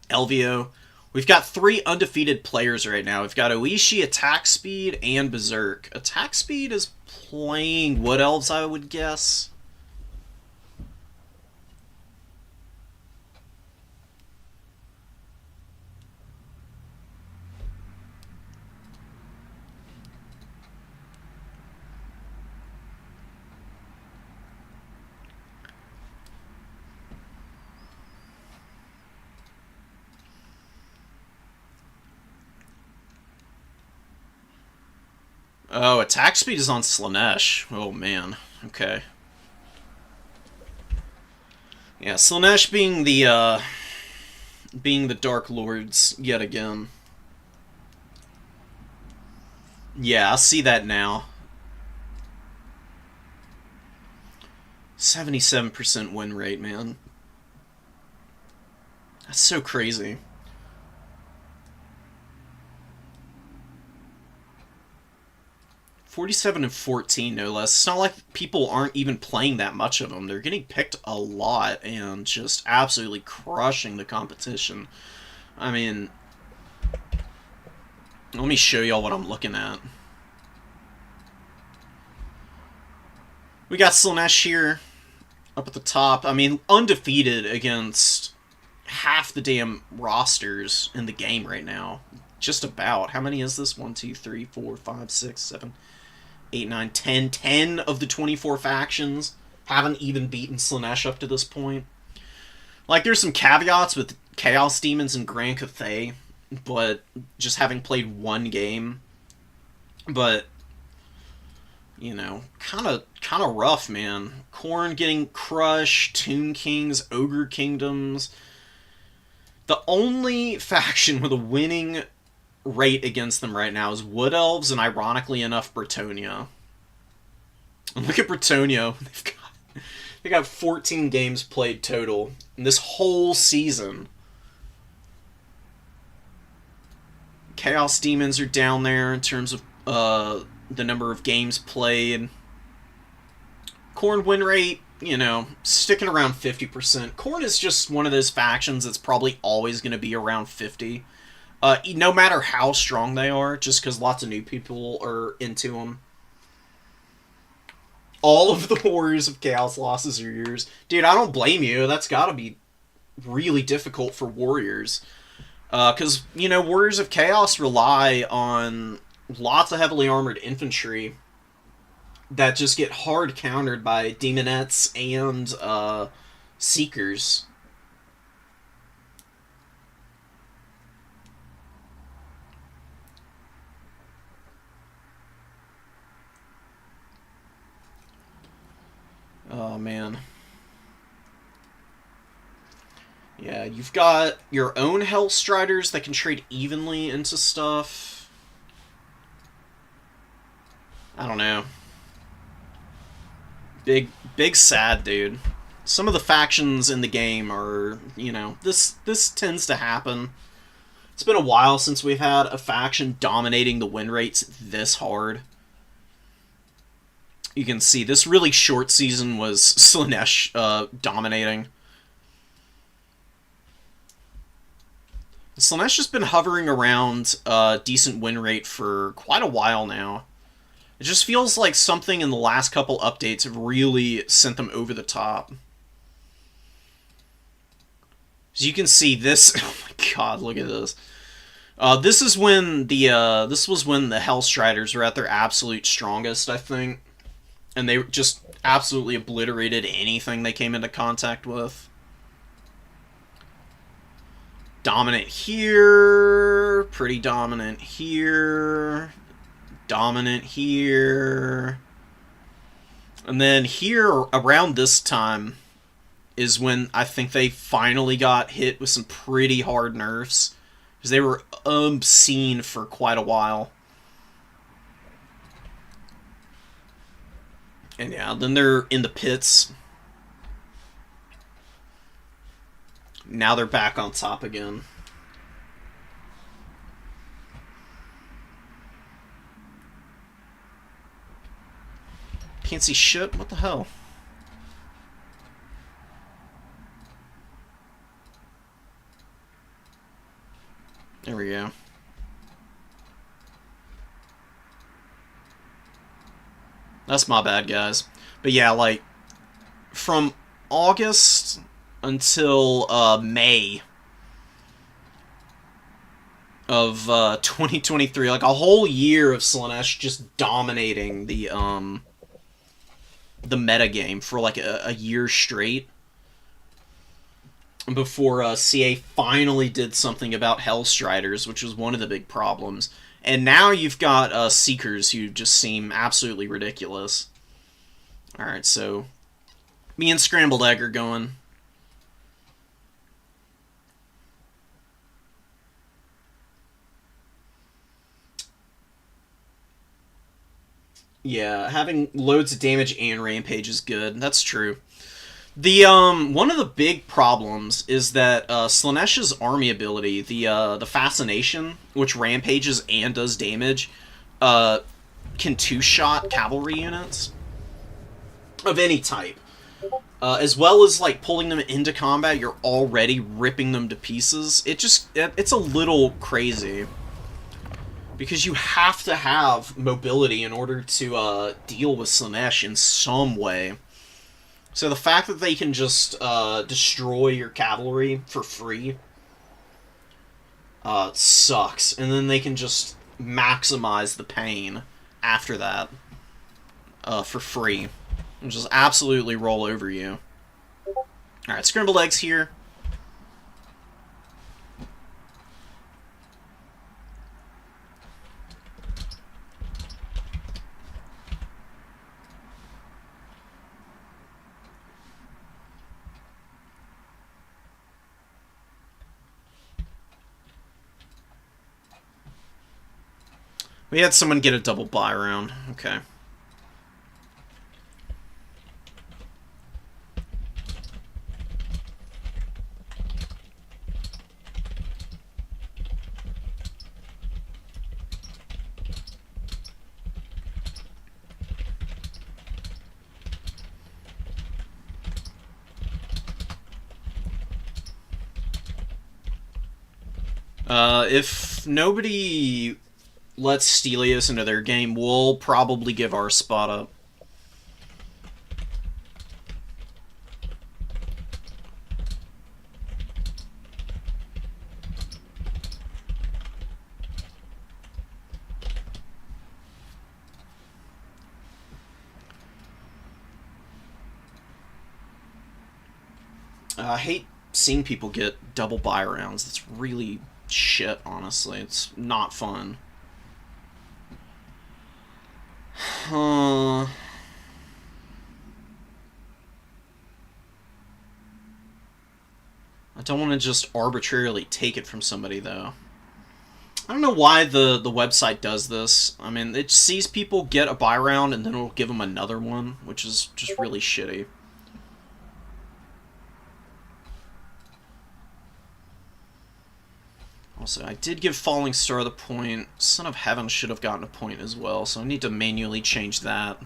Elvio. We've got 3 undefeated players right now. We've got Oishi, Attack Speed, and Berserk. Attack Speed is playing Wood Elves, I would guess. Oh, Attack Speed is on Slaanesh. Oh, man. Okay. Yeah, Slaanesh being the Dark Lords yet again. Yeah, I see that now. 77% win rate, man. That's so crazy. 47 and 14, no less. It's not like people aren't even playing that much of them. They're getting picked a lot and just absolutely crushing the competition. I mean, let me show y'all what I'm looking at. We got Slaanesh here, up at the top. I mean, undefeated against half the damn rosters in the game right now. Just about. How many is this? 1, 2, 3, 4, 5, 6, 7, 8, 9, 10. 10 of the 24 factions haven't even beaten Slaanesh up to this point. Like, there's some caveats with Chaos Demons and Grand Cathay, but just having played one game. But, you know, kind of rough, man. Khorne getting crushed, Tomb Kings, Ogre Kingdoms. The only faction with a winning rate against them right now is Wood Elves and, ironically enough, Bretonnia. And look at Bretonnia. They got 14 games played total in this whole season. Chaos Demons are down there in terms of the number of games played. Khorne win rate, you know, sticking around 50%. Khorne is just one of those factions that's probably always going to be around 50. No matter how strong they are, just because lots of new people are into them. All of the Warriors of Chaos losses are yours. Dude, I don't blame you. That's got to be really difficult for Warriors. Because, you know, Warriors of Chaos rely on lots of heavily armored infantry that just get hard countered by Demonettes and Seekers. Oh, man. Yeah, you've got your own Hellstriders that can trade evenly into stuff. I don't know. Big sad, dude. Some of the factions in the game are, you know, this tends to happen. It's been a while since we've had a faction dominating the win rates this hard. You can see this really short season was Slaanesh dominating. Slaanesh has been hovering around a decent win rate for quite a while now. It just feels like something in the last couple updates have really sent them over the top. As you can see, this... Oh my god, look at this. This was when the Hellstriders were at their absolute strongest, I think. And they just absolutely obliterated anything they came into contact with. Dominant here, pretty dominant here, dominant here. And then here, around this time, is when I think they finally got hit with some pretty hard nerfs. Because they were obscene for quite a while. And yeah, then they're in the pits. Now they're back on top again. Can't see shit? What the hell? There we go. That's my bad, guys. But yeah, like, from August until May of 2023, like a whole year of Slaanesh just dominating the metagame for like a year straight. Before CA finally did something about Hellstriders, which was one of the big problems. And now you've got Seekers who just seem absolutely ridiculous. Alright, so me and Scrambled Egg are going. Yeah, having loads of damage and rampage is good. That's true. The one of the big problems is that Slaanesh's army ability, the Fascination, which rampages and does damage, can two-shot cavalry units of any type. As well as like pulling them into combat, you're already ripping them to pieces. It's a little crazy. Because you have to have mobility in order to deal with Slaanesh in some way. So the fact that they can just destroy your cavalry for free sucks. And then they can just maximize the pain after that for free. And just absolutely roll over you. Alright, Scrambled Eggs here. We had someone get a double buy round. Okay. If nobody lets Stelios into their game, we'll probably give our spot up. I hate seeing people get double buy rounds. That's really shit, honestly. It's not fun. I don't want to just arbitrarily take it from somebody, though. I don't know why the website does this. I mean, it sees people get a buy round and then it'll give them another one, which is just really shitty. Also, I did give Falling Star the point. Son of Heaven should have gotten a point as well, so I need to manually change that.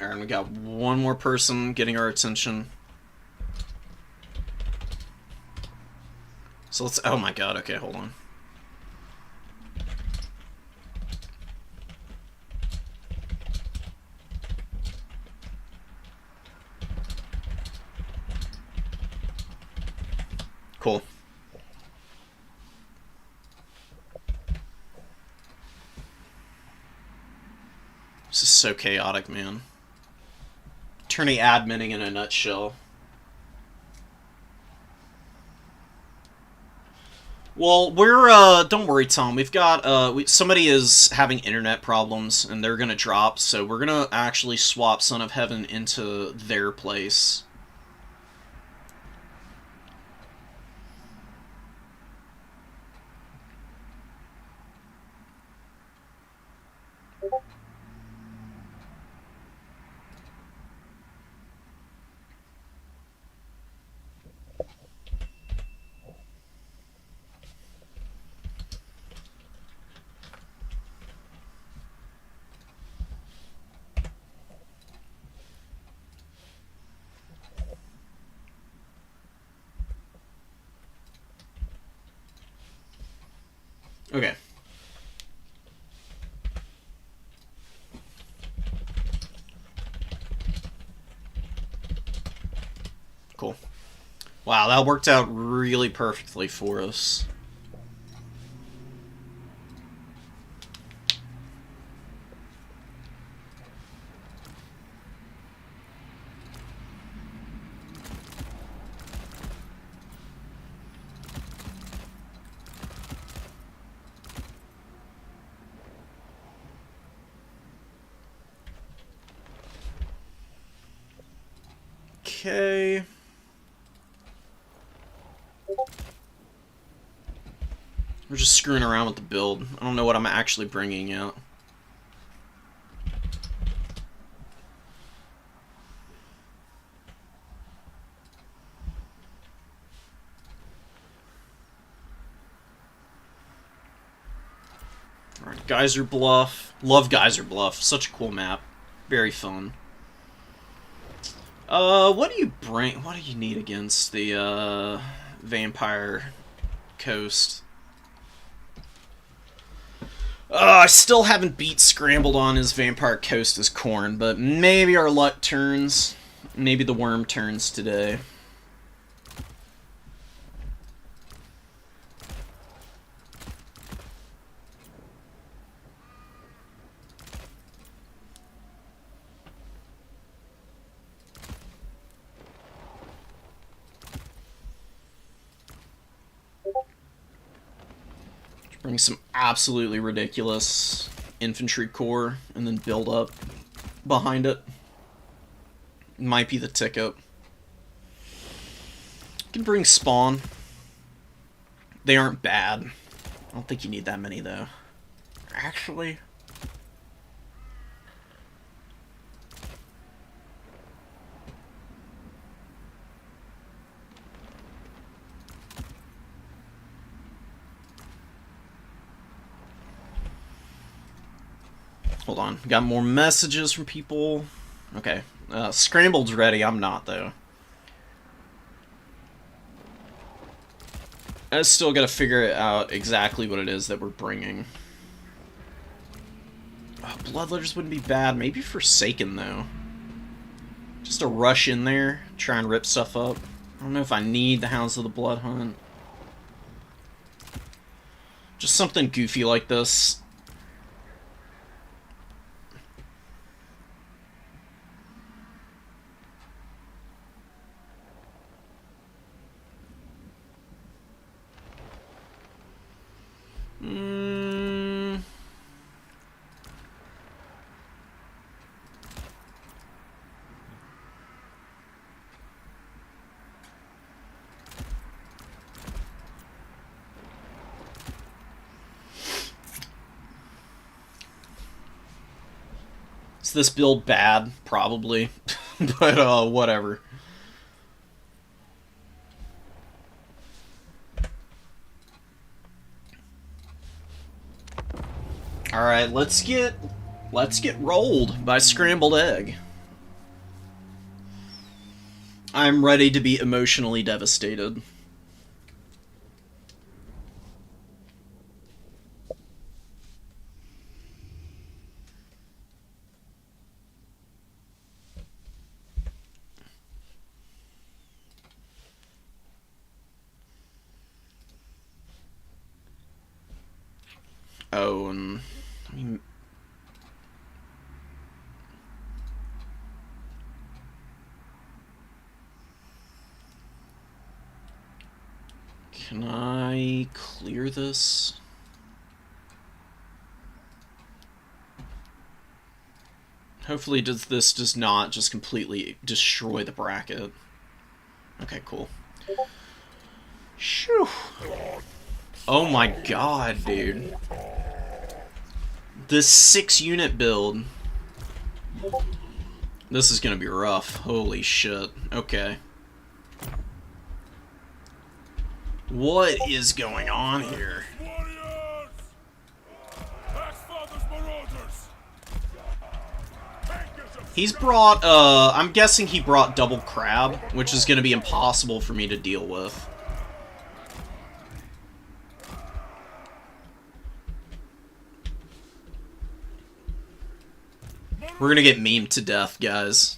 Alright, we got one more person getting our attention. So let's... Oh my god, okay, hold on. Cool. This is so chaotic, man. Tourney adminning in a nutshell. Well, we're, don't worry, Tom. We've got, somebody is having internet problems, and they're gonna drop, so we're gonna actually swap Son of Heaven into their place. Okay. Cool. Wow, that worked out really perfectly for us. Okay. We're just screwing around with the build. I don't know what I'm actually bringing out. Alright, Geyser Bluff. Love Geyser Bluff. Such a cool map. Very fun. What do you bring? What do you need against the, Vampire Coast? I still haven't beat Scrambled on his Vampire Coast as Corn, but maybe our luck turns. Maybe the worm turns today. Bring some absolutely ridiculous infantry corps and then build up behind it. Might be the ticket. You can bring spawn. They aren't bad. I don't think you need that many though. Actually. Hold on, got more messages from people. Okay, Scrambled's ready, I'm not though. I still gotta figure out exactly what it is that we're bringing. Oh, Bloodletters wouldn't be bad, maybe Forsaken though. Just to rush in there, try and rip stuff up. I don't know if I need the Hounds of the Blood Hunt. Just something goofy like this. Is this build bad? Probably. But, whatever. Alright, let's get rolled by Scrambled Egg. I'm ready to be emotionally devastated. Oh, and I mean, can I clear this? Hopefully this does not just completely destroy the bracket. Okay, cool. Shoo. Oh my god, dude. This 6-unit build. This is gonna be rough. Holy shit. Okay. What is going on here? He's brought, I'm guessing he brought double crab, which is gonna be impossible for me to deal with. We're gonna get memed to death, guys.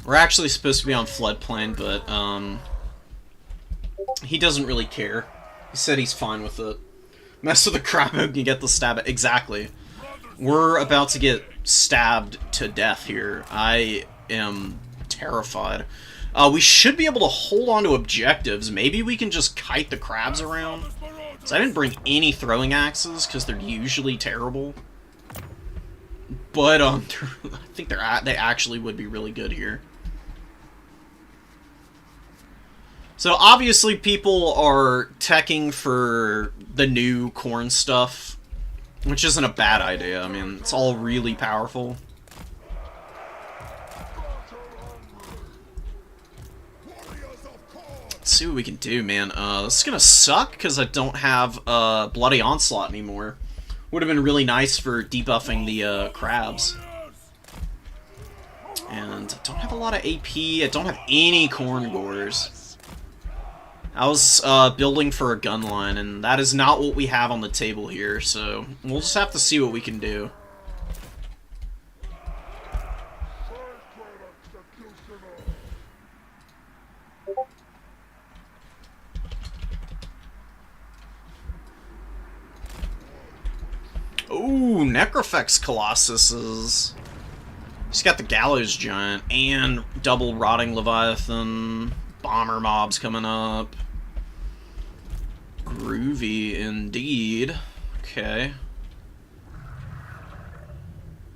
We're actually supposed to be on floodplain, but, he doesn't really care. He said he's fine with it. Mess with the crab and get the stab. Exactly. We're about to get stabbed to death here. I am terrified. We should be able to hold on to objectives. Maybe we can just kite the crabs around. So I didn't bring any throwing axes, because they're usually terrible. But, I think they actually would be really good here. So obviously people are teching for the new corn stuff, which isn't a bad idea. I mean, it's all really powerful. Let's see what we can do, man. This is gonna suck because I don't have Bloody Onslaught anymore. Would have been really nice for debuffing the crabs. And I don't have a lot of AP. I don't have any corn gores. I was building for a gun line, and that is not what we have on the table here, so we'll just have to see what we can do. Ooh, Necrofex Colossuses. He's got the Gallows Giant and double Rotting Leviathan. Bomber mobs coming up. Groovy indeed. Okay.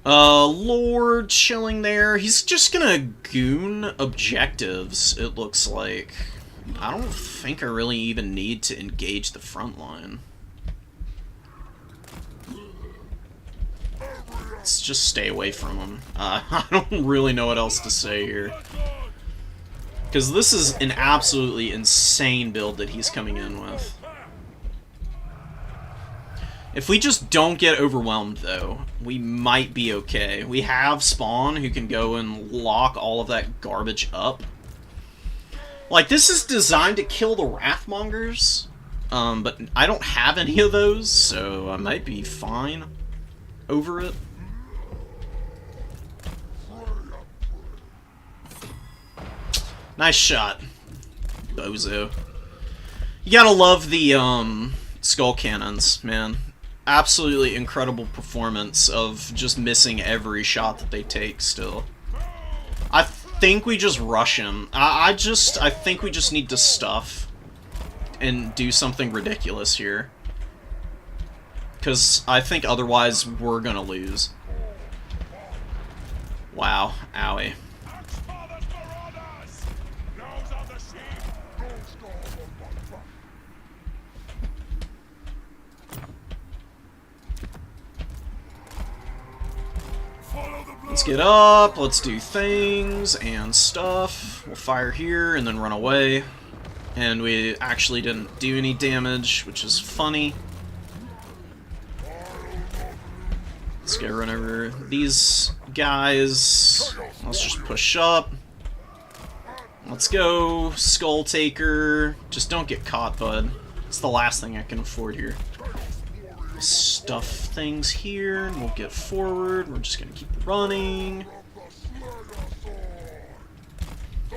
Lord chilling there. He's just gonna goon objectives, it looks like. I don't think I really even need to engage the front line. Let's just stay away from him. I don't really know what else to say here. Because this is an absolutely insane build that he's coming in with. If we just don't get overwhelmed, though, we might be okay. We have Spawn, who can go and lock all of that garbage up. Like, this is designed to kill the Wrathmongers, but I don't have any of those, so I might be fine over it. Nice shot, bozo. You gotta love the skull cannons, man. Absolutely incredible performance of just missing every shot that they take still. I think we just rush him. I think we just need to stuff and do something ridiculous here. Because I think otherwise we're gonna lose. Wow, owie. Let's get up, let's do things and stuff. We'll fire here and then run away. And we actually didn't do any damage, which is funny. Let's go run over these guys. Let's just push up. Let's go, Skull Taker. Just don't get caught, bud. It's the last thing I can afford here. Stuff things here, and we'll get forward. We're just gonna keep running.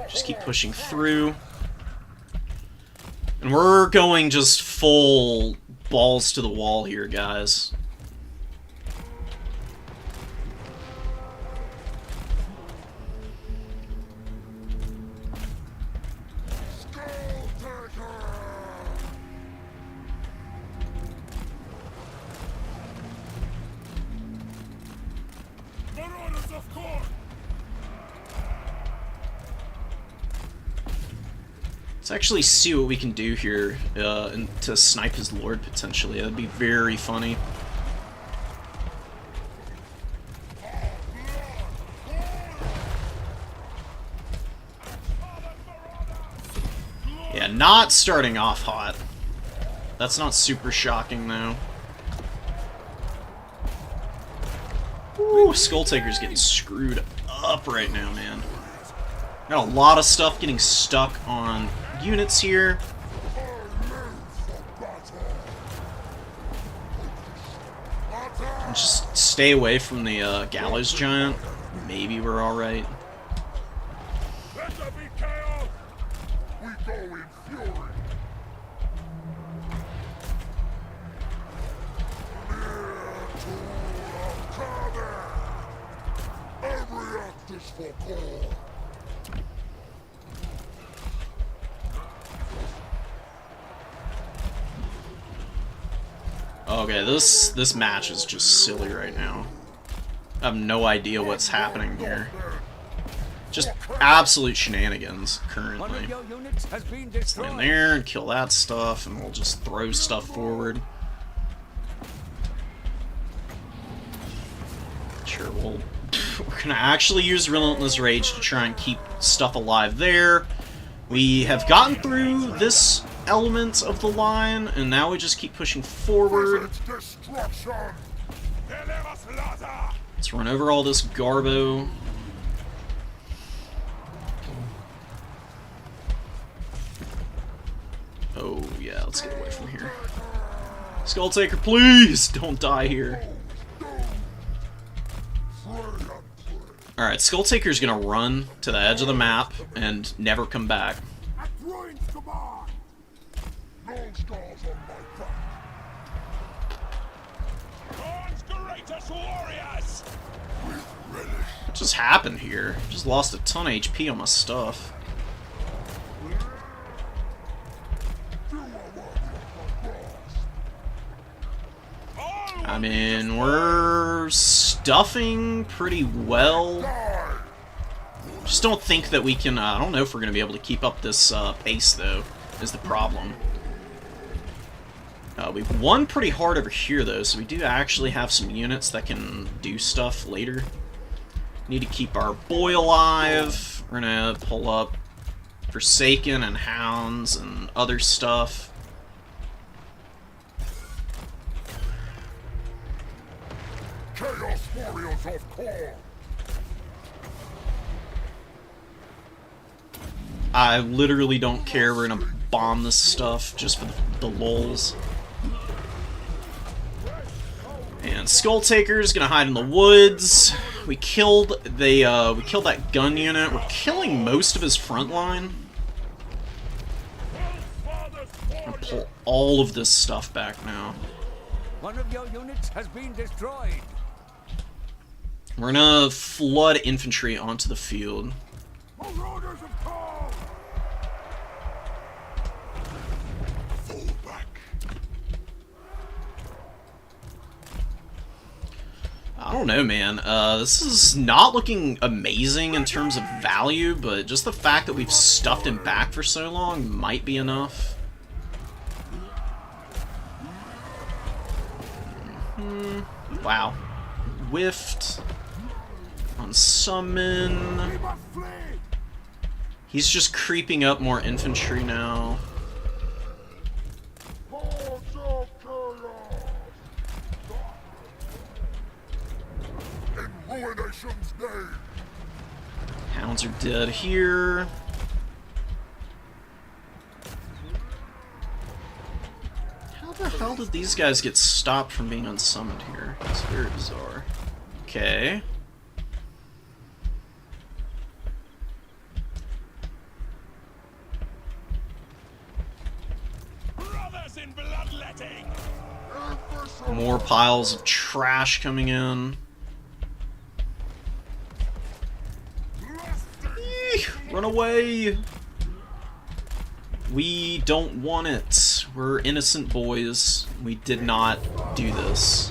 Just keep pushing through. And we're going just full balls to the wall here, guys. Let's actually see what we can do here to snipe his lord, potentially. That'd be very funny. Yeah, not starting off hot. That's not super shocking, though. Ooh, Skull Taker's getting screwed up right now, man. Got a lot of stuff getting stuck on units here. And just stay away from the Gallows Giant. Maybe we're alright. Okay, this match is just silly right now. I have no idea what's happening here. Just absolute shenanigans One currently. of your units has been Stand destroyed. there and kill that stuff, and we'll just throw stuff forward. Sure, we're gonna actually use Relentless Rage to try and keep stuff alive there. We have gotten through this element of the line, and now we just keep pushing forward. Let's run over all this garbo. Oh, yeah, let's get away from here. Skull Taker, please don't die here. Alright, Skull Taker's gonna run to the edge of the map and never come back. What just happened here? Just lost a ton of HP on my stuff. I mean, we're stuffing pretty well. Just don't think that we can, I don't know if we're going to be able to keep up this pace, though, is the problem. We've won pretty hard over here, though, so we do actually have some units that can do stuff later. Need to keep our boy alive. We're going to pull up Forsaken and Hounds and other stuff. Chaos Warriors of Core! I literally don't care. We're gonna bomb this stuff just for the lulz. And Skull Taker's gonna hide in the woods. We killed that gun unit. We're killing most of his front line. I'm gonna pull all of this stuff back now. One of your units has been destroyed. We're gonna flood infantry onto the field. Marauders of Core! Fall back. I don't know, man. This is not looking amazing in terms of value, but just the fact that we've stuffed him back for so long might be enough. Wow. Whiffed. On summon. He's just creeping up more infantry now. Hounds are dead here. How the hell did these guys get stopped from being unsummoned here? It's very bizarre. Okay. More piles of trash coming in. Eek, run away! We don't want it. We're innocent boys. We did not do this.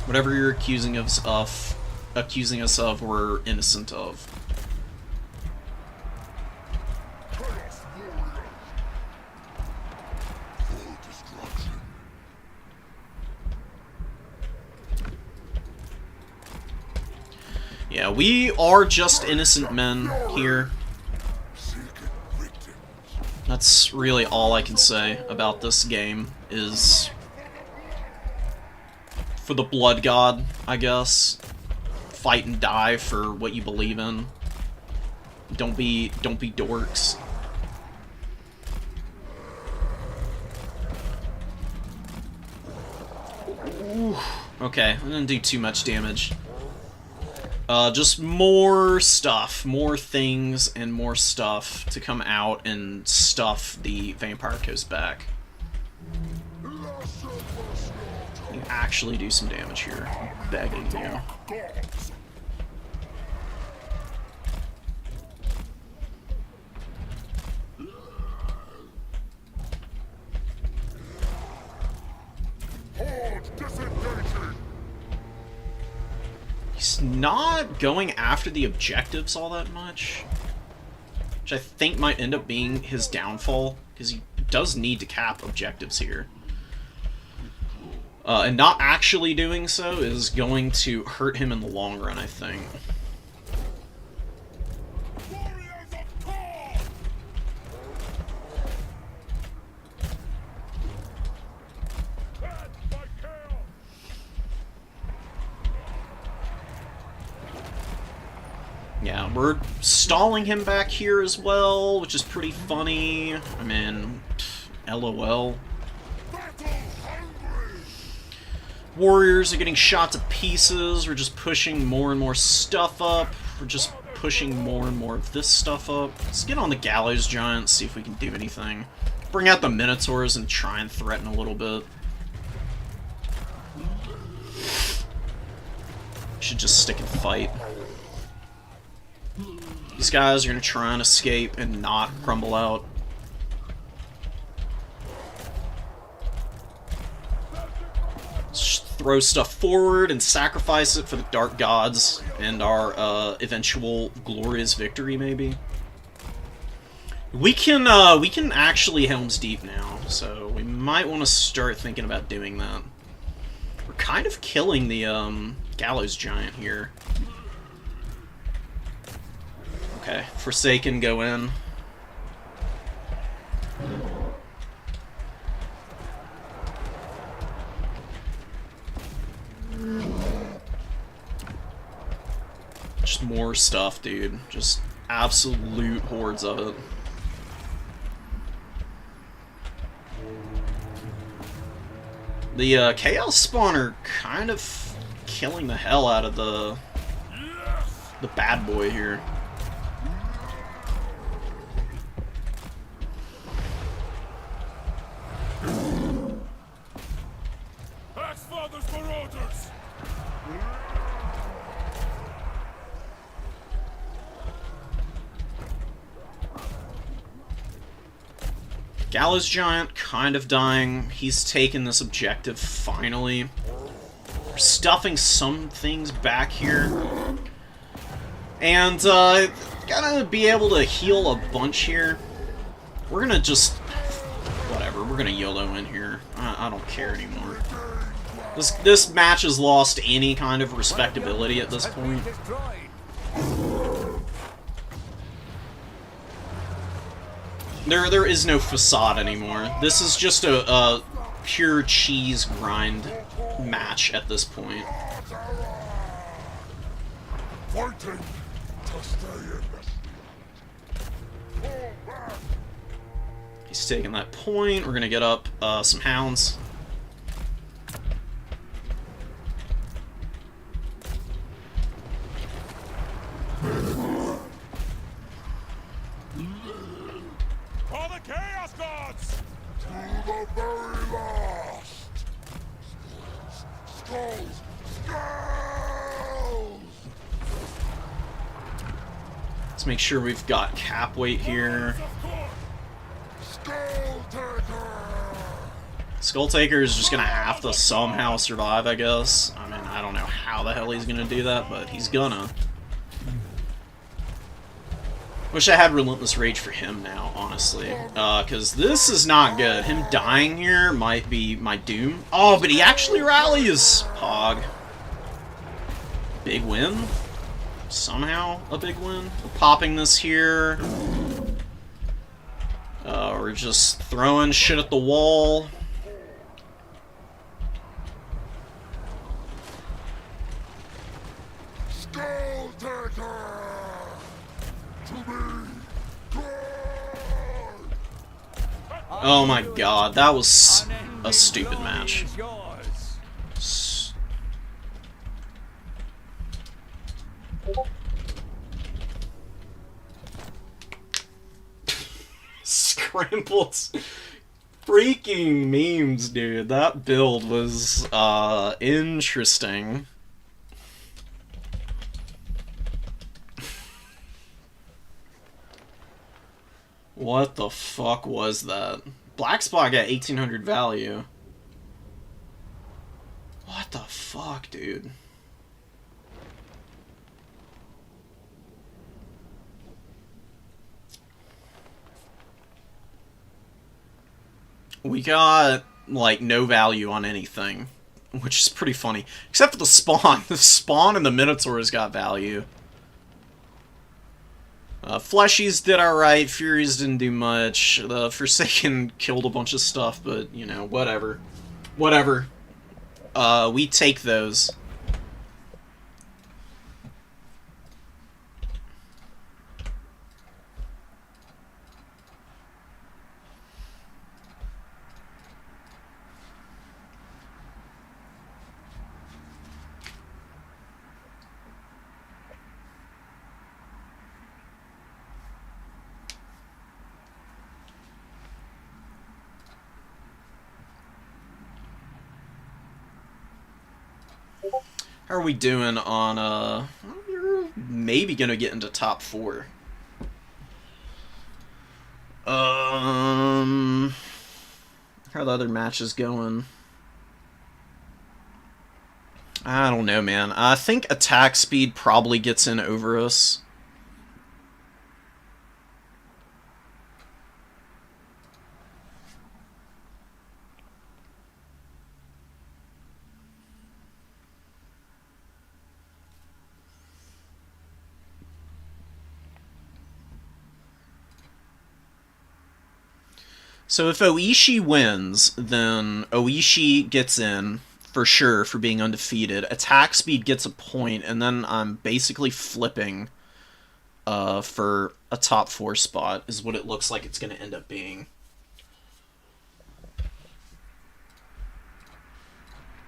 Whatever you're accusing us of, we're innocent of. Yeah, we are just innocent men here. That's really all I can say about this game, is for the blood god, I guess. Fight and die for what you believe in. Don't be dorks. Ooh, okay, I didn't do too much damage. Just more stuff, more things, and more stuff to come out and stuff the Vampire Coast back. You actually do some damage here. I'm begging you. He's not going after the objectives all that much, which I think might end up being his downfall, because he does need to cap objectives here. And not actually doing so is going to hurt him in the long run, I think. Yeah, we're stalling him back here as well, which is pretty funny. I mean, LOL. Warriors are getting shot to pieces. We're just pushing more and more stuff up. We're just pushing more and more of this stuff up. Let's get on the Gallows Giant, see if we can do anything. Bring out the Minotaurs and try and threaten a little bit. Should just stick and fight. These guys are going to try and escape and not crumble out. Just throw stuff forward and sacrifice it for the Dark Gods and our eventual glorious victory, maybe. We can actually Helm's Deep now, so we might want to start thinking about doing that. We're kind of killing the Gallows Giant here. Okay, Forsaken, go in. Just more stuff, dude. Just absolute hordes of it. The Chaos Spawn are kind of killing the hell out of the bad boy here. Gallows Giant kind of dying. He's taken this objective finally. We're stuffing some things back here. And gotta be able to heal a bunch here. We're gonna just... whatever, we're gonna YOLO in here. I don't care anymore. This match has lost any kind of respectability at this point. There is no facade anymore. This is just a pure cheese grind match at this point. Fighting to stay in this. He's taking that point. We're gonna get up some hounds. The very last. Skulls! Skulls! Let's make sure we've got cap weight here. Skull Taker is just gonna have to somehow survive, I guess. I mean, I don't know how the hell he's gonna do that, but he's gonna. Wish I had Relentless Rage for him now, honestly. Because this is not good. Him dying here might be my doom. Oh, but he actually rallies! Pog. Big win? Somehow a big win? We're popping this here. We're just throwing shit at the wall. Skull Taker! Oh my god, that was a stupid match. Scrambled freaking memes, dude. That build was interesting. What the fuck was that? Black Spot got 1800 value. What the fuck, dude? We got, like, no value on anything, which is pretty funny. Except for the spawn. The spawn and the Minotaurs got value. Fleshies did alright, Furies didn't do much, the Forsaken killed a bunch of stuff, but, you know, whatever. Whatever. We take those. How are we doing on, we're maybe gonna get into top 4. How are the other matches going? I don't know, man. I think attack speed probably gets in over us. So if Oishi wins, then Oishi gets in, for sure, for being undefeated. Attack speed gets a point, and then I'm basically flipping for a top 4 spot, is what it looks like it's going to end up being.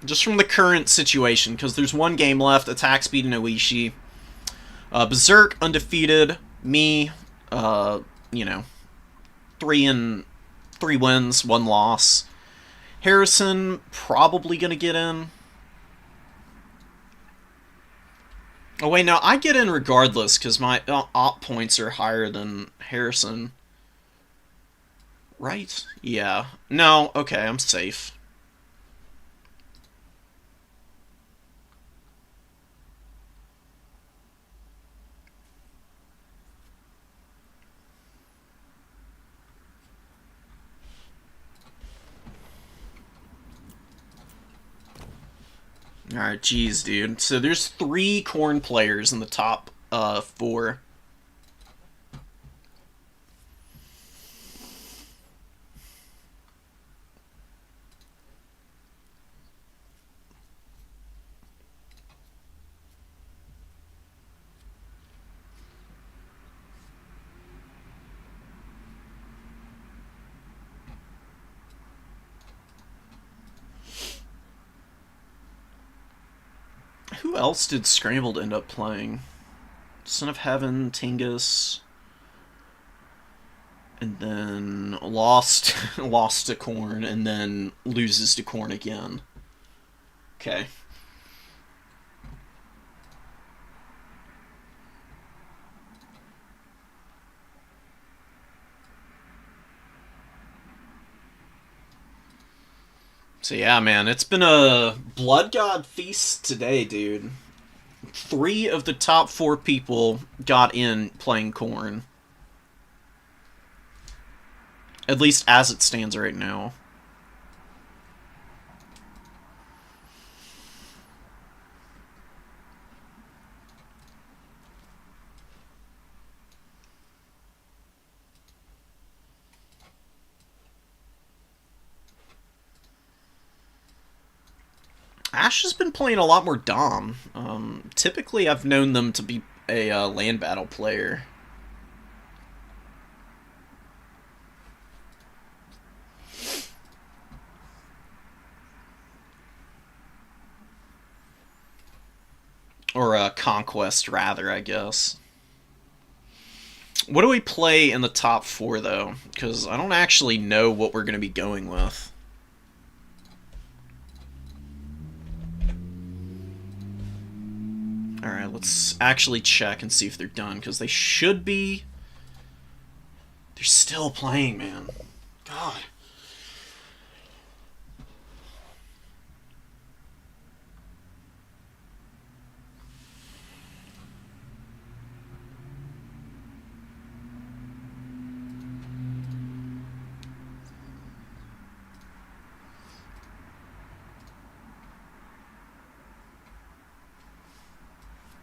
Just from the current situation, because there's one game left, attack speed and Oishi. Berserk, undefeated. Me, you know, 3 wins, 1 loss. Harrison, probably gonna get in. Oh wait, no, I get in regardless, because my op points are higher than Harrison. Right? Yeah. No, okay, I'm safe. Alright, geez, dude. So there's 3 corn players in the top 4. Who else did Scrambled end up playing? Son of Heaven, Tingus, and then lost to Corn, and then loses to Corn again. Okay. So yeah, man, it's been a Blood God feast today, dude. 3 of the top 4 people got in playing Corn. At least as it stands right now. Ash has been playing a lot more Dom. Typically, I've known them to be a land battle player. Or Conquest, rather, I guess. What do we play in the top 4, though? Because I don't actually know what we're going to be going with. Alright, let's actually check and see if they're done, because they should be. They're still playing, man. God.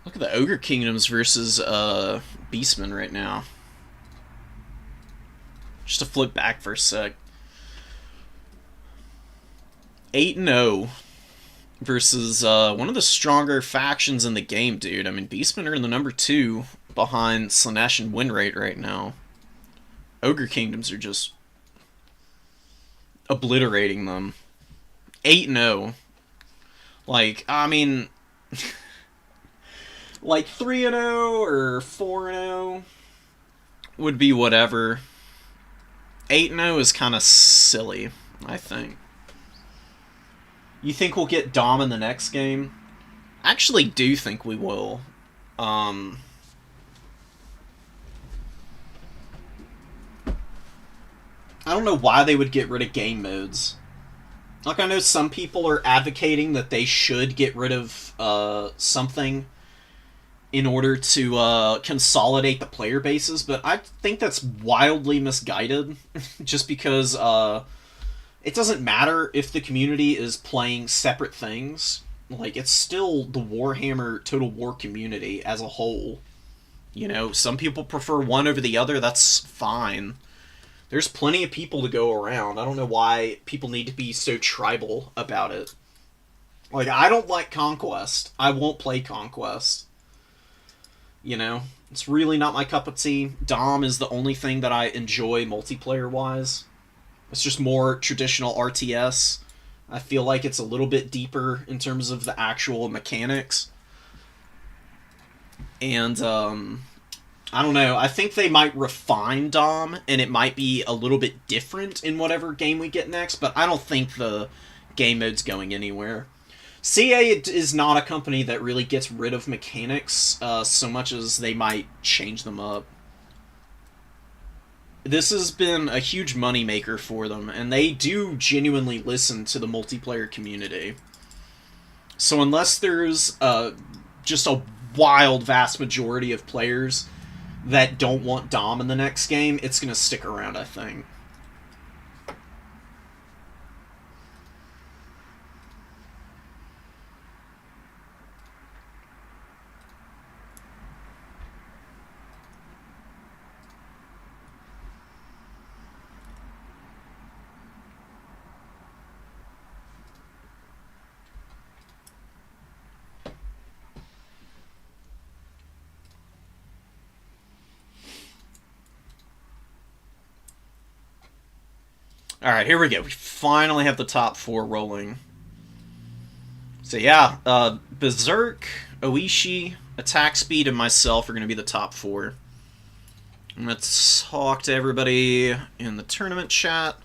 Look at the Ogre Kingdoms versus Beastmen right now. Just to flip back for a sec. 8-0 versus one of the stronger factions in the game, dude. I mean, Beastmen are in the number 2 behind Slanesh and Winrate right now. Ogre Kingdoms are just obliterating them. 8-0. Like, I mean... like 3-0 or 4-0 would be whatever. 8-0 is kind of silly, I think. You think we'll get Dom in the next game? I actually do think we will. I don't know why they would get rid of game modes. Like, I know some people are advocating that they should get rid of something in order to consolidate the player bases, but I think that's wildly misguided, just because it doesn't matter if the community is playing separate things. Like, it's still the Warhammer Total War community as a whole. You know, some people prefer one over the other, that's fine. There's plenty of people to go around. I don't know why people need to be so tribal about it. Like, I don't like Conquest. I won't play Conquest. You know, it's really not my cup of tea. Dom is the only thing that I enjoy multiplayer-wise. It's just more traditional RTS. I feel like it's a little bit deeper in terms of the actual mechanics. And, I don't know, I think they might refine Dom, and it might be a little bit different in whatever game we get next, but I don't think the game mode's going anywhere. CA is not a company that really gets rid of mechanics so much as they might change them up. This has been a huge moneymaker for them, and they do genuinely listen to the multiplayer community. So unless there's just a wild vast majority of players that don't want Dom in the next game, it's going to stick around, I think. Alright, here we go. We finally have the top 4 rolling. So yeah, Berserk, Oishi, Attack Speed, and myself are going to be the top 4. Let's talk to everybody in the tournament chat.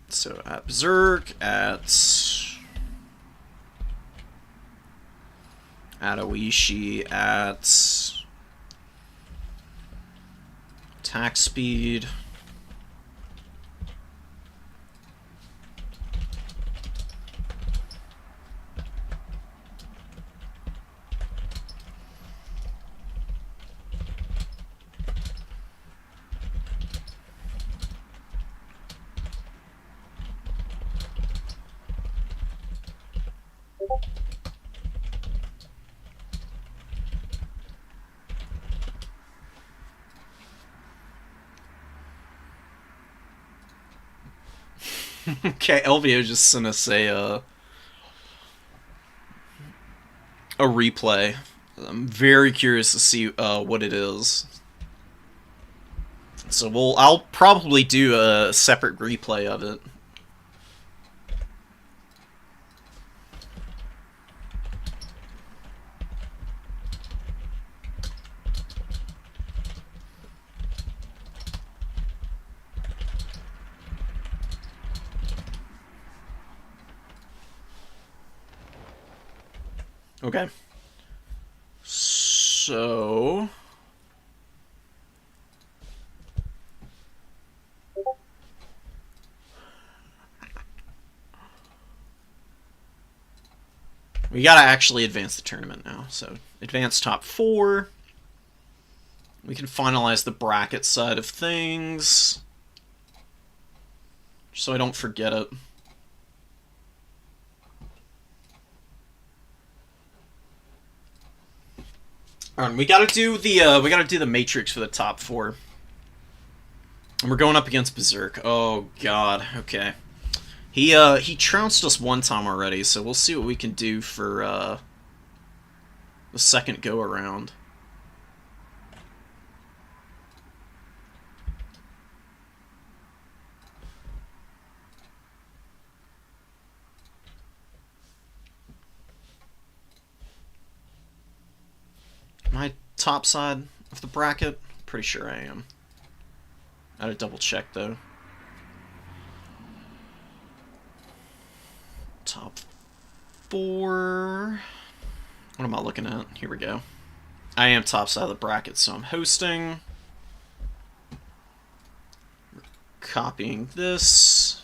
So at Berserk, at Oishi, at Attack Speed. Okay, Elvio just sent us a replay. I'm very curious to see what it is. So I'll probably do a separate replay of it. Okay. So... We gotta actually advance the tournament now. So, advance top 4. We can finalize the bracket side of things. So I don't forget it. Alright, we gotta do the Matrix for the top 4. And we're going up against Berserk. Oh god, okay. He trounced us one time already, so we'll see what we can do for the second go around. Am I top side of the bracket? Pretty sure I am. I had to double check though. Top 4. What am I looking at? Here we go. I am top side of the bracket, so I'm hosting. Copying this.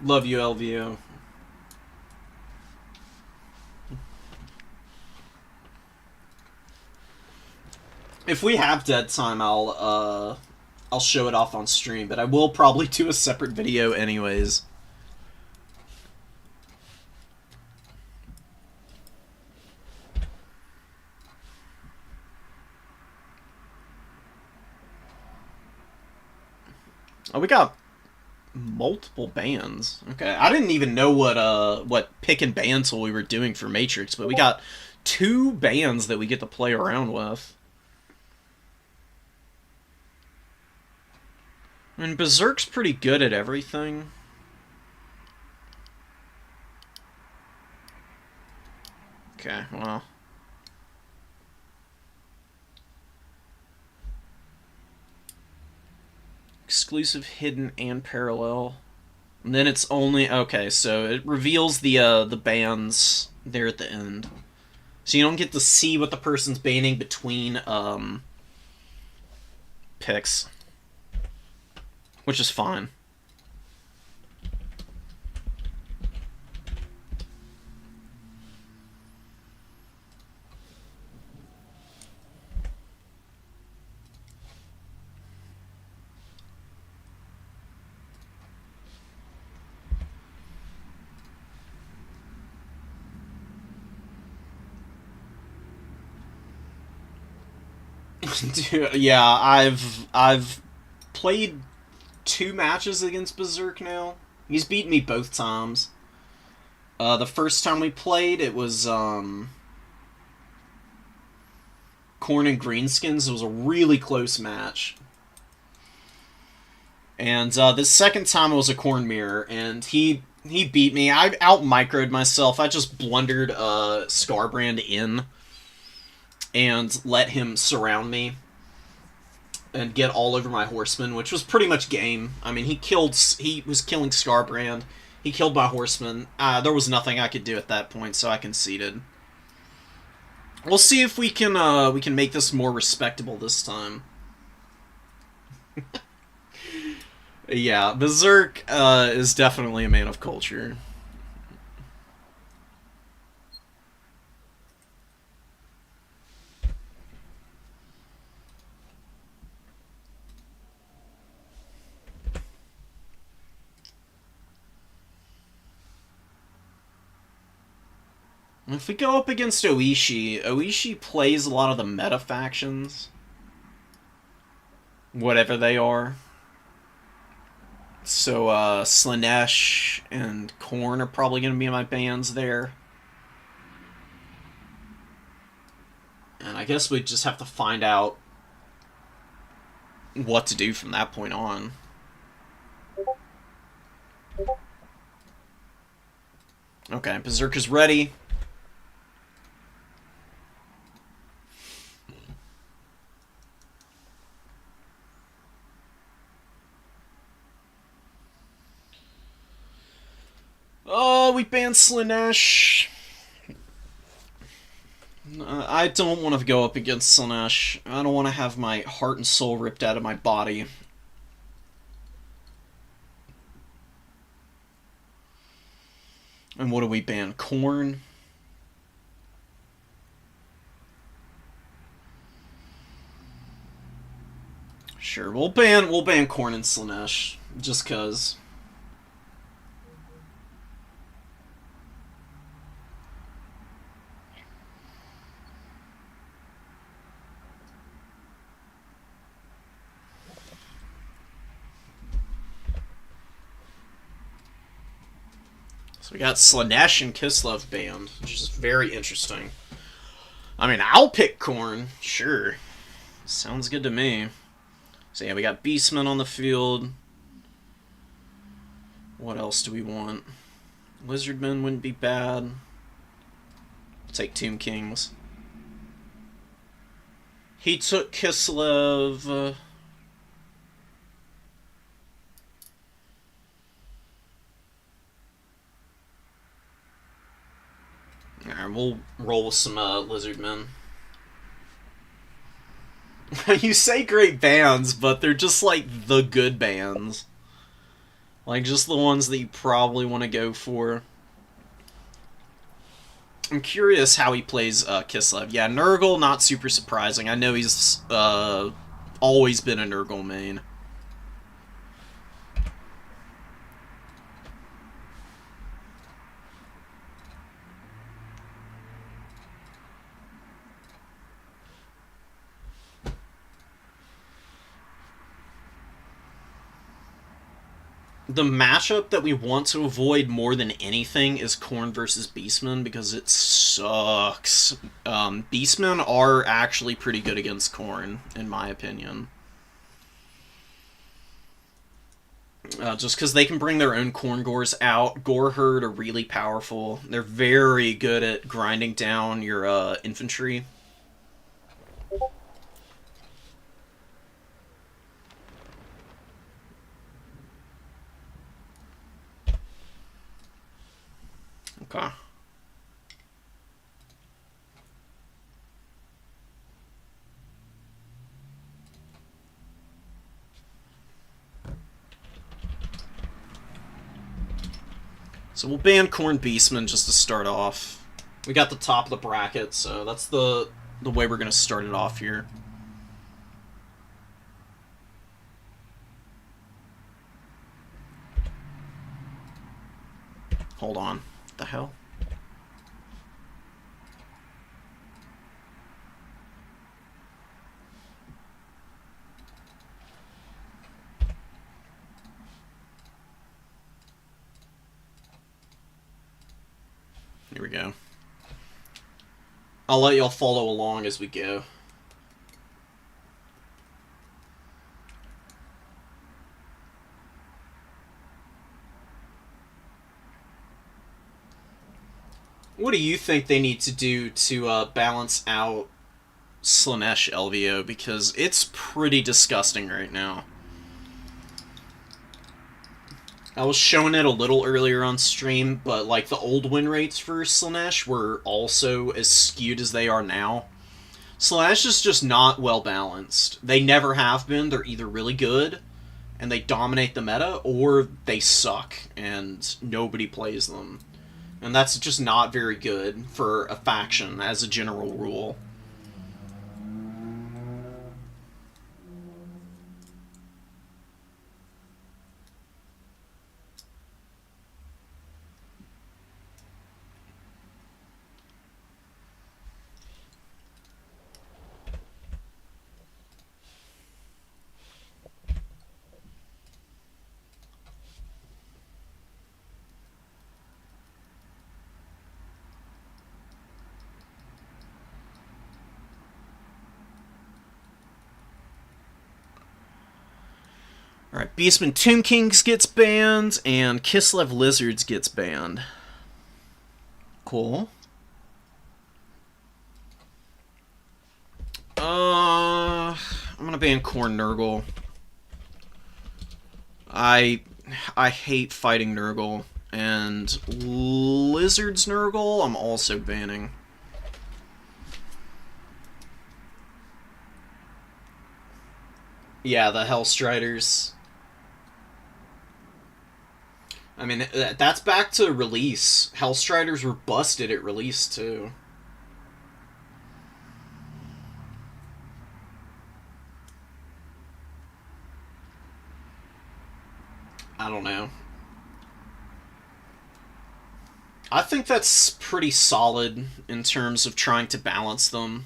Love you, LVO. If we have dead time, I'll show it off on stream, but I will probably do a separate video anyways. Oh, we got multiple bands. Okay, I didn't even know what pick and ban tool we were doing for Matrix, but we got 2 bands that we get to play around with. I mean, Berserk's pretty good at everything. Okay, well. Exclusive, hidden, and parallel. And then it's only... Okay, so it reveals the bands there at the end. So you don't get to see what the person's banning between picks. Which is fine. Dude, yeah, I've played 2 matches against Berserk now. He's beaten me both times. The first time we played, it was Corn and Greenskins. It was a really close match. And the second time it was a Corn Mirror, and he beat me. I out-microed myself. I just blundered Scarbrand in and let him surround me and get all over my horseman, which was pretty much game. I mean, he was killing Scarbrand. He killed my horseman. There was nothing I could do at that point, so I conceded. We'll see if we can make this more respectable this time. Yeah, Berserk is definitely a man of culture. If we go up against Oishi, Oishi plays a lot of the meta factions. Whatever they are. So, Slanesh and Korn are probably going to be in my bands there. And I guess we just have to find out what to do from that point on. Okay, Berserker's ready. We banned Slanesh. I don't want to go up against Slanesh. I don't want to have my heart and soul ripped out of my body. And what do we ban? Corn? Sure, we'll ban Corn and Slanesh, just cause. So we got Slanesh and Kislev banned, which is very interesting. I mean, I'll pick Corn, sure. Sounds good to me. So yeah, we got Beastmen on the field. What else do we want? Lizardmen wouldn't be bad. We'll take Tomb Kings. He took Kislev. Alright, we'll roll with some Lizardmen. You say great bands, but they're just like the good bands. Like just the ones that you probably want to go for. I'm curious how he plays Kislev. Yeah, Nurgle, not super surprising. I know he's always been a Nurgle main. The matchup that we want to avoid more than anything is Khorne versus Beastmen, because it sucks. Beastmen are actually pretty good against Khorne, in my opinion. Just because they can bring their own Khorne Gores out. Gore Herd are really powerful. They're very good at grinding down your infantry. Okay. So we'll ban Khorne Beastmen just to start off. We got the top of the bracket, so that's the way we're going to start it off here. Hold on. What the hell? Here we go. I'll let y'all follow along as we go. What do you think they need to do to balance out Slanesh LVO? Because it's pretty disgusting right now. I was showing it a little earlier on stream, but like the old win rates for Slanesh were also as skewed as they are now. Slanesh is just not well balanced. They never have been. They're either really good and they dominate the meta, or they suck and nobody plays them. And that's just not very good for a faction as a general rule. Alright, Beastman Tomb Kings gets banned, and Kislev Lizards gets banned. Cool. I'm gonna ban Khorne Nurgle. I hate fighting Nurgle. And Lizard's Nurgle, I'm also banning. Yeah, the Hellstriders. I mean, that's back to release. Hellstriders were busted at release, too. I don't know. I think that's pretty solid in terms of trying to balance them.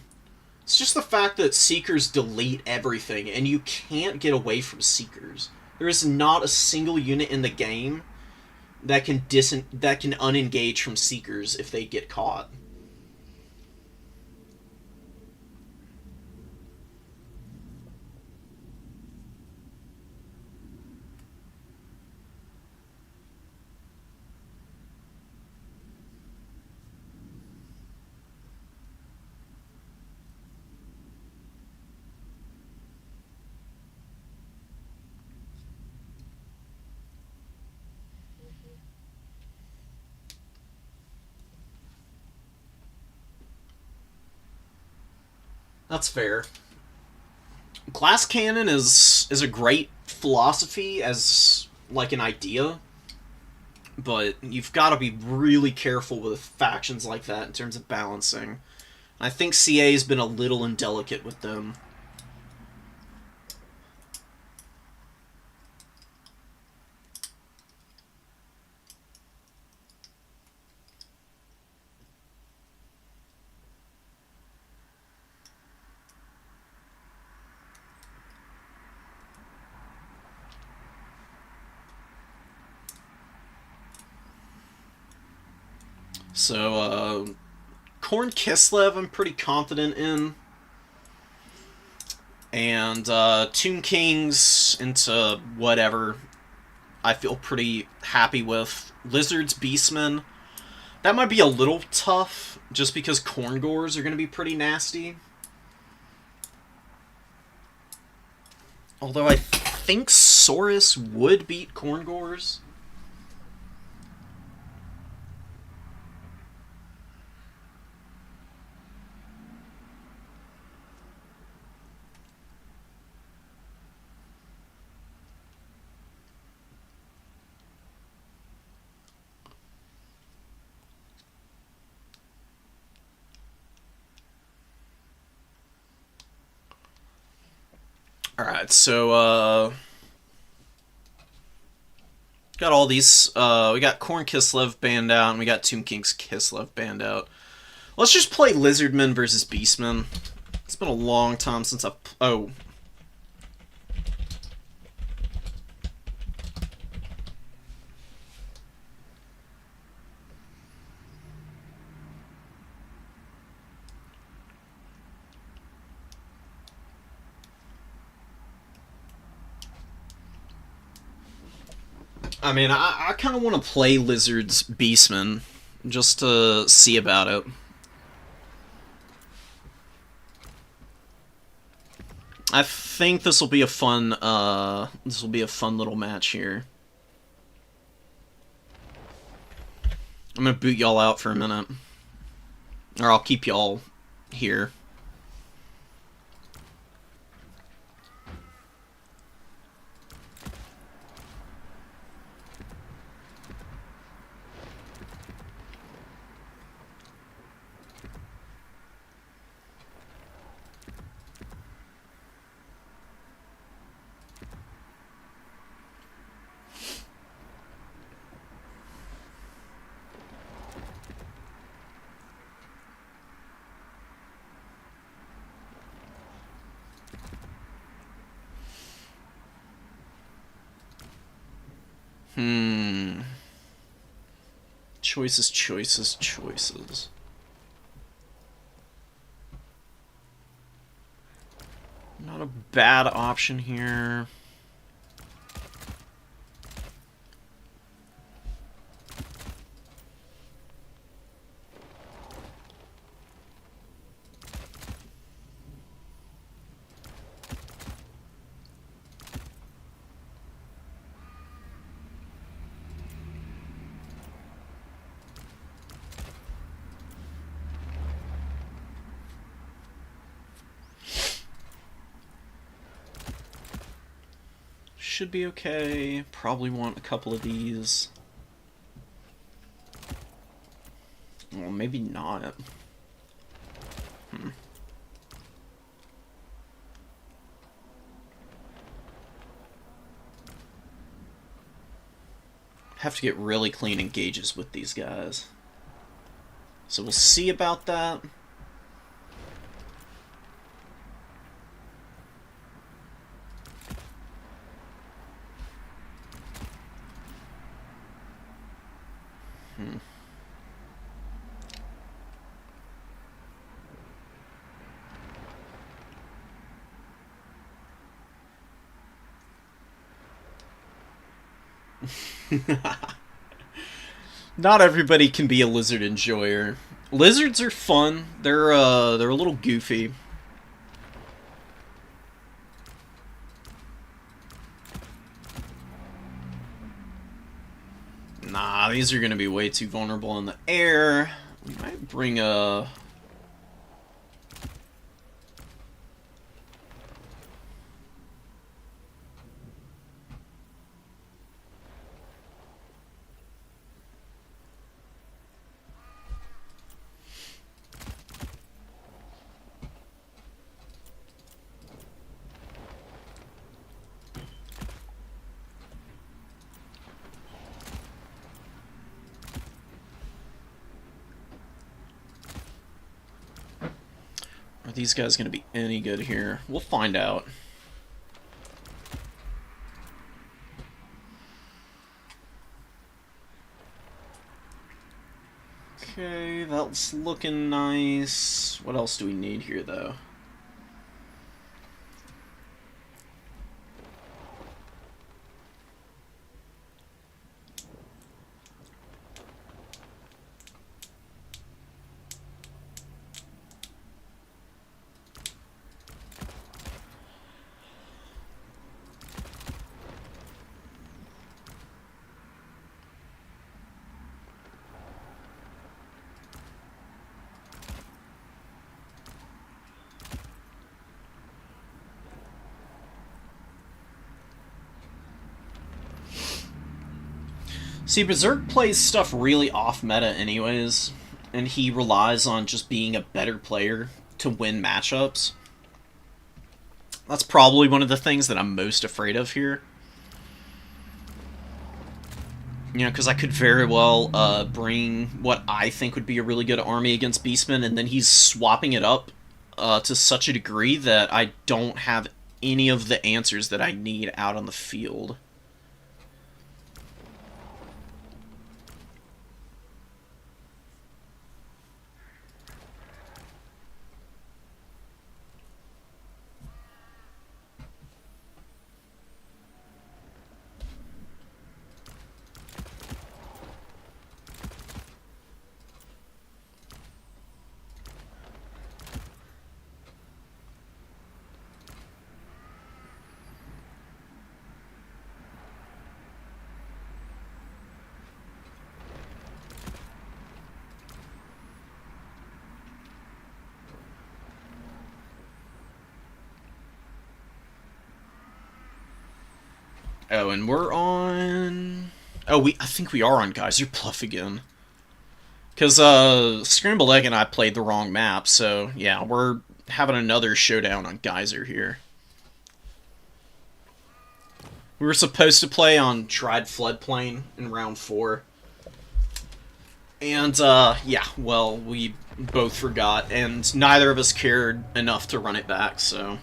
It's just the fact that Seekers delete everything, and you can't get away from Seekers. There is not a single unit in the game that can unengage from Seekers if they get caught. That's fair. Glass cannon is a great philosophy as like an idea, but you've got to be really careful with factions like that in terms of balancing. I think CA has been a little indelicate with them. So, Korn Kislev I'm pretty confident in. And Tomb Kings into whatever I feel pretty happy with. Lizards, Beastmen, that might be a little tough just because Korngors are going to be pretty nasty. Although I think Saurus would beat Korngors. Alright, so, got all these, we got Korn Kislev banned out, and we got Tomb King's Kislev banned out. Let's just play Lizardmen versus Beastmen. It's been a long time since I've, oh. I mean, I kind of want to play Lizard's Beastman, just to see about it. I think this will be a fun, little match here. I'm gonna boot y'all out for a minute. Or I'll keep y'all here. Choices, choices, choices. Not a bad option here. should be okay. Probably want a couple of these. Well, maybe not. Have to get really clean engages with these guys. So we'll see about that. Not everybody can be a lizard enjoyer. Lizards are fun. They're a little goofy. Nah, these are gonna be way too vulnerable in the air. We might bring a... Are these guys going to be any good here? We'll find out. Okay, that's looking nice. What else do we need here, though? See, Berserk plays stuff really off-meta anyways, and he relies on just being a better player to win matchups. That's probably one of the things that I'm most afraid of here. You know, because I could very well bring what I think would be a really good army against Beastmen, and then he's swapping it up to such a degree that I don't have any of the answers that I need out on the field. Oh, and we're on... Oh, I think we are on Geyser Bluff again. Because, Scrambled Egg and I played the wrong map, so, yeah, we're having another showdown on Geyser here. We were supposed to play on Tried Floodplain in round 4. And, yeah, well, we both forgot, and neither of us cared enough to run it back, so...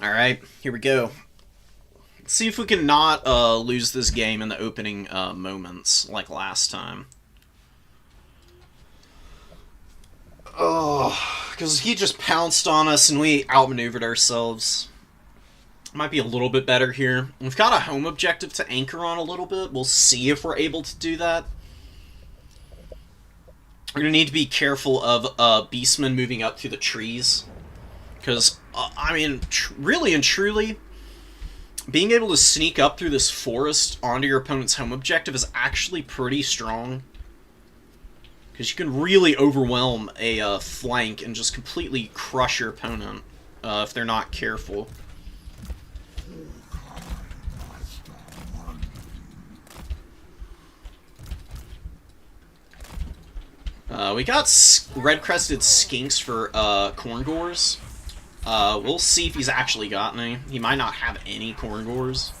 Alright, here we go. Let's see if we can not lose this game in the opening moments like last time. Oh, because he just pounced on us and we outmaneuvered ourselves. Might be a little bit better here. We've got a home objective to anchor on a little bit. We'll see if we're able to do that. We're going to need to be careful of beastmen moving up through the trees. Because, I mean, really and truly, being able to sneak up through this forest onto your opponent's home objective is actually pretty strong. Because you can really overwhelm a flank and just completely crush your opponent if they're not careful. We got red-crested skinks for corn gores. We'll see if he's actually got any. He might not have any corn gores.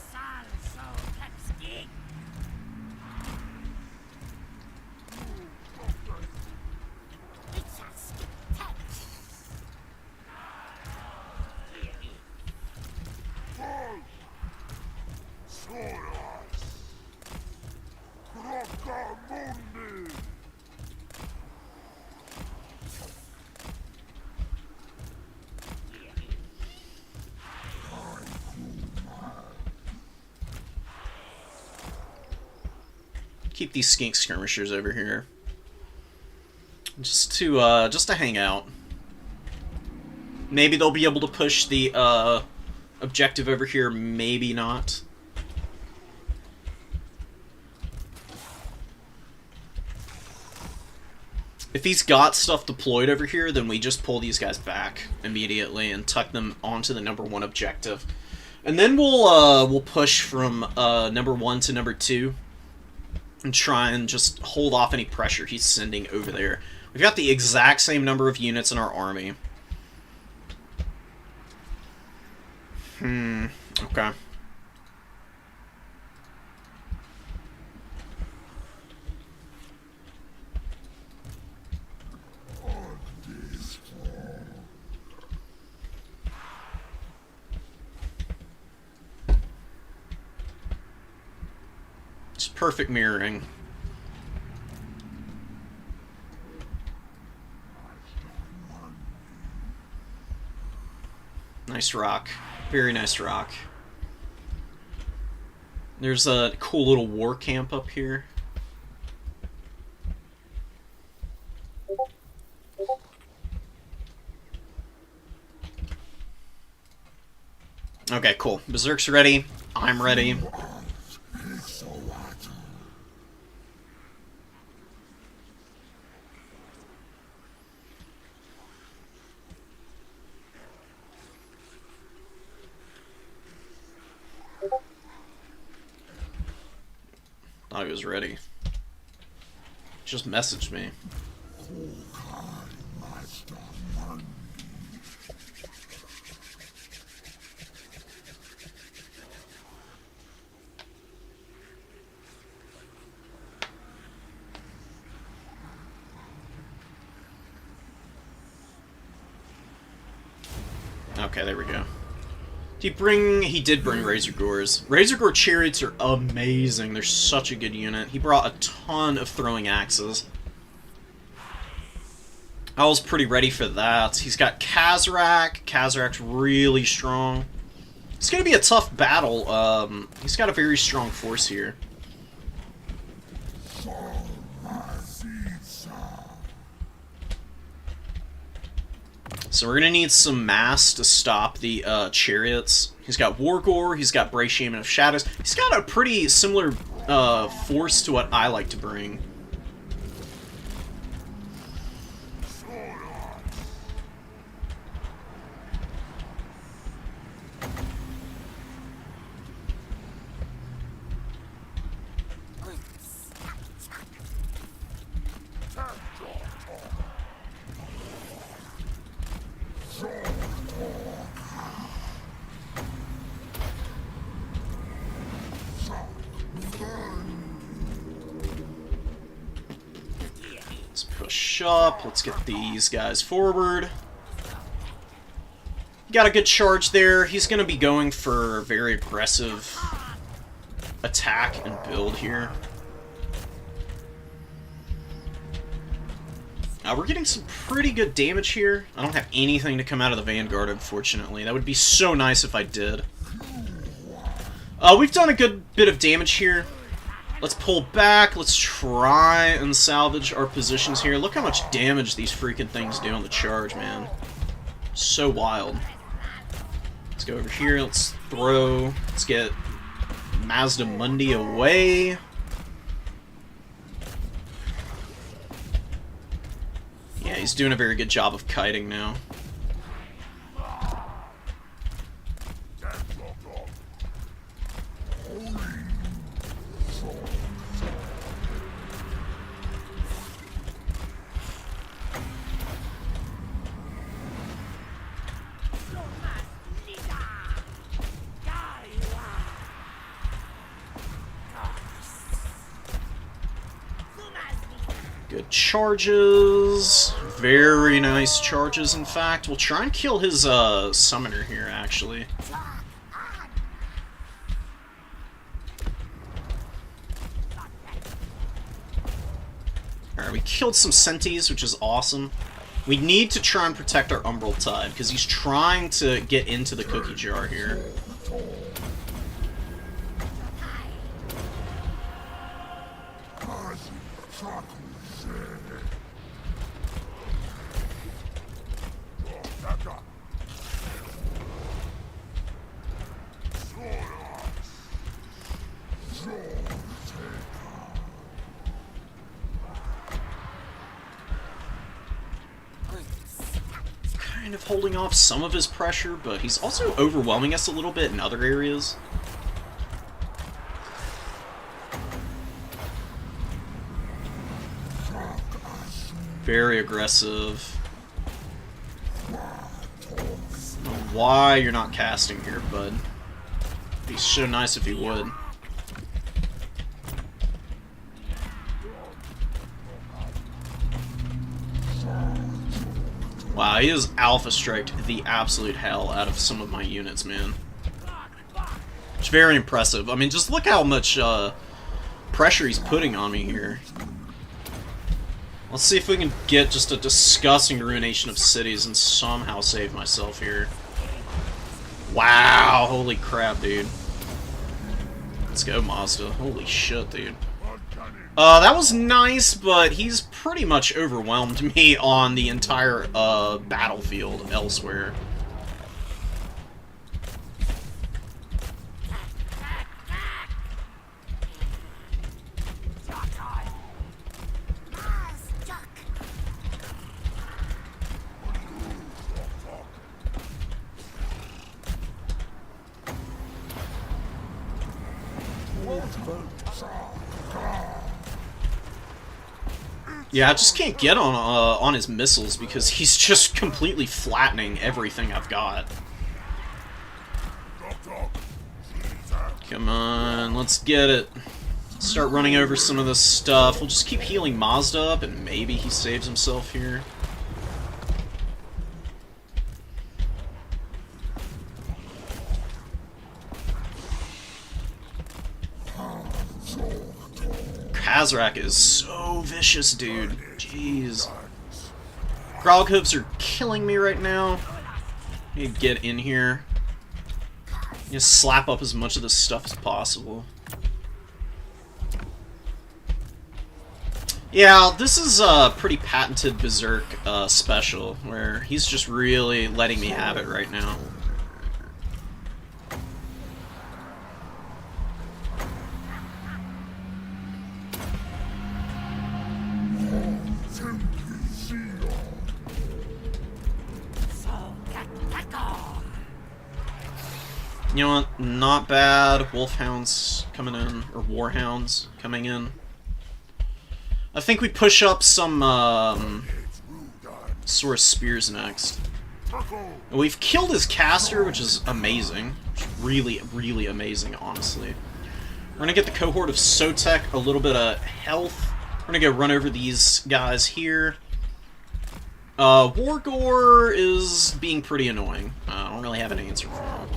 Keep these skink skirmishers over here, just to hang out. Maybe they'll be able to push the objective over here. Maybe not. If he's got stuff deployed over here, then we just pull these guys back immediately and tuck them onto the #1 objective, and then we'll push from #1 to #2. And try and just hold off any pressure he's sending over there. We've got the exact same number of units in our army. Okay. Perfect mirroring. Nice rock. Very nice rock. There's a cool little war camp up here. Okay, cool. Berserk's ready. I'm ready. Thought he was ready. Just messaged me. Okay, there we go. He did bring Razor Gores. Razor Gore Chariots are amazing. They're such a good unit. He brought a ton of throwing axes. I was pretty ready for that. He's got Kazarak. Kazarak's really strong. It's going to be a tough battle. He's got a very strong force here. So we're going to need some mass to stop the chariots. He's got Wargore, he's got Bray Shaman of Shadows. He's got a pretty similar force to what I like to bring. Let's push up. Let's get these guys forward. Got a good charge there. He's going to be going for a very aggressive attack and build here. We're getting some pretty good damage here. I don't have anything to come out of the Vanguard, unfortunately. That would be so nice if I did. We've done a good bit of damage here. Let's pull back. Let's try and salvage our positions here. Look how much damage these freaking things do on the charge, man. So wild. Let's go over here. Let's throw. Let's get Mazda Mundi away. Yeah, he's doing a very good job of kiting now. Good charges. Very nice charges, in fact. We'll try and kill his summoner here, actually. Alright, we killed some Sentis, which is awesome. We need to try and protect our Umbral Tide, because he's trying to get into the cookie jar here. Kind of holding off some of his pressure, but he's also overwhelming us a little bit in other areas. Very aggressive. I don't know why you're not casting here, bud. It'd be so nice if you would. Wow, he has alpha striked the absolute hell out of some of my units, man. It's very impressive. I mean, just look how much pressure he's putting on me here. Let's see if we can get just a disgusting ruination of cities and somehow save myself here. Wow, holy crap, dude. Let's go, Mazda. Holy shit, dude. That was nice, but he's pretty much overwhelmed me on the entire battlefield elsewhere. Yeah, I just can't get on his missiles because he's just completely flattening everything I've got. Come on, let's get it. Start running over some of this stuff. We'll just keep healing Mazda up and maybe he saves himself here. Kazrak is so vicious, dude. Jeez. Grog hooves are killing me right now. Need to get in here. Just slap up as much of this stuff as possible. Yeah, this is a pretty patented Berserk special, where he's just really letting me have it right now. You know what? Not bad. Wolfhounds coming in, or Warhounds coming in. I think we push up some Sword Spears next. We've killed his caster, which is amazing. Really, really amazing, honestly. We're gonna get the cohort of Sotek a little bit of health. We're gonna go run over these guys here. Wargore is being pretty annoying. I don't really have an answer for him.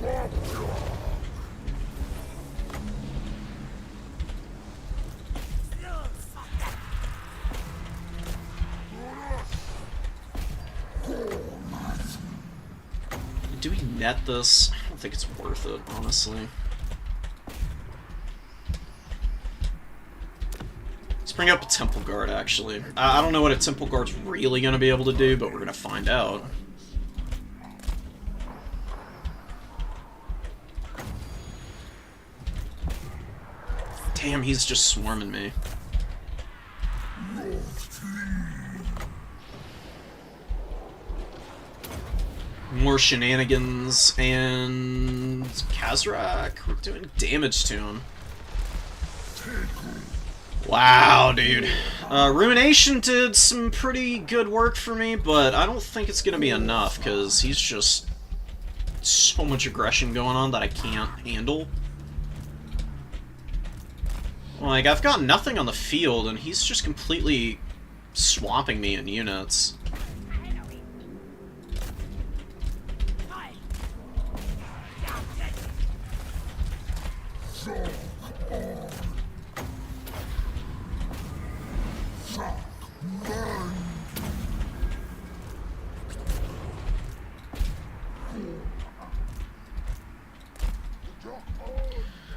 Do we net this? I don't think it's worth it, honestly. Let's bring up a Temple Guard, actually. I don't know what a Temple Guard's really going to be able to do, but we're going to find out. Damn, he's just swarming me. More shenanigans, and Kazrak, we're doing damage to him. Wow, dude. Ruination did some pretty good work for me, but I don't think it's gonna be enough, because he's just so much aggression going on that I can't handle. Like, I've got nothing on the field, and he's just completely swamping me in units.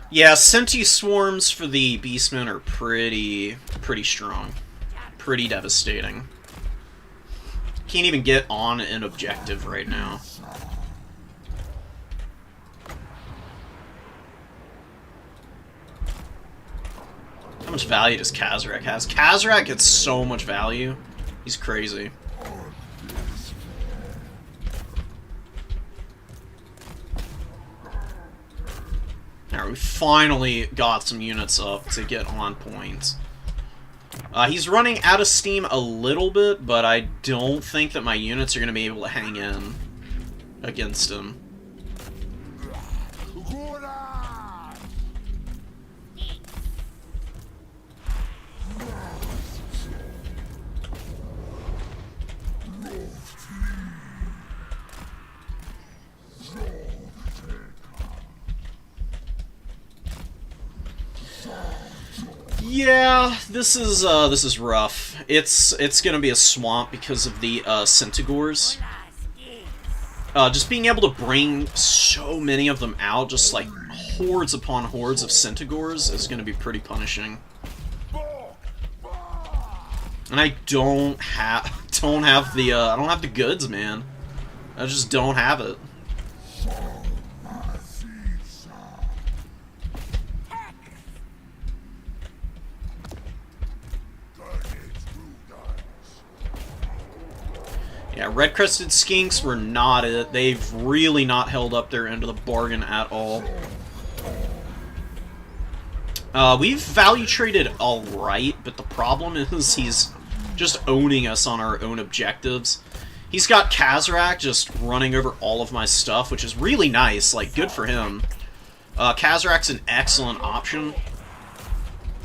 Yeah, Senti swarms for the Beastmen are pretty strong. Pretty devastating. Can't even get on an objective right now. How much value does Kazrak has? Kazrak gets so much value. He's crazy. Alright, we finally got some units up to get on point. He's running out of steam a little bit, but I don't think that my units are going to be able to hang in against him. Yeah, this is rough. It's gonna be a swamp because of the Centigores. Just being able to bring so many of them out, just like hordes upon hordes of Centigores, is gonna be pretty punishing. And I don't have the goods, man. I just don't have it. Yeah, red-crested skinks were not it. They've really not held up their end of the bargain at all. We've value traded alright, but the problem is he's just owning us on our own objectives. He's got Kazrak just running over all of my stuff, which is really nice. Like, good for him. Kazrak's an excellent option.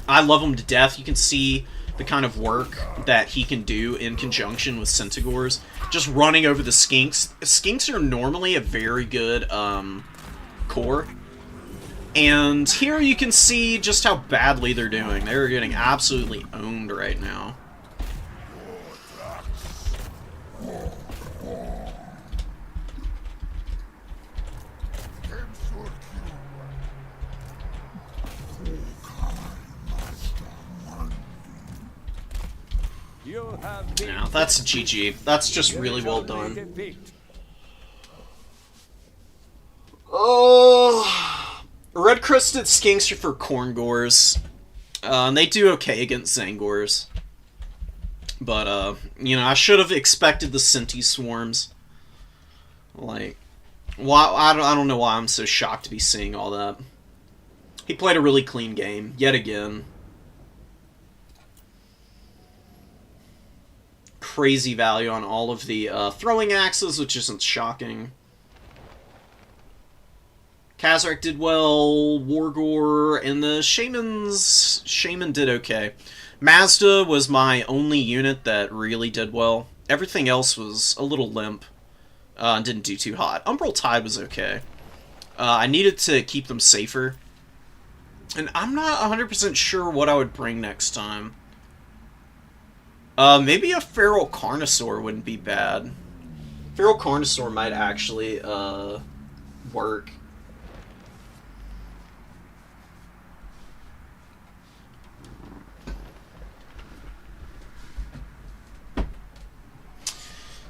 I love him to death. You can see the kind of work that he can do in conjunction with Centigores. Just running over the skinks. Skinks are normally a very good core. And here you can see just how badly they're doing. They're getting absolutely owned right now. Now, that's GG. That's just really well done. Oh, red-crested skinks are for Corngors. And they do okay against Zangors. But, you know, I should have expected the Senti swarms. Like, why? I don't know why I'm so shocked to be seeing all that. He played a really clean game, yet again. Crazy value on all of the throwing axes, which isn't shocking. Kazrak did well, Wargor, and the Shaman did okay. Mazda was my only unit that really did well. Everything else was a little limp. Didn't do too hot. Umbral Tide was okay. I needed to keep them safer. And I'm not 100% sure what I would bring next time. Maybe a Feral Carnosaur wouldn't be bad. Feral Carnosaur might actually, work.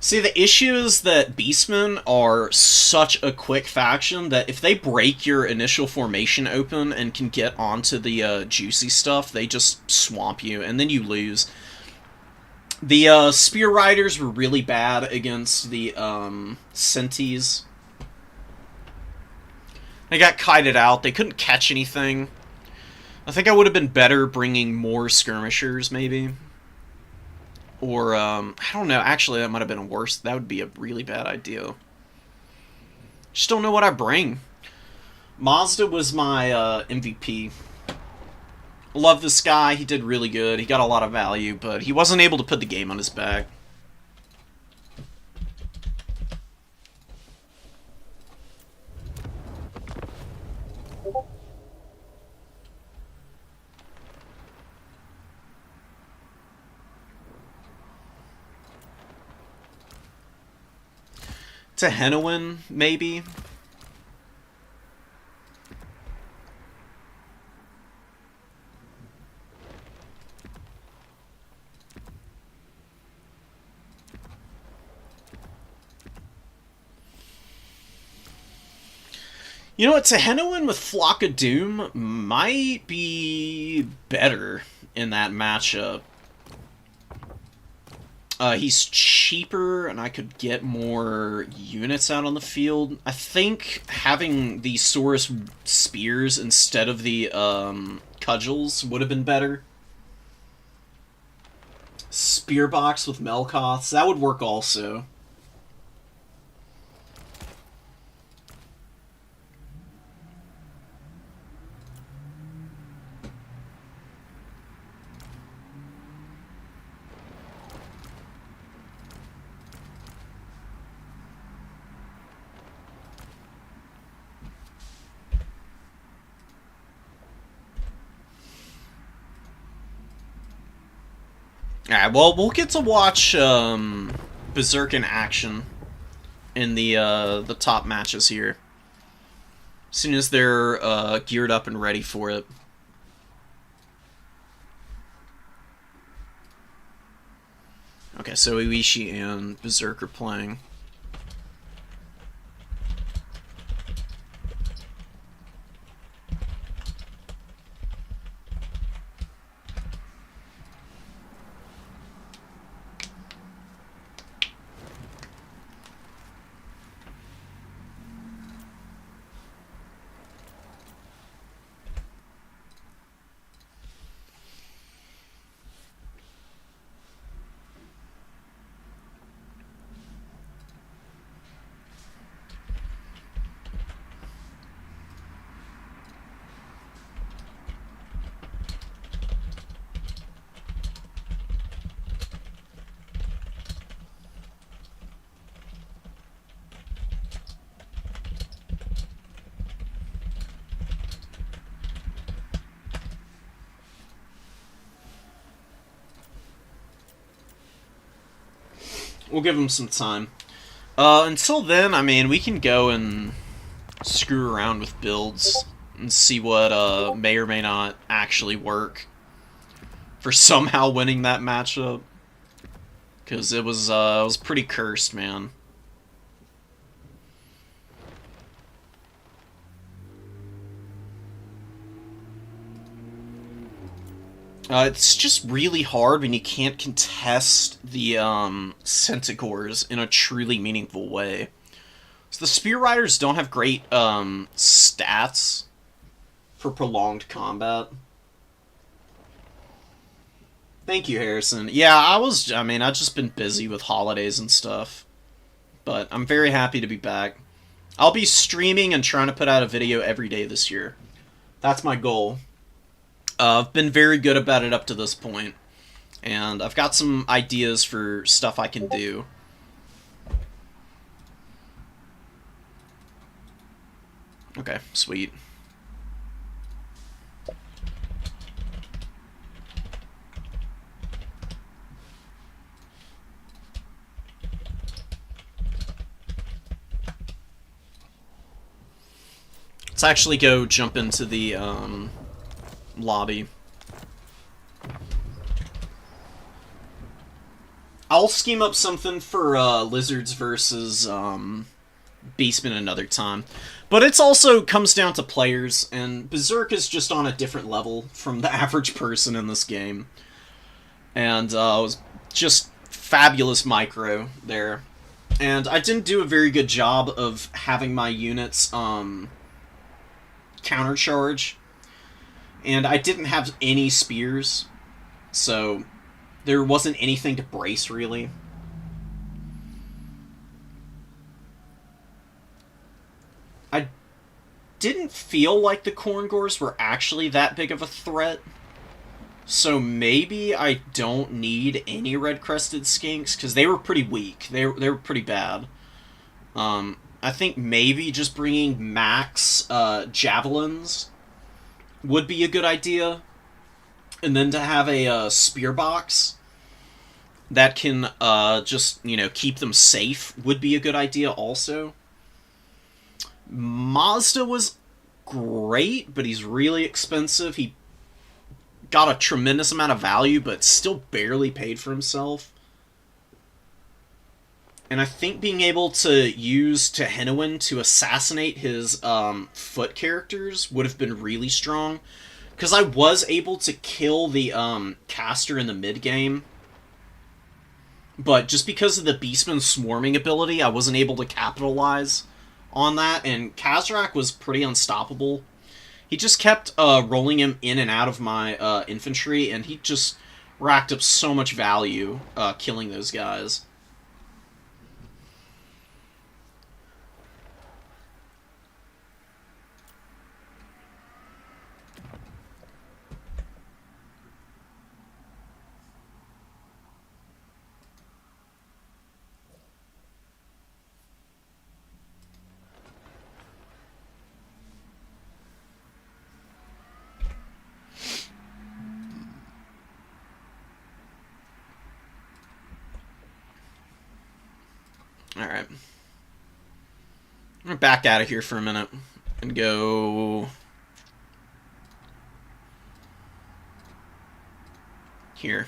See, the issue is that Beastmen are such a quick faction that if they break your initial formation open and can get onto the juicy stuff, they just swamp you, and then you lose. The Spear Riders were really bad against the Senties. They got kited out. They couldn't catch anything. I think I would have been better bringing more skirmishers, maybe. Or, I don't know. Actually, that might have been worse. That would be a really bad idea. Just don't know what I bring. Mazda was my MVP. Love this guy. He did really good. He got a lot of value, but he wasn't able to put the game on his back. To Henowin, maybe? You know what, Henowin with Flock of Doom might be better in that matchup. He's cheaper, and I could get more units out on the field. I think having the Saurus Spears instead of the Cudgels would have been better. Spear box with Melkoths, that would work also. Alright, well, we'll get to watch Berserk in action in the top matches here. As soon as they're geared up and ready for it. Okay, so Iishi and Berserk are playing. We'll give them some time. Until then, I mean, we can go and screw around with builds and see what may or may not actually work for somehow winning that matchup. Because it was pretty cursed, man. It's just really hard when you can't contest the Centaurs in a truly meaningful way. So the Spear Riders don't have great stats for prolonged combat. Thank you, Harrison. Yeah, I mean, I've just been busy with holidays and stuff. But I'm very happy to be back. I'll be streaming and trying to put out a video every day this year. That's my goal. I've been very good about it up to this point, and I've got some ideas for stuff I can do. Okay, sweet. Let's actually go jump into the lobby. I'll scheme up something for Lizards versus Beastmen another time. But it's also comes down to players, and Berserk is just on a different level from the average person in this game. And it was just fabulous micro there. And I didn't do a very good job of having my units countercharge. And I didn't have any spears, so there wasn't anything to brace, really. I didn't feel like the Korngors were actually that big of a threat, so maybe I don't need any red-crested skinks, because they were pretty weak. They were pretty bad. I think maybe just bringing max javelins would be a good idea. And then to have a spear box that can just, keep them safe would be a good idea also. Mazda was great, but he's really expensive. He got a tremendous amount of value, but still barely paid for himself. And I think being able to use Tehenowin to assassinate his foot characters would have been really strong. Because I was able to kill the caster in the mid-game. But just because of the Beastman's swarming ability, I wasn't able to capitalize on that. And Kazrak was pretty unstoppable. He just kept rolling him in and out of my infantry, and he just racked up so much value killing those guys. Alright. I'm gonna back out of here for a minute and go here.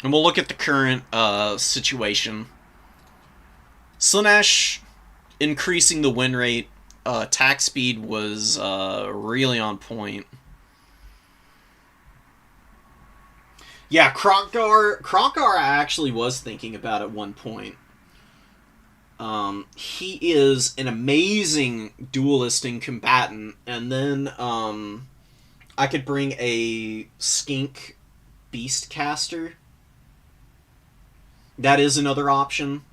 And we'll look at the current situation. Slaanesh increasing the win rate, attack speed was really on point. Yeah, Krokgar I actually was thinking about at one point. He is an amazing duelisting combatant, and then I could bring a skink beast caster. That is another option.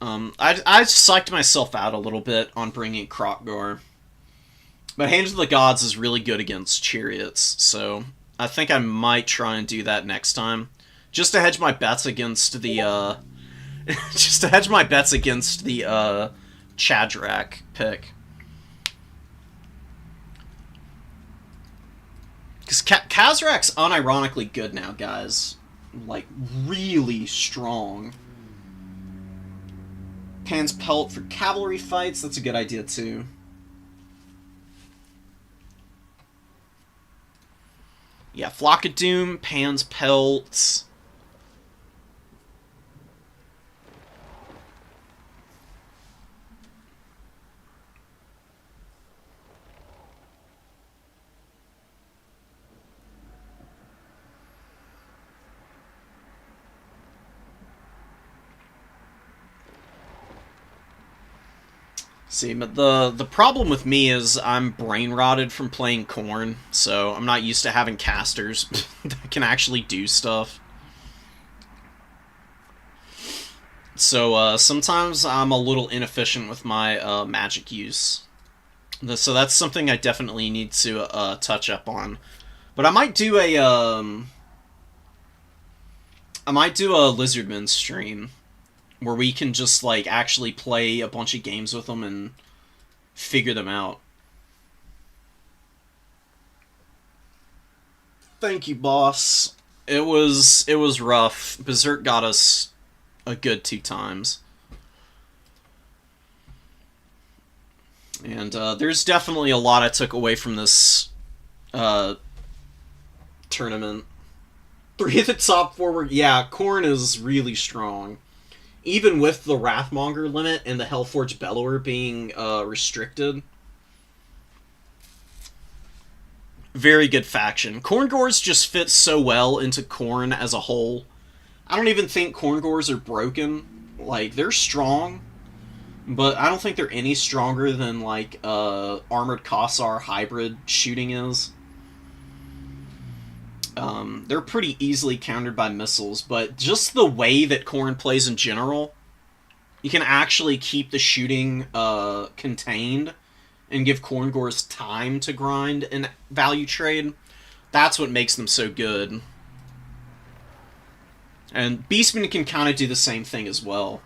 I psyched myself out a little bit on bringing Krokgar. But Hands of the Gods is really good against chariots, so I think I might try and do that next time. Just to hedge my bets against the, Chadrak pick. Because Kazrak's unironically good now, guys. Like, really strong. Pan's Pelt for cavalry fights, that's a good idea, too. Yeah, Flock of Doom, Pan's Pelts. See, but the problem with me is I'm brain rotted from playing Khorne, so I'm not used to having casters that can actually do stuff. So sometimes I'm a little inefficient with my magic use. So that's something I definitely need to touch up on. But I might do a Lizardman stream where we can just, like, actually play a bunch of games with them and figure them out. Thank you, boss. It was rough. Berserk got us a good 2 times. And there's definitely a lot I took away from this tournament. 3 of the top 4 were... Yeah, Khorne is really strong. Even with the Wrathmonger limit and the Hellforged Bellower being restricted. Very good faction. Khorngors just fit so well into Khorne as a whole. I don't even think Khorngors are broken. Like, they're strong, but I don't think they're any stronger than, like, Armored Kossar hybrid shooting is. They're pretty easily countered by missiles, but just the way that Khorne plays in general, you can actually keep the shooting contained and give Khorngors time to grind and value trade. That's what makes them so good. And Beastmen can kind of do the same thing as well.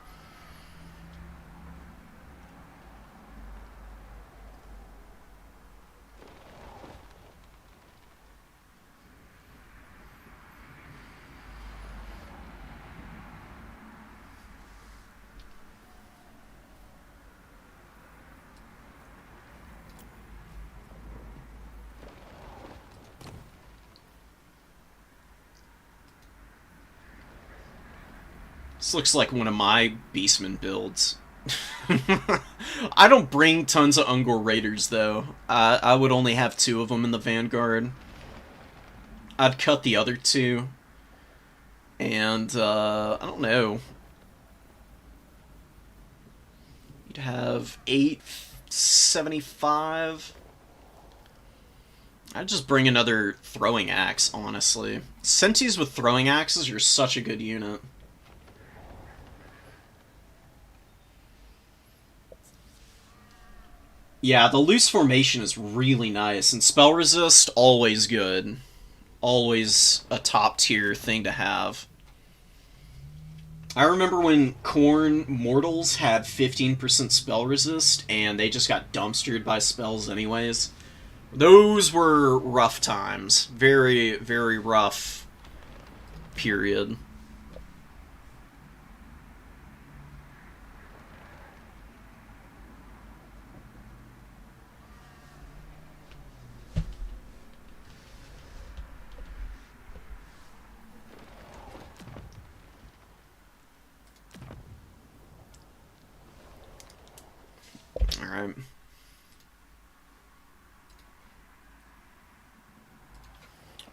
This looks like one of my Beastman builds. I don't bring tons of Ungor Raiders, though. I would only have 2 of them in the Vanguard. I'd cut the other 2. And, I don't know. You'd have 875. I'd just bring another throwing axe, honestly. Sentis with throwing axes are such a good unit. Yeah, the loose formation is really nice, and spell resist, always good. Always a top-tier thing to have. I remember when Khorne Mortals had 15% spell resist, and they just got dumpstered by spells anyways. Those were rough times. Very, very rough period. Alright.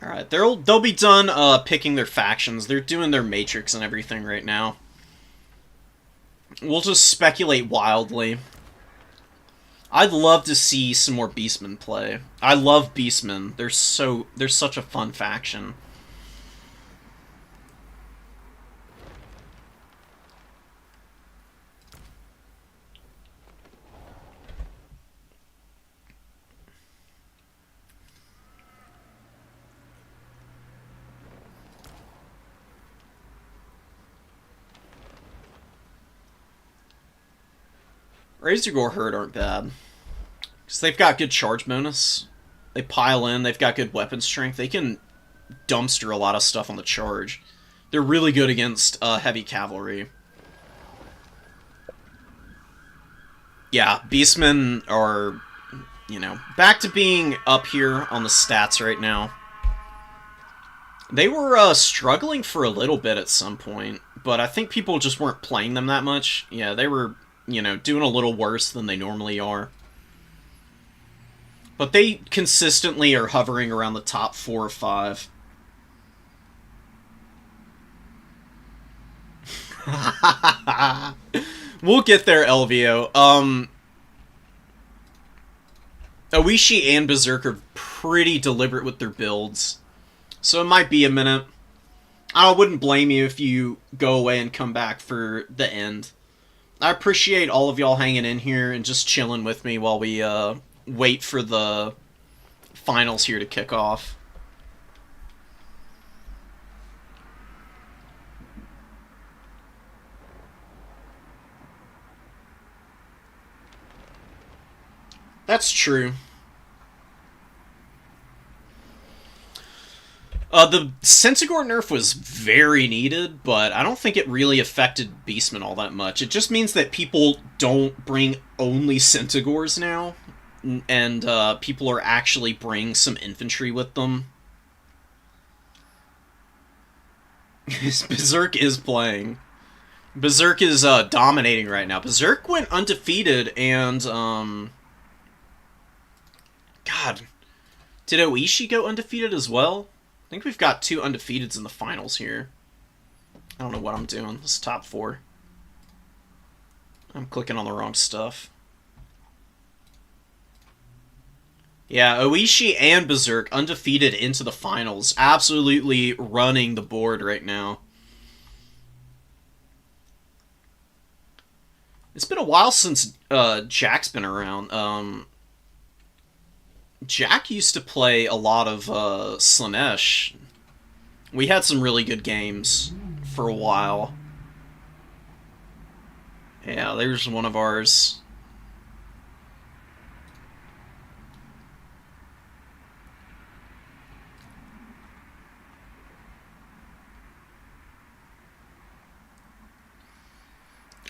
Alright, they'll be done picking their factions. They're doing their matrix and everything right now. We'll just speculate wildly. I'd love to see some more Beastmen play. I love Beastmen. They're such a fun faction. Razorgore Herd aren't bad. Because they've got good charge bonus. They pile in, they've got good weapon strength. They can dumpster a lot of stuff on the charge. They're really good against heavy cavalry. Yeah, Beastmen are, you know, back to being up here on the stats right now. They were struggling for a little bit at some point, but I think people just weren't playing them that much. Yeah, they were, you know, doing a little worse than they normally are. But they consistently are hovering around the top 4 or 5. We'll get there, LVO. Oishi and Berserk are pretty deliberate with their builds. So it might be a minute. I wouldn't blame you if you go away and come back for the end. I appreciate all of y'all hanging in here and just chilling with me while we wait for the finals here to kick off. That's true. The Centigore nerf was very needed, but I don't think it really affected Beastmen all that much. It just means that people don't bring only Centigores now, and people are actually bringing some infantry with them. Berserk is playing. Berserk is dominating right now. Berserk went undefeated, and God, did Oishi go undefeated as well? I think we've got 2 undefeateds in the finals here. I don't know what I'm doing. This is top 4. I'm clicking on the wrong stuff. Yeah, Oishi and Berserk undefeated into the finals. Absolutely running the board right now. It's been a while since Jack's been around. Jack used to play a lot of Slanesh. We had some really good games for a while. Yeah, there's one of ours.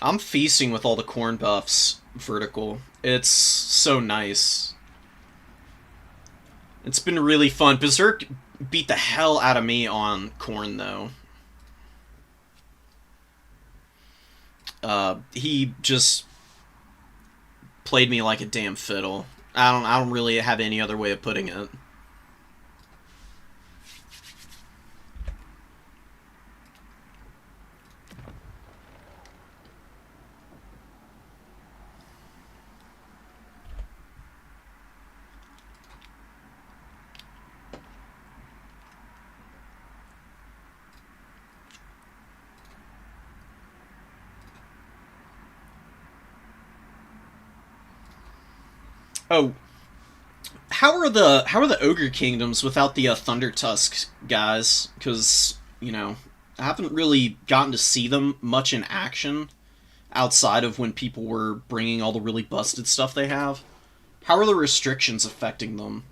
I'm feasting with all the corn buffs vertical. It's so nice. It's been really fun. Berserk beat the hell out of me on corn, though. He just played me like a damn fiddle. I don't really have any other way of putting it. Oh, how are the Ogre Kingdoms without the Thunder Tusks, guys? Because, you know, I haven't really gotten to see them much in action outside of when people were bringing all the really busted stuff they have. How are the restrictions affecting them?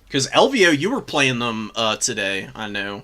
Because Elvio, you were playing them today, I know.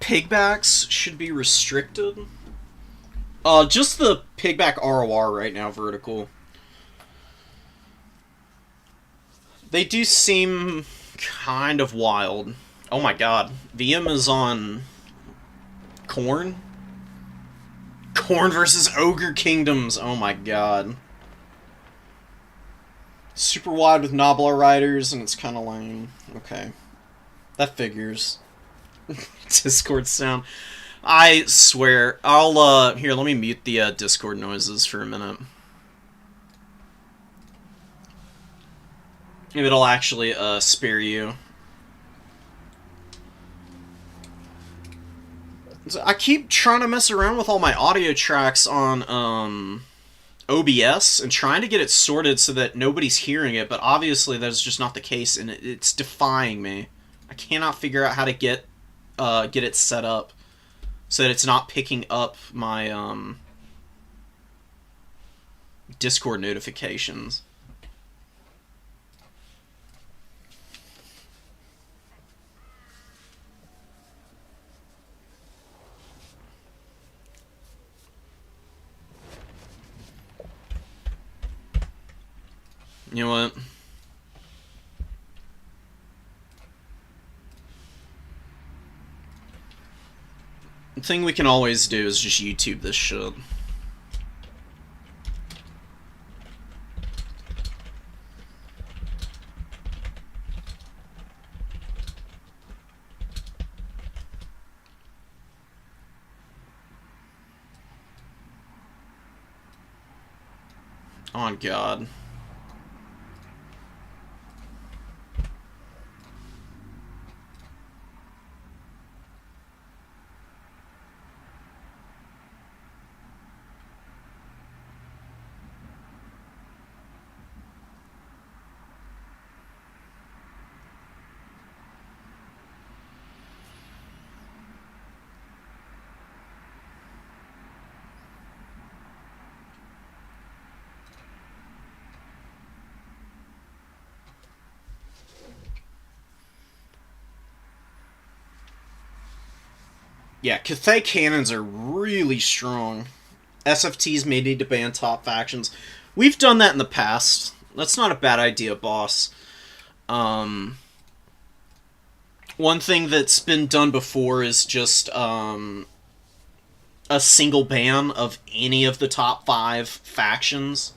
Pigbacks should be restricted. Just the pigback ROR right now, vertical. They do seem kind of wild. Oh my god. VM is on Corn? Corn versus Ogre Kingdoms. Oh my god. Super wide with Noblar Riders, and it's kind of lame. Okay. That figures. Discord sound. I swear. I'll, here, let me mute the, Discord noises for a minute. If it'll actually, spare you. So I keep trying to mess around with all my audio tracks on, OBS and trying to get it sorted so that nobody's hearing it, but obviously that's just not the case, and it's defying me. I cannot figure out how to get it set up so that it's not picking up my Discord notifications. You know what? The thing we can always do is just YouTube this shit. On God. Yeah, Cathay cannons are really strong. SFTs may need to ban top factions. We've done that in the past. That's not a bad idea, boss. One thing that's been done before is just a single ban of any of the top 5 factions.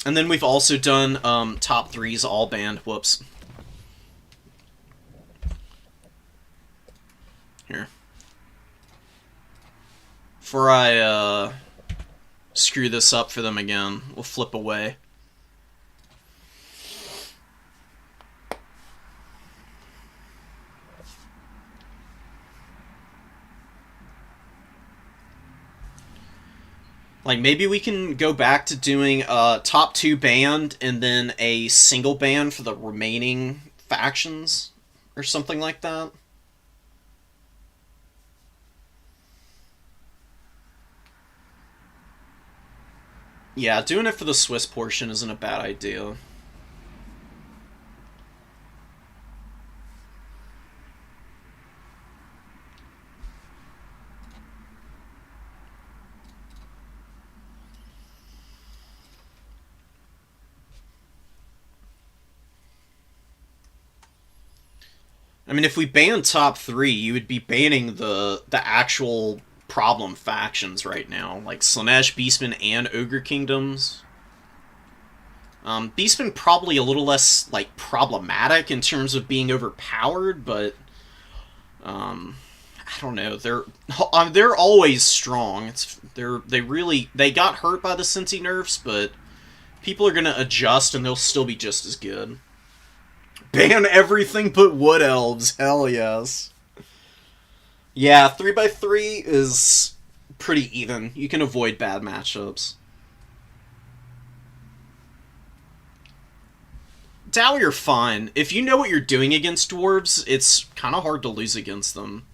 And then we've also done top 3s all banned. Whoops. Here. Before I screw this up for them again, we'll flip away. Like, maybe we can go back to doing a top 2 banned and then a single ban for the remaining factions or something like that. Yeah, doing it for the Swiss portion isn't a bad idea. I mean, if we ban top 3, you would be banning the actual problem factions right now, like Slaanesh, Beastmen, and Ogre Kingdoms. Beastmen probably a little less, like, problematic in terms of being overpowered, but I don't know. They're always strong. They got hurt by the Cincy nerfs, but people are gonna adjust and they'll still be just as good. Ban everything but Wood Elves. Hell yes. Yeah, 3x3 is pretty even. You can avoid bad matchups. Dowie are fine. If you know what you're doing against dwarves, it's kind of hard to lose against them.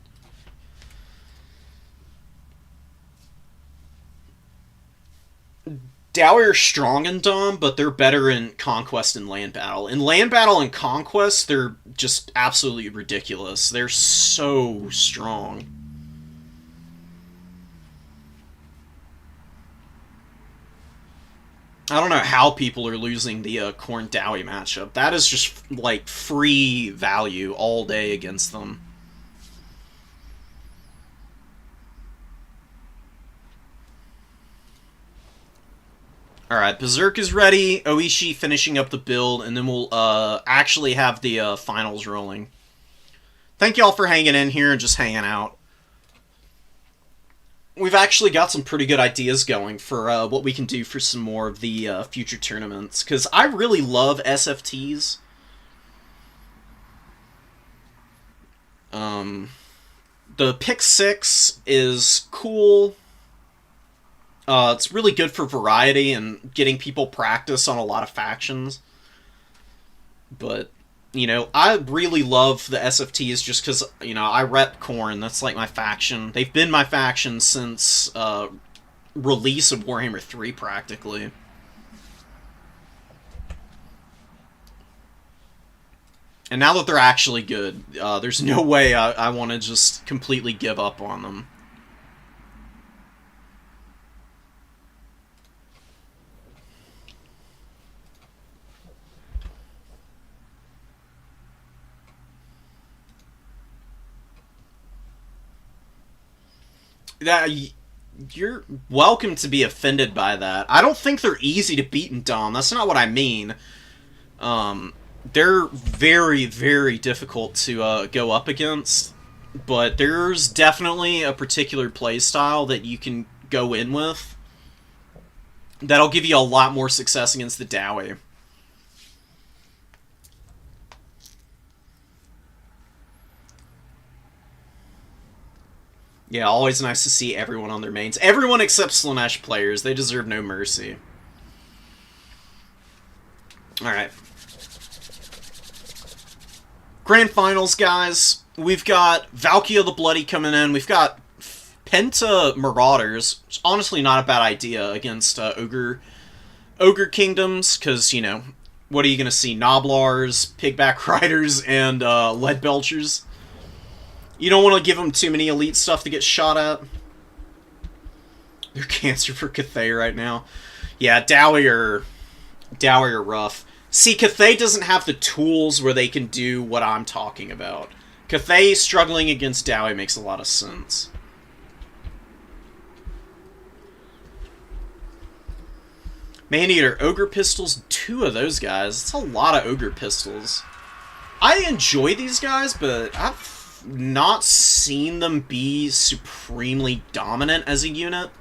Dowie are strong in Dom, but they're better in Conquest and Land Battle. In Land Battle and Conquest, they're just absolutely ridiculous. They're so strong. I don't know how people are losing the Khorne Dowie matchup. That is just, like, free value all day against them. Alright, Berserk is ready, Oishi finishing up the build, and then we'll actually have the finals rolling. Thank y'all for hanging in here and just hanging out. We've actually got some pretty good ideas going for what we can do for some more of the future tournaments, because I really love SFTs. The Pick 6 is cool. It's really good for variety and getting people practice on a lot of factions. But, you know, I really love the SFTs just because, you know, I rep Khorne. That's like my faction. They've been my faction since release of Warhammer 3, practically. And now that they're actually good, there's no way I want to just completely give up on them. You're welcome to be offended by that. I don't think they're easy to beat in Dom. That's not what I mean. They're very, very difficult to go up against. But there's definitely a particular playstyle that you can go in with That'll give you a lot more success against the Dowie. Yeah, always nice to see everyone on their mains. Everyone except Slaanesh players. They deserve no mercy. Alright. Grand Finals, guys. We've got Valkia the Bloody coming in. We've got Penta Marauders. It's honestly not a bad idea against Ogre Kingdoms, because, you know, what are you going to see? Noblars, Pigback Riders, and Lead Belchers. You don't want to give them too many elite stuff to get shot at. They're cancer for Cathay right now. Yeah, Dowie are rough. See, Cathay doesn't have the tools where they can do what I'm talking about. Cathay struggling against Dowie makes a lot of sense. Man-Eater, Ogre Pistols, 2 of those guys. That's a lot of Ogre Pistols. I enjoy these guys, but I've not seen them be supremely dominant as a unit.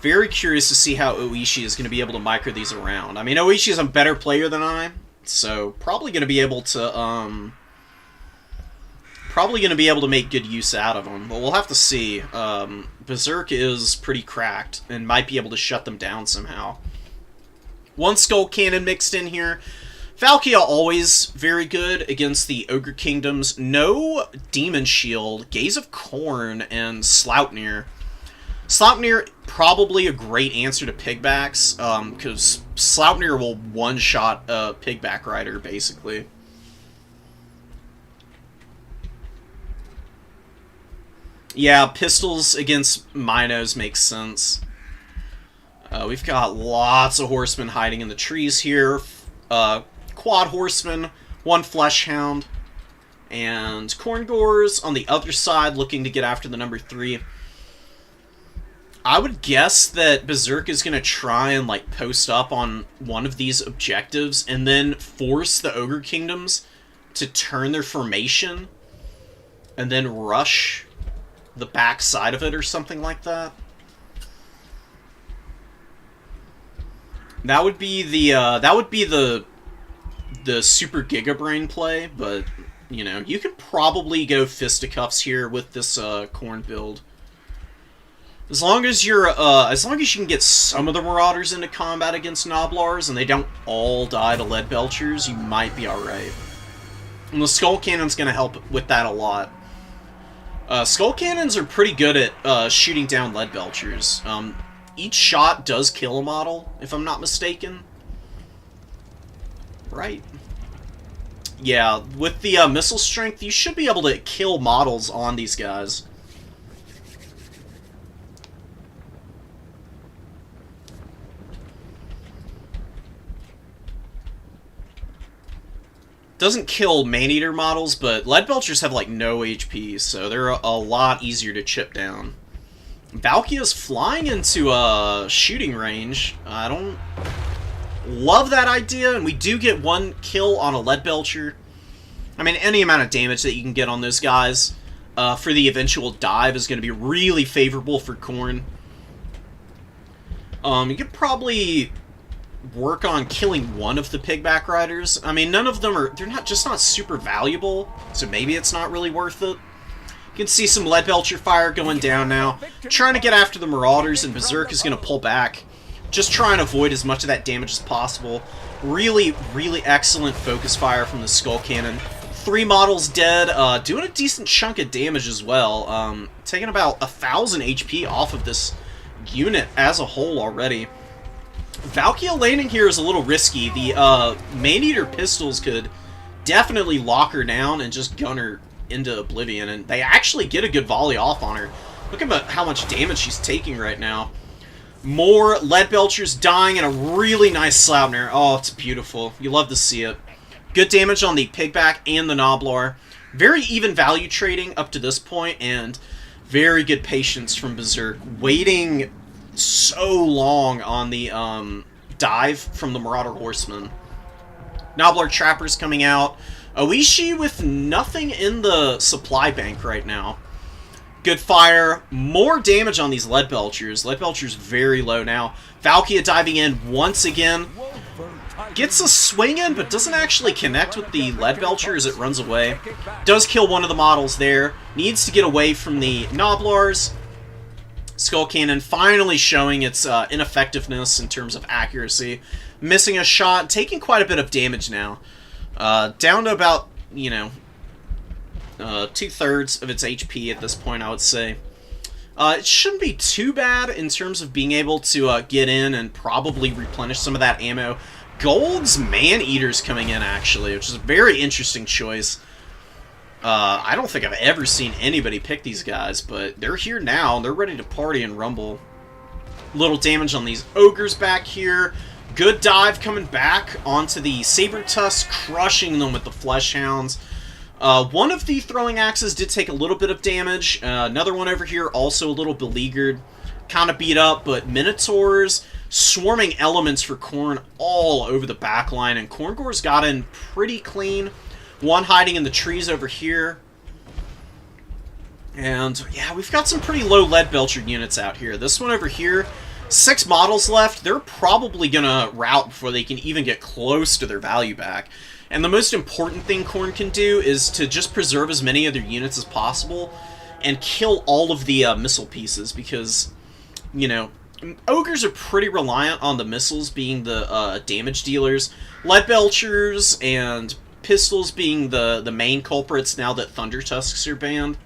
Very curious to see how Oishi is going to be able to micro these around. I mean, Oishi is a better player than I, so probably going to be able to make good use out of them. But we'll have to see. Berserk is pretty cracked and might be able to shut them down somehow. 1 Skull Cannon mixed in here. Valkia always very good against the Ogre Kingdoms. No Demon Shield, Gaze of Corn, and Sloutnir. Sloutnir, probably a great answer to Pigbacks, because Sloutnir will one-shot a Pigback Rider, basically. Yeah, pistols against Minos makes sense. We've got lots of horsemen hiding in the trees here. Quad horsemen, 1 Fleshhound, and Corngors on the other side looking to get after the number 3. I would guess that Berserk is going to try and like post up on one of these objectives and then force the Ogre Kingdoms to turn their formation and then rush the back side of it or something like that. That would be the Super Giga Brain play, but you know, you could probably go fisticuffs here with this Corn build. As long as you can get some of the Marauders into combat against Noblars and they don't all die to Lead Belchers, you might be alright. And the Skull Cannon's going to help with that a lot. Skull Cannons are pretty good at shooting down Lead Belchers. Each shot does kill a model, if I'm not mistaken. Right. Yeah, with the missile strength, you should be able to kill models on these guys. Doesn't kill Man-Eater models, but Lead Belchers have, like, no HP, so they're a lot easier to chip down. Valkia's flying into shooting range. I don't love that idea, and we do get 1 kill on a Lead Belcher. I mean, any amount of damage that you can get on those guys for the eventual dive is going to be really favorable for Corn. You could probably work on killing 1 of the Pigback Riders. I mean, none of them are, they're not super valuable, so maybe it's not really worth it. You can see some Lead Belcher fire going down now. Trying to get after the Marauders, and Berserk is going to pull back. Just try and avoid as much of that damage as possible. Really, really excellent focus fire from the Skull Cannon. 3 models dead, doing a decent chunk of damage as well. Taking about 1,000 HP off of this unit as a whole already. Valkia landing here is a little risky. The Man-Eater pistols could definitely lock her down and just gun her into oblivion, and they actually get a good volley off on her. Look at how much damage she's taking right now. More Lead Belchers dying, and a really nice Sloutnir. Oh, it's beautiful. You love to see it. Good damage on the Pigback and the Noblar. Very even value trading up to this point, and very good patience from Berserk. Waiting so long on the dive from the Marauder Horseman. Noblar Trappers coming out. Oishi with nothing in the supply bank right now. Good fire. More damage on these lead belchers. Lead belchers very low now. Valkia diving in once again. Gets a swing in, but doesn't actually connect with the lead belcher as it runs away. Does kill one of the models there. Needs to get away from the Noblars. Skull Cannon finally showing its ineffectiveness in terms of accuracy. Missing a shot, taking quite a bit of damage now. Down to about, you know, 2/3 of its HP at this point, I would say. It shouldn't be too bad in terms of being able to get in and probably replenish some of that ammo. Gold's Man-Eater's coming in, actually, which is a very interesting choice. I don't think I've ever seen anybody pick these guys, but they're here now, and they're ready to party and rumble. Little damage on these ogres back here. Good dive coming back onto the Saber Tusk, crushing them with the Flesh Hounds. One of the throwing axes did take a little bit of damage. Another one over here also a little beleaguered. Kind of beat up, but Minotaurs, swarming elements for Khorne all over the back line, and Khorngor's got in pretty clean. One hiding in the trees over here. And, yeah, we've got some pretty low lead belcher units out here. This one over here, 6 models left. They're probably going to rout before they can even get close to their value back. And the most important thing Khorne can do is to just preserve as many of their units as possible and kill all of the missile pieces, because, you know, ogres are pretty reliant on the missiles being the damage dealers. Lead belchers and pistols being the main culprits now that Thunder Tusks are banned.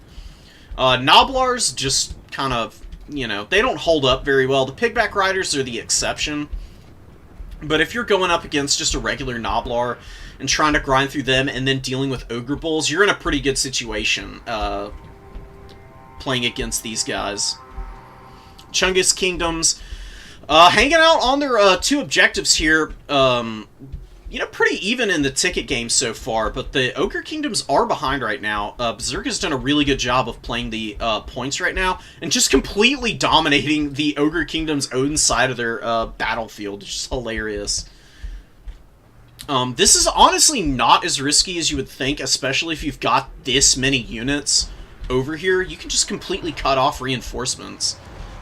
Noblars just kind of, you know, they don't hold up very well. The Pigback Riders are the exception. But if you're going up against just a regular Noblar and trying to grind through them and then dealing with Ogre Bulls, you're in a pretty good situation playing against these guys. Chungus Kingdoms hanging out on their 2 objectives here. You know, pretty even in the ticket game so far, but the Ogre Kingdoms are behind right now. Berserk has done a really good job of playing the points right now, and just completely dominating the Ogre Kingdom's own side of their battlefield. It's just hilarious. This is honestly not as risky as you would think, especially if you've got this many units over here. You can just completely cut off reinforcements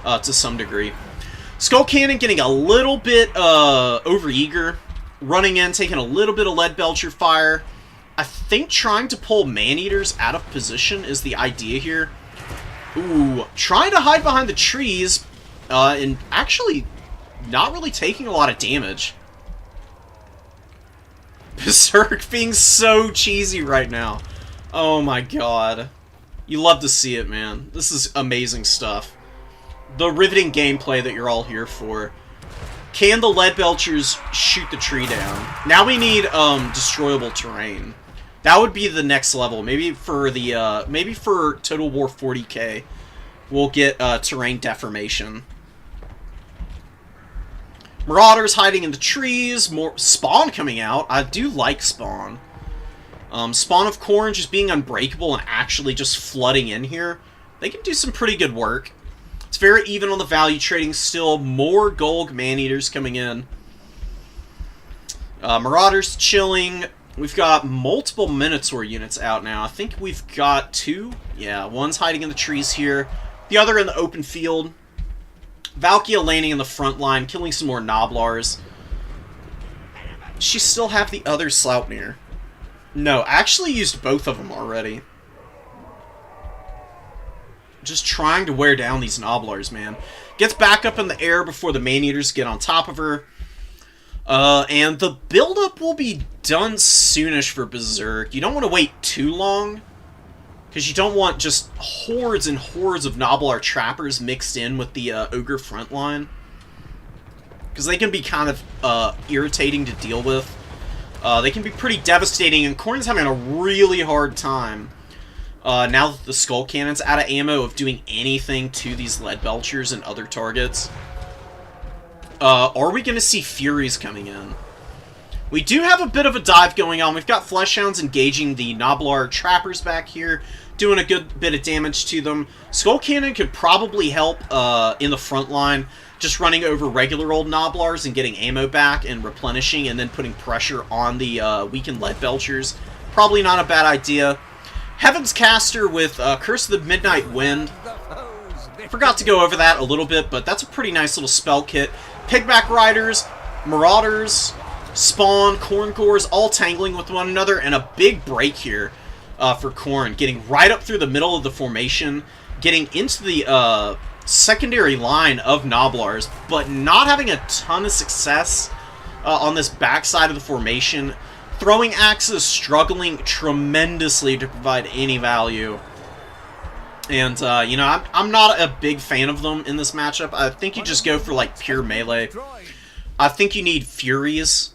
to some degree. Skull Cannon getting a little bit overeager. Running in, taking a little bit of lead belcher fire. I think trying to pull Man-Eaters out of position is the idea here. Ooh, trying to hide behind the trees, and actually not really taking a lot of damage. Berserk being so cheesy right now. Oh my god. You love to see it, man. This is amazing stuff. The riveting gameplay that you're all here for. Can the lead belchers shoot the tree down? Now we need destroyable terrain. That would be the next level. Maybe for the maybe for Total War 40K, we'll get terrain deformation. Marauders hiding in the trees. More Spawn coming out. I do like Spawn. Spawn of Khorne just being unbreakable and actually just flooding in here. They can do some pretty good work. It's very even on the value trading still. More Golg Man-Eaters coming in. Marauders chilling. We've got multiple Minotaur units out now. I think we've got 2. Yeah, one's hiding in the trees here. The other in the open field. Valkia landing in the front line, killing some more Noblars. Does she still have the other Sloupnir? No, actually used both of them already. Just trying to wear down these Noblars, man. Gets back up in the air before the Man-Eaters get on top of her. And the build-up will be done soonish for Berserk. You don't want to wait too long, because you don't want just hordes and hordes of Noblar trappers mixed in with the Ogre front line. Because they can be kind of irritating to deal with. They can be pretty devastating, and Khorne's having a really hard time. Now that the Skull Cannon's out of ammo of doing anything to these lead belchers and other targets. Are we going to see Furies coming in? We do have a bit of a dive going on. We've got Flesh Hounds engaging the Noblar trappers back here, doing a good bit of damage to them. Skull Cannon could probably help in the front line, just running over regular old Noblars and getting ammo back and replenishing and then putting pressure on the weakened lead belchers. Probably not a bad idea. Heaven's Caster with Curse of the Midnight Wind. Forgot to go over that a little bit, but that's a pretty nice little spell kit. Pigback Riders, Marauders, Spawn, Khorne Gores, all tangling with one another, and a big break here for Khorne, getting right up through the middle of the formation, getting into the secondary line of Noblars, but not having a ton of success on this backside of the formation. Throwing Axes struggling tremendously to provide any value. And, you know, I'm not a big fan of them in this matchup. I think you just go for, like, pure melee. I think you need Furies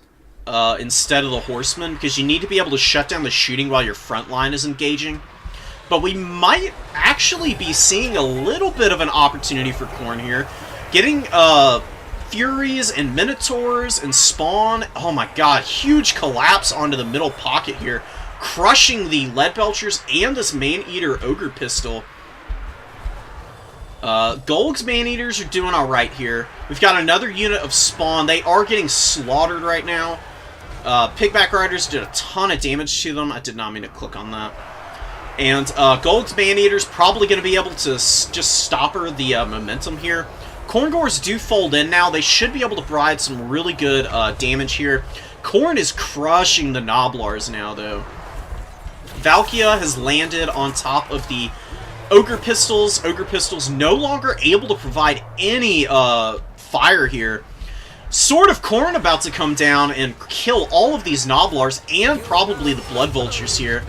instead of the Horsemen, because you need to be able to shut down the shooting while your front line is engaging. But we might actually be seeing a little bit of an opportunity for Khorne here. Getting, Furies and Minotaurs and Spawn. Oh my god, huge collapse onto the middle pocket here. Crushing the Lead Belchers and this Man-Eater Ogre Pistol. Golg's Man-Eaters are doing alright here. We've got another unit of Spawn. They are getting slaughtered right now. Pigback Riders did a ton of damage to them. I did not mean to click on that. And Golg's Man-Eater's probably going to be able to just stopper the momentum here. Khorne Gores do fold in now. They should be able to provide some really good damage here. Khorne is crushing the Noblars now, though. Valkia has landed on top of the Ogre Pistols. Ogre Pistols no longer able to provide any fire here. Sword of Khorne about to come down and kill all of these Noblars and probably the Blood Vultures here.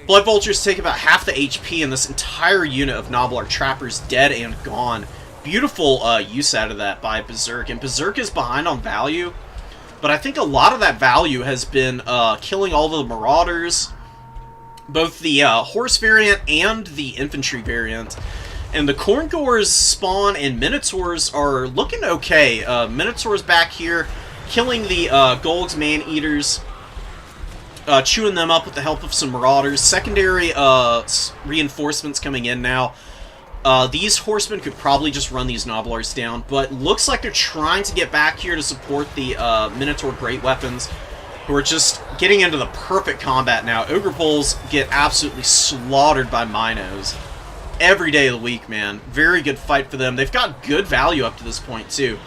Blood Vultures take about half the HP, and this entire unit of Noblar Trappers dead and gone. Beautiful use out of that by Berserk, and Berserk is behind on value, but I think a lot of that value has been killing all the Marauders, both the Horse variant and the Infantry variant, and the Khorne Gores, Spawn, and Minotaurs are looking okay. Minotaurs back here, killing the Golg's Man-Eaters, chewing them up with the help of some Marauders. Secondary reinforcements coming in now. These horsemen could probably just run these Noblars down, but looks like they're trying to get back here to support the Minotaur Great Weapons, who are just getting into the perfect combat now. Ogre Bulls get absolutely slaughtered by Minos every day of the week, man. Very good fight for them. They've got good value up to this point, too.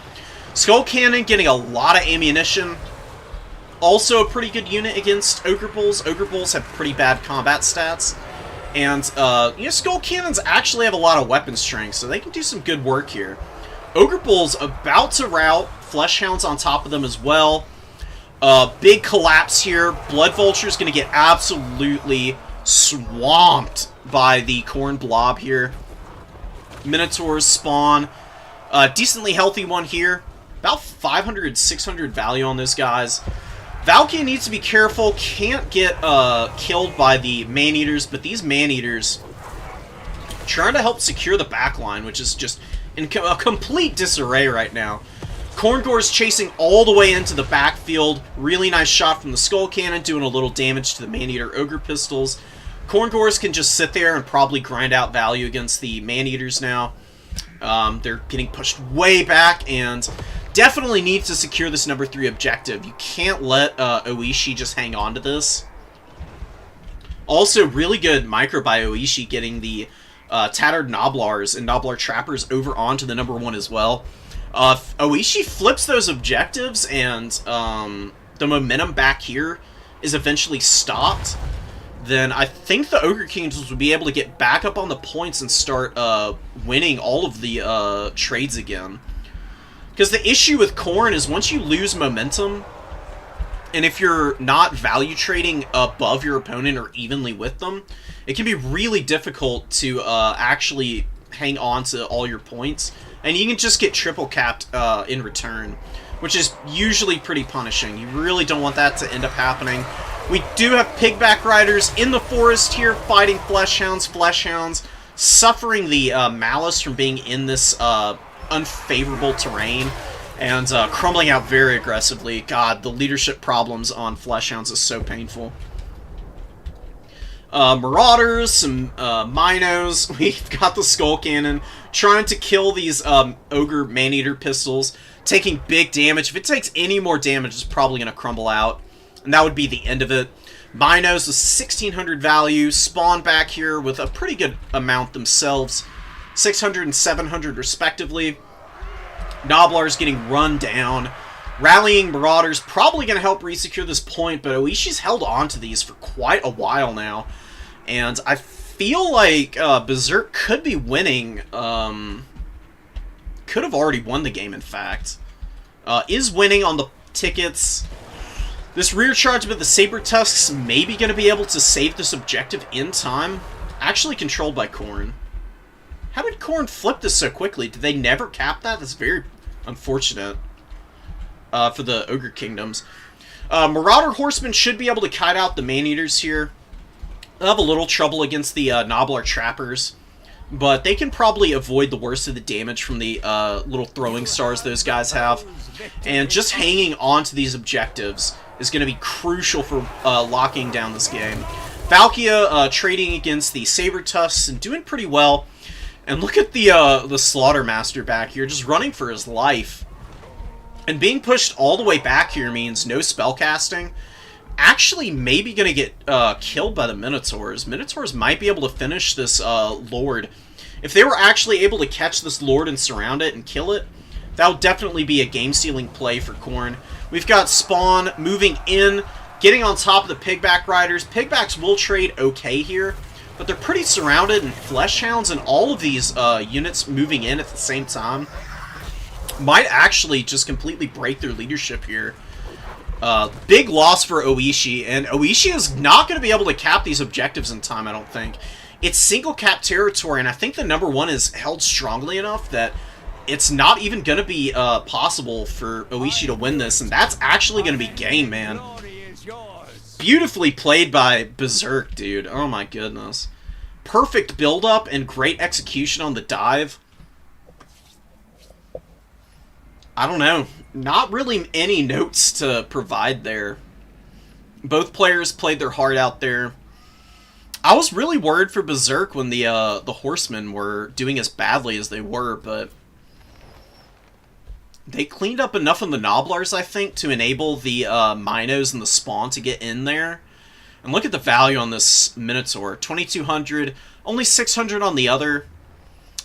Skull Cannon getting a lot of ammunition. Also a pretty good unit against Ogre Bulls. Ogre Bulls have pretty bad combat stats. And, you know, Skull Cannons actually have a lot of weapon strength, so they can do some good work here. Ogre Bull's about to rout. Fleshhound's on top of them as well. Big collapse here. Blood Vulture's going to get absolutely swamped by the Khorne Blob here. Minotaurs spawn. Decently healthy one here. About 500, 600 value on those guys. Valkia needs to be careful, can't get killed by the Man-Eaters, but these Man-Eaters trying to help secure the backline, which is just in a complete disarray right now. Khorne Gores chasing all the way into the backfield. Really nice shot from the Skull Cannon, doing a little damage to the Man-Eater Ogre Pistols. Khorne Gores can just sit there and probably grind out value against the Man-Eaters now. They're getting pushed way back, and definitely need to secure this number 3 objective. You can't let Oishi just hang on to this. Also, really good micro by Oishi getting the Tattered Noblars and Noblar Trappers over onto the number 1 as well. If Oishi flips those objectives and the momentum back here is eventually stopped, then I think the Ogre Kings will be able to get back up on the points and start winning all of the trades again. Because the issue with Khorne is once you lose momentum, and if you're not value trading above your opponent or evenly with them, it can be really difficult to actually hang on to all your points. And you can just get triple capped in return, which is usually pretty punishing. You really don't want that to end up happening. We do have Pigback Riders in the forest here fighting Fleshhounds. Fleshhounds suffering the malice from being in this unfavorable terrain and crumbling out very aggressively. God, the leadership problems on Fleshhounds is so painful. Marauders, some Minos. We've got the Skull Cannon trying to kill these Ogre Man-Eater pistols, taking big damage. If it takes any more damage, it's probably going to crumble out, and that would be the end of it. Minos with 1,600 value. Spawn back here with a pretty good amount themselves. 600 and 700 respectively. Noblar's getting run down. Rallying Marauders probably going to help resecure this point, but Oishi's held on to these for quite a while now. And I feel like Berserk could be winning. Could have already won the game, in fact. Is winning on the tickets. This rear charge with the Saber Tusks may be going to be able to save this objective in time. Actually controlled by Khorne. How did Khorne flip this so quickly? Did they never cap that? That's very unfortunate for the Ogre Kingdoms. Marauder Horsemen should be able to kite out the Man-Eaters here. They'll have a little trouble against the Noblar Trappers. But they can probably avoid the worst of the damage from the little throwing stars those guys have. And just hanging on to these objectives is going to be crucial for locking down this game. Valkia trading against the Saber Tusks and doing pretty well. And look at the Slaughtermaster back here, just running for his life. And being pushed all the way back here means no spellcasting. Actually, maybe going to get killed by the Minotaurs. Minotaurs might be able to finish this Lord. If they were actually able to catch this Lord and surround it and kill it, that would definitely be a game-stealing play for Khorne. We've got Spawn moving in, getting on top of the Pigback Riders. Pigbacks will trade okay here, but they're pretty surrounded, and Flesh Hounds and all of these units moving in at the same time might actually just completely break their leadership here. Big loss for Oishi, and Oishi is not going to be able to cap these objectives in time, I don't think. It's single cap territory, and I think the #1 is held strongly enough that it's not even going to be possible for Oishi to win this, and that's actually going to be game, man. Beautifully played by Berserk, dude. Oh my goodness. Perfect build-up and great execution on the dive. I don't know. Not really any notes to provide there. Both players played their heart out there. I was really worried for Berserk when the Horsemen were doing as badly as they were, but they cleaned up enough on the Noblars, I think, to enable the Minos and the Spawn to get in there. And look at the value on this Minotaur. 2,200, only 600 on the other.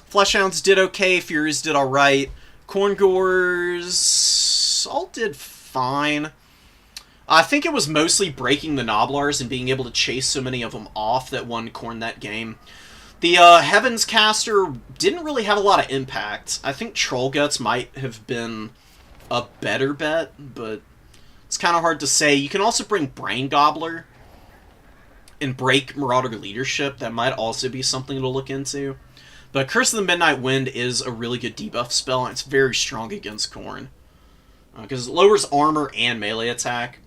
Fleshhounds did okay, Furies did alright. Corngores all did fine. I think it was mostly breaking the Noblars and being able to chase so many of them off that won Khorne that game. The Heavens Caster didn't really have a lot of impact. I think Trollguts might have been a better bet, but it's kind of hard to say. You can also bring Brain Gobbler and break Marauder leadership. That might also be something to look into. But Curse of the Midnight Wind is a really good debuff spell, and it's very strong against Khorne. Because it lowers armor and melee attack.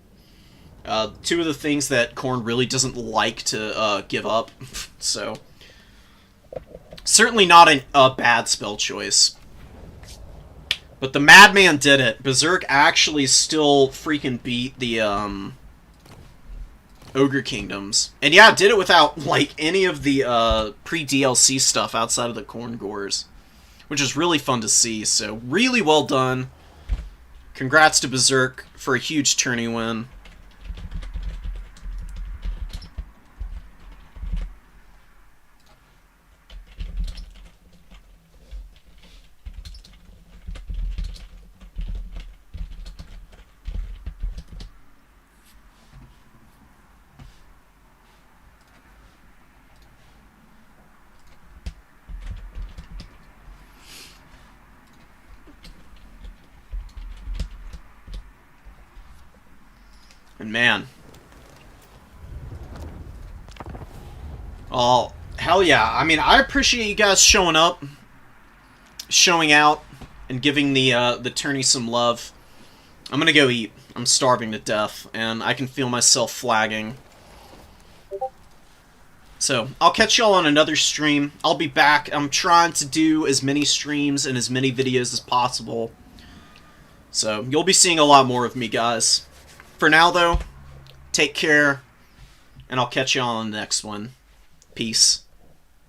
Two of the things that Khorne really doesn't like to give up. So, certainly not a bad spell choice. But the Madman did it. Berserk actually still freaking beat the Ogre Kingdoms. And yeah, did it without, like, any of the pre-DLC stuff outside of the Corngores. Which is really fun to see, so really well done. Congrats to Berserk for a huge tourney win. And man. Oh, hell yeah. I mean, I appreciate you guys showing up, showing out, and giving the tourney some love. I'm gonna go eat. I'm starving to death, and I can feel myself flagging. So, I'll catch y'all on another stream. I'll be back. I'm trying to do as many streams and as many videos as possible. So, you'll be seeing a lot more of me, guys. For now, though, take care, and I'll catch you on the next one. Peace.